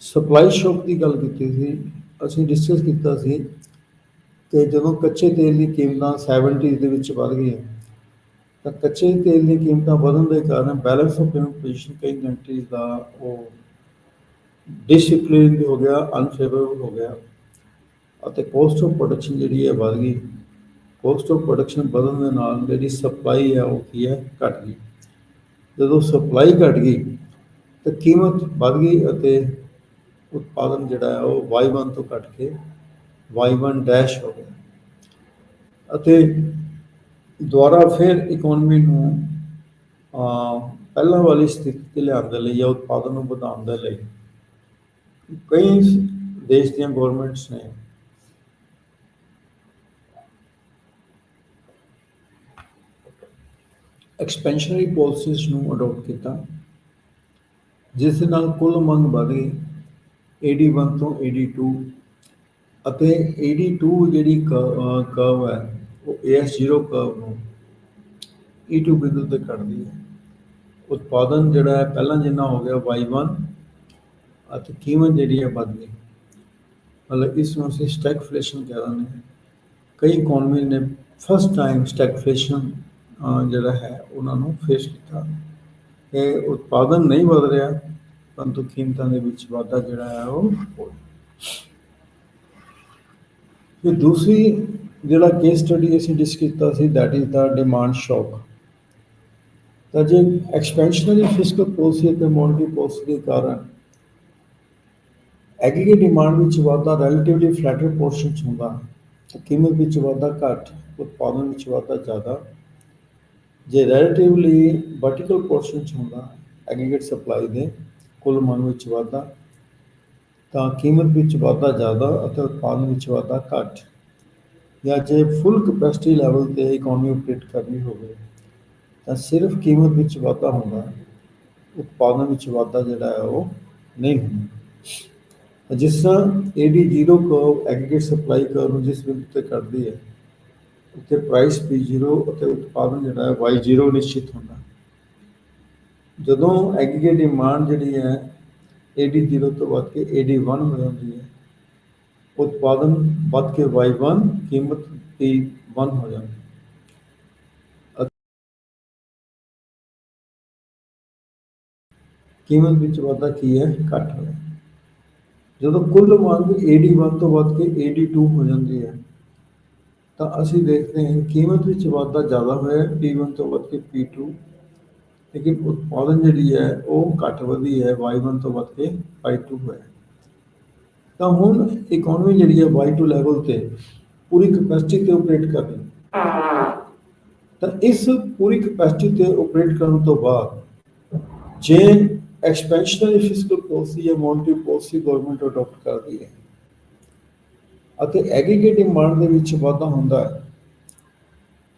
ਸਪਲਾਈ ਸ਼ੌਕ ਦੀ ਗੱਲ ਕੀਤੀ ਸੀ। ਅਸੀਂ ਡਿਸਕਸ ਕੀਤਾ ਸੀ ਕਿ ਜਦੋਂ ਕੱਚੇ ਤੇਲ ਦੀ ਕੀਮਤਾਂ 70 ਦੇ ਵਿੱਚ ਵੱਧ ਗਈਆਂ, ਤਾਂ ਕੱਚੇ ਤੇਲ ਦੀਆਂ ਕੀਮਤਾਂ ਵਧਣ ਦੇ ਕਾਰਨ ਬੈਲੈਂਸ ਆਫ ਪੇਮੈਂਟ ਪੋਜੀਸ਼ਨ ਕਈ ਕੰਟਰੀਜ਼ ਦਾ ਉਹ ਡਿਸਪਲਿਨ ਹੋ ਗਿਆ, ਅਨਫੇਵਰੇਬਲ ਹੋ ਗਿਆ, ਅਤੇ ਕੋਸਟ ਆਫ ਪ੍ਰੋਡਕਸ਼ਨ ਜਿਹੜੀ ਹੈ ਵੱਧ ਗਈ। ਕੋਸਟ ਆਫ ਪ੍ਰੋਡਕਸ਼ਨ ਵਧਣ ਦੇ ਨਾਲ ਜਿਹੜੀ ਸਪਲਾਈ ਹੈ ਉਹ ਕੀ ਹੈ, ਘੱਟ ਗਈ। ਜਦੋਂ ਸਪਲਾਈ ਘੱਟ ਗਈ ਤਾਂ ਕੀਮਤ ਵੱਧ ਗਈ ਅਤੇ ਉਤਪਾਦਨ ਜਿਹੜਾ ਹੈ ਉਹ Y1 ਤੋਂ ਘੱਟ ਕੇ Y1 ਡੈਸ਼ ਹੋ ਗਿਆ, ਅਤੇ ਦੁਬਾਰਾ ਫਿਰ ਇਕੋਨਮੀ ਨੂੰ ਪਹਿਲਾਂ ਵਾਲੀ ਸਥਿਤੀ 'ਤੇ ਲਿਆਉਣ ਦੇ ਲਈ ਜਾਂ ਉਤਪਾਦਨ ਨੂੰ ਵਧਾਉਣ ਦੇ ਲਈ ਕਈ ਦੇਸ਼ ਦੀਆਂ ਗੌਰਮੈਂਟਸ ਨੇ ਐਕਸਪੈਂਸ਼ਨਰੀ ਪਾਲਿਸੀਜ਼ ਨੂੰ ਅਡੋਪਟ ਕੀਤਾ, ਜਿਸ ਦੇ ਨਾਲ ਕੁੱਲ ਮੰਗ ਵਧ ਗਈ AD1 ਤੋਂ AD2, ਅਤੇ AD2 ਜਿਹੜੀ ਕਰਵ ਹੈ ਉਹ AS0 ਕਰਵ ਨੂੰ E2 ਬਿੰਦੂ ਤੇ ਕੱਢਦੀ ਹੈ। ਉਤਪਾਦਨ ਜਿਹੜਾ ਹੈ ਪਹਿਲਾਂ ਜਿੰਨਾ ਹੋ ਗਿਆ Y1, ਅਤੇ ਕੀਮਤ ਜਿਹੜੀ ਹੈ ਵੱਧ ਗਈ। ਮਤਲਬ ਇਸ ਨੂੰ ਅਸੀਂ ਸਟੈਗਫਲੇਸ਼ਨ ਕਹਿ ਦਿੰਦੇ ਹਾਂ। ਕਈ ਇਕੋਨਮੀ ਨੇ ਫਸਟ ਟਾਈਮ ਸਟੈਗਫਲੇਸ਼ਨ ਜਿਹੜਾ ਹੈ ਉਹਨਾਂ ਨੂੰ ਫੇਸ ਕੀਤਾ ਕਿ ਉਤਪਾਦਨ ਨਹੀਂ ਵਧ ਰਿਹਾ, ਪਰੰਤੂ ਕੀਮਤਾਂ ਦੇ ਵਿੱਚ ਵਾਧਾ ਜਿਹੜਾ ਹੈ ਉਹ ਹੋ ਰਿਹਾ। ਫਿਰ ਦੂਸਰੀ ਜਿਹੜਾ ਕੇਸ ਸਟੱਡੀ ਅਸੀਂ ਡਿਸਕਸ ਕੀਤਾ ਸੀ, ਦੈਟ ਇਜ਼ ਦਾ ਡਿਮਾਂਡ ਸ਼ੌਕ। ਤਾਂ ਜੇ ਐਕਸਪੈਂਸ਼ਨਰੀ ਫਿਸਕਲ ਪਾਲਿਸੀ ਅਤੇ ਮੋਨਟਰੀ ਪਾਲਿਸੀ ਦੇ ਕਾਰਨ ਐਗਰੀਗੇਟ ਡਿਮਾਂਡ ਵਿੱਚ ਵਾਧਾ ਰੈਲੇਟਿਵਲੀ ਫਲੈਟਰ ਪੋਰਸ਼ਨ 'ਚ ਹੁੰਦਾ, ਤਾਂ ਕੀਮਤ ਵਿੱਚ ਵਾਧਾ ਘੱਟ, ਉਤਪਾਦਨ ਵਿੱਚ ਵਾਧਾ ਜ਼ਿਆਦਾ। ਜੇ ਰੈਲੇਟਿਵਲੀ ਵਰਟੀਕਲ ਪੋਰਸ਼ਨ 'ਚ ਹੁੰਦਾ ਐਗਰੀਗੇਟ ਸਪਲਾਈ ਦੇ ਕੁੱਲ ਮੰਗ ਵਿੱਚ ਵਾਧਾ, ਤਾਂ ਕੀਮਤ ਵਿੱਚ ਵਾਧਾ ਜ਼ਿਆਦਾ ਅਤੇ ਉਤਪਾਦਨ ਵਿੱਚ ਵਾਧਾ ਘੱਟ। ਜਾਂ ਜੇ ਫੁੱਲ ਕਪੈਸਿਟੀ ਲੈਵਲ 'ਤੇ ਇਕੋਨਮੀ ਆਪਰੇਟ ਕਰਨੀ ਹੋਵੇ ਤਾਂ ਸਿਰਫ ਕੀਮਤ ਵਿੱਚ ਵਾਧਾ ਹੁੰਦਾ, ਉਤਪਾਦਨ ਵਿੱਚ ਵਾਧਾ ਜਿਹੜਾ ਹੈ ਉਹ ਨਹੀਂ ਹੁੰਦਾ। ਜਿਸ ਤਰ੍ਹਾਂ AD0 curve aggregate supply curve ਨੂੰ ਜਿਸ ਬਿੰਦੂ 'ਤੇ ਕਰਦੀ ਹੈ, ਉੱਥੇ ਪ੍ਰਾਈਸ P0 ਅਤੇ ਉਤਪਾਦਨ ਜਿਹੜਾ ਹੈ Y0 ਨਿਸ਼ਚਿਤ ਹੁੰਦਾ। ਜਦੋਂ ਐਗਰੀਗੇਟ ਡਿਮਾਂਡ ਜਿਹੜੀ ਹੈ AD0 ਤੋਂ ਵੱਧ ਕੇ AD1 ਹੋ ਜਾਂਦੀ ਹੈ, ਉਤਪਾਦਨ ਵੱਧ ਕੇ Y1, ਕੀਮਤ P1 ਹੋ ਜਾਂਦੀ ਹੈ। ਕੀਮਤ ਵਿੱਚ ਵਾਧਾ ਕੀ ਹੈ, ਘੱਟ ਹੋਇਆ। ਜਦੋਂ ਕੁੱਲ ਮੰਗ AD1 ਤੋਂ ਵੱਧ ਕੇ AD2 ਹੋ ਜਾਂਦੀ ਹੈ, ਤਾਂ ਅਸੀਂ ਦੇਖਦੇ ਹਾਂ ਕੀਮਤ ਵਿੱਚ ਵਾਧਾ ਜ਼ਿਆਦਾ ਹੋਇਆ P1 ਤੋਂ ਵੱਧ ਕੇ P2, ਲੇਕਿਨ ਉਤਪਾਦਨ ਜਿਹੜੀ ਹੈ ਉਹ ਘੱਟ ਵਧੀ ਹੈ, Y1 ਤੋਂ ਵੱਧ ਕੇ Y2 ਹੋਇਆ। ਤਾਂ ਹੁਣ ਇਕੋਨਮੀ ਜਿਹੜੀ ਹੈ Y2 ਲੈਵਲ 'ਤੇ ਪੂਰੀ ਕਪੈਸਿਟੀ 'ਤੇ ਆਪਰੇਟ ਕਰ ਰਹੀ ਹੈ। ਤਾਂ ਇਸ ਪੂਰੀ ਕਪੈਸਿਟੀ 'ਤੇ ਆਪਰੇਟ ਕਰਨ ਤੋਂ ਬਾਅਦ ਜੇ ਐਕਸਪੈਂਸ਼ਨਰੀ ਫਿਸਕਲ ਪਾਲਿਸੀ ਜਾਂ ਮੋਨਟਰੀ ਪਾਲਿਸੀ ਗੌਰਮੈਂਟ ਅਡੋਪਟ ਕਰਦੀ ਹੈ ਅਤੇ ਐਗਰੀਗੇਟ ਡਿਮਾਂਡ ਦੇ ਵਿੱਚ ਵਾਧਾ ਹੁੰਦਾ ਹੈ,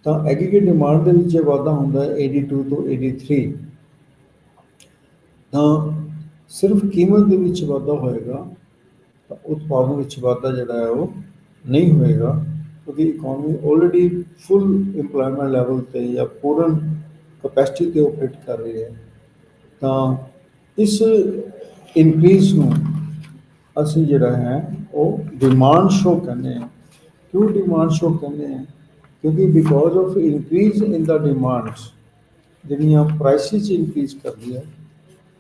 ਤਾਂ ਐਗਰੀਗੇਟ ਡਿਮਾਂਡ ਦੇ ਵਿੱਚ ਵਾਧਾ ਹੁੰਦਾ ਹੈ AD2 ਤੋਂ AD3, ਤਾਂ ਸਿਰਫ ਕੀਮਤ ਦੇ ਵਿੱਚ ਵਾਧਾ ਹੋਏਗਾ, ਤਾਂ ਉਤਪਾਦਨ ਵਿੱਚ ਵਾਧਾ ਜਿਹੜਾ ਹੈ ਉਹ ਨਹੀਂ ਹੋਏਗਾ, ਕਿਉਂਕਿ ਇਕੋਨਮੀ ਆਲਰੇਡੀ ਫੁੱਲ ਇੰਪਲੋਇਮੈਂਟ ਲੈਵਲ 'ਤੇ ਜਾਂ ਪੂਰਨ ਕਪੈਸਿਟੀ 'ਤੇ ਆਪਰੇਟ ਕਰ ਰਹੀ ਹੈ। ਤਾਂ ਇਸ ਇਨਕਰੀਜ਼ ਨੂੰ ਅਸੀਂ ਜਿਹੜਾ ਹੈ ਉਹ ਡਿਮਾਂਡ ਸ਼ੌਕ ਕਹਿੰਦੇ ਹਾਂ। ਕਿਉਂ ਡਿਮਾਂਡ ਸ਼ੌਕ ਕਹਿੰਦੇ ਹਾਂ? ਕਿਉਂਕਿ because of increase in the demands ਜਿਹੜੀਆਂ ਪ੍ਰਾਈਸਿਸ ਇਨਕਰੀਜ਼ ਕਰਦੀ ਹੈ,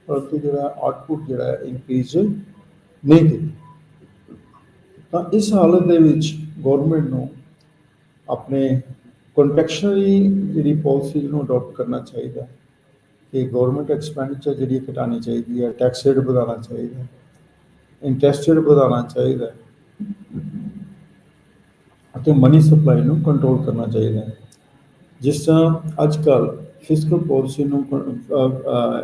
ਪਰੰਤੂ ਜਿਹੜਾ ਆਊਟਪੁੱਟ ਜਿਹੜਾ ਹੈ ਇਨਕਰੀਜ਼ ਨਹੀਂ ਦਿੰਦੀ। ਤਾਂ ਇਸ ਹਾਲਤ ਦੇ ਵਿੱਚ ਗੌਰਮੈਂਟ ਨੂੰ ਆਪਣੇ ਕੰਟੈਕਸ਼ਨਰੀ ਜਿਹੜੀ ਪਾਲਿਸੀ ਨੂੰ ਅਡੋਪਟ ਕਰਨਾ ਚਾਹੀਦਾ ਕਿ ਗੌਰਮੈਂਟ ਐਕਸਪੈਂਡੀਚਰ ਜਿਹੜੀ ਘਟਾਉਣੀ ਚਾਹੀਦੀ ਹੈ, ਟੈਕਸ ਰੇਟ ਵਧਾਉਣਾ ਚਾਹੀਦਾ, ਇੰਟਰਸਟ ਰੇਟ ਵਧਾਉਣਾ ਚਾਹੀਦਾ, ਅਤੇ ਮਨੀ ਸਪਲਾਈ ਨੂੰ ਕੰਟਰੋਲ ਕਰਨਾ ਚਾਹੀਦਾ ਹੈ। ਜਿਸ ਤਰ੍ਹਾਂ ਅੱਜ ਕੱਲ੍ਹ ਫਿਸਕਲ ਪਾਲਿਸੀ ਨੂੰ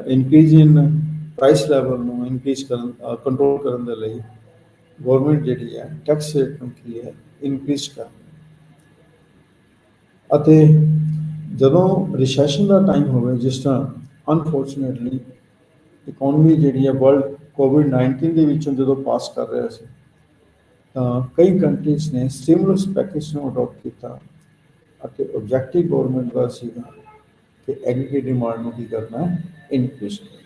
ਇਨਕਰੀਜ਼ ਇਨ ਪ੍ਰਾਈਸ ਲੈਵਲ ਨੂੰ ਇਨਕਰੀਜ਼ ਕਰਨ ਕੰਟਰੋਲ ਕਰਨ ਦੇ ਲਈ ਗੌਰਮੈਂਟ ਜਿਹੜੀ ਹੈ ਟੈਕਸ ਰੇਟ ਨੂੰ ਕੀ ਹੈ ਇਨਕਰੀਜ਼ ਕਰ, ਅਤੇ ਜਦੋਂ ਰਿਸੈਸ਼ਨ ਦਾ ਟਾਈਮ ਹੋਵੇ, ਜਿਸ ਤਰ੍ਹਾਂ ਅਨਫੋਰਚੂਨੇਟਲੀ ਇਕੋਨਮੀ ਜਿਹੜੀ ਹੈ ਵਰਲਡ ਕੋਵਿਡ-19 ਦੇ ਵਿੱਚੋਂ ਜਦੋਂ ਪਾਸ ਕਰ ਰਿਹਾ ਸੀ ਤਾਂ ਕਈ ਕੰਟਰੀਜ਼ ਨੇ ਸਟਿਮੂਲਸ ਪੈਕੇਜ ਨੂੰ ਅਡਾਪਟ ਕੀਤਾ ਅਤੇ ਆਬਜੈਕਟਿਵ ਗਵਰਨਮੈਂਟ ਦਾ ਸੀਗਾ ਕਿ ਐਗਰੀਗੇਟ ਡਿਮਾਂਡ ਨੂੰ ਕੀ ਕਰਨਾ ਹੈ, ਇਨਕਰੀਜ਼ ਕਰਨਾ।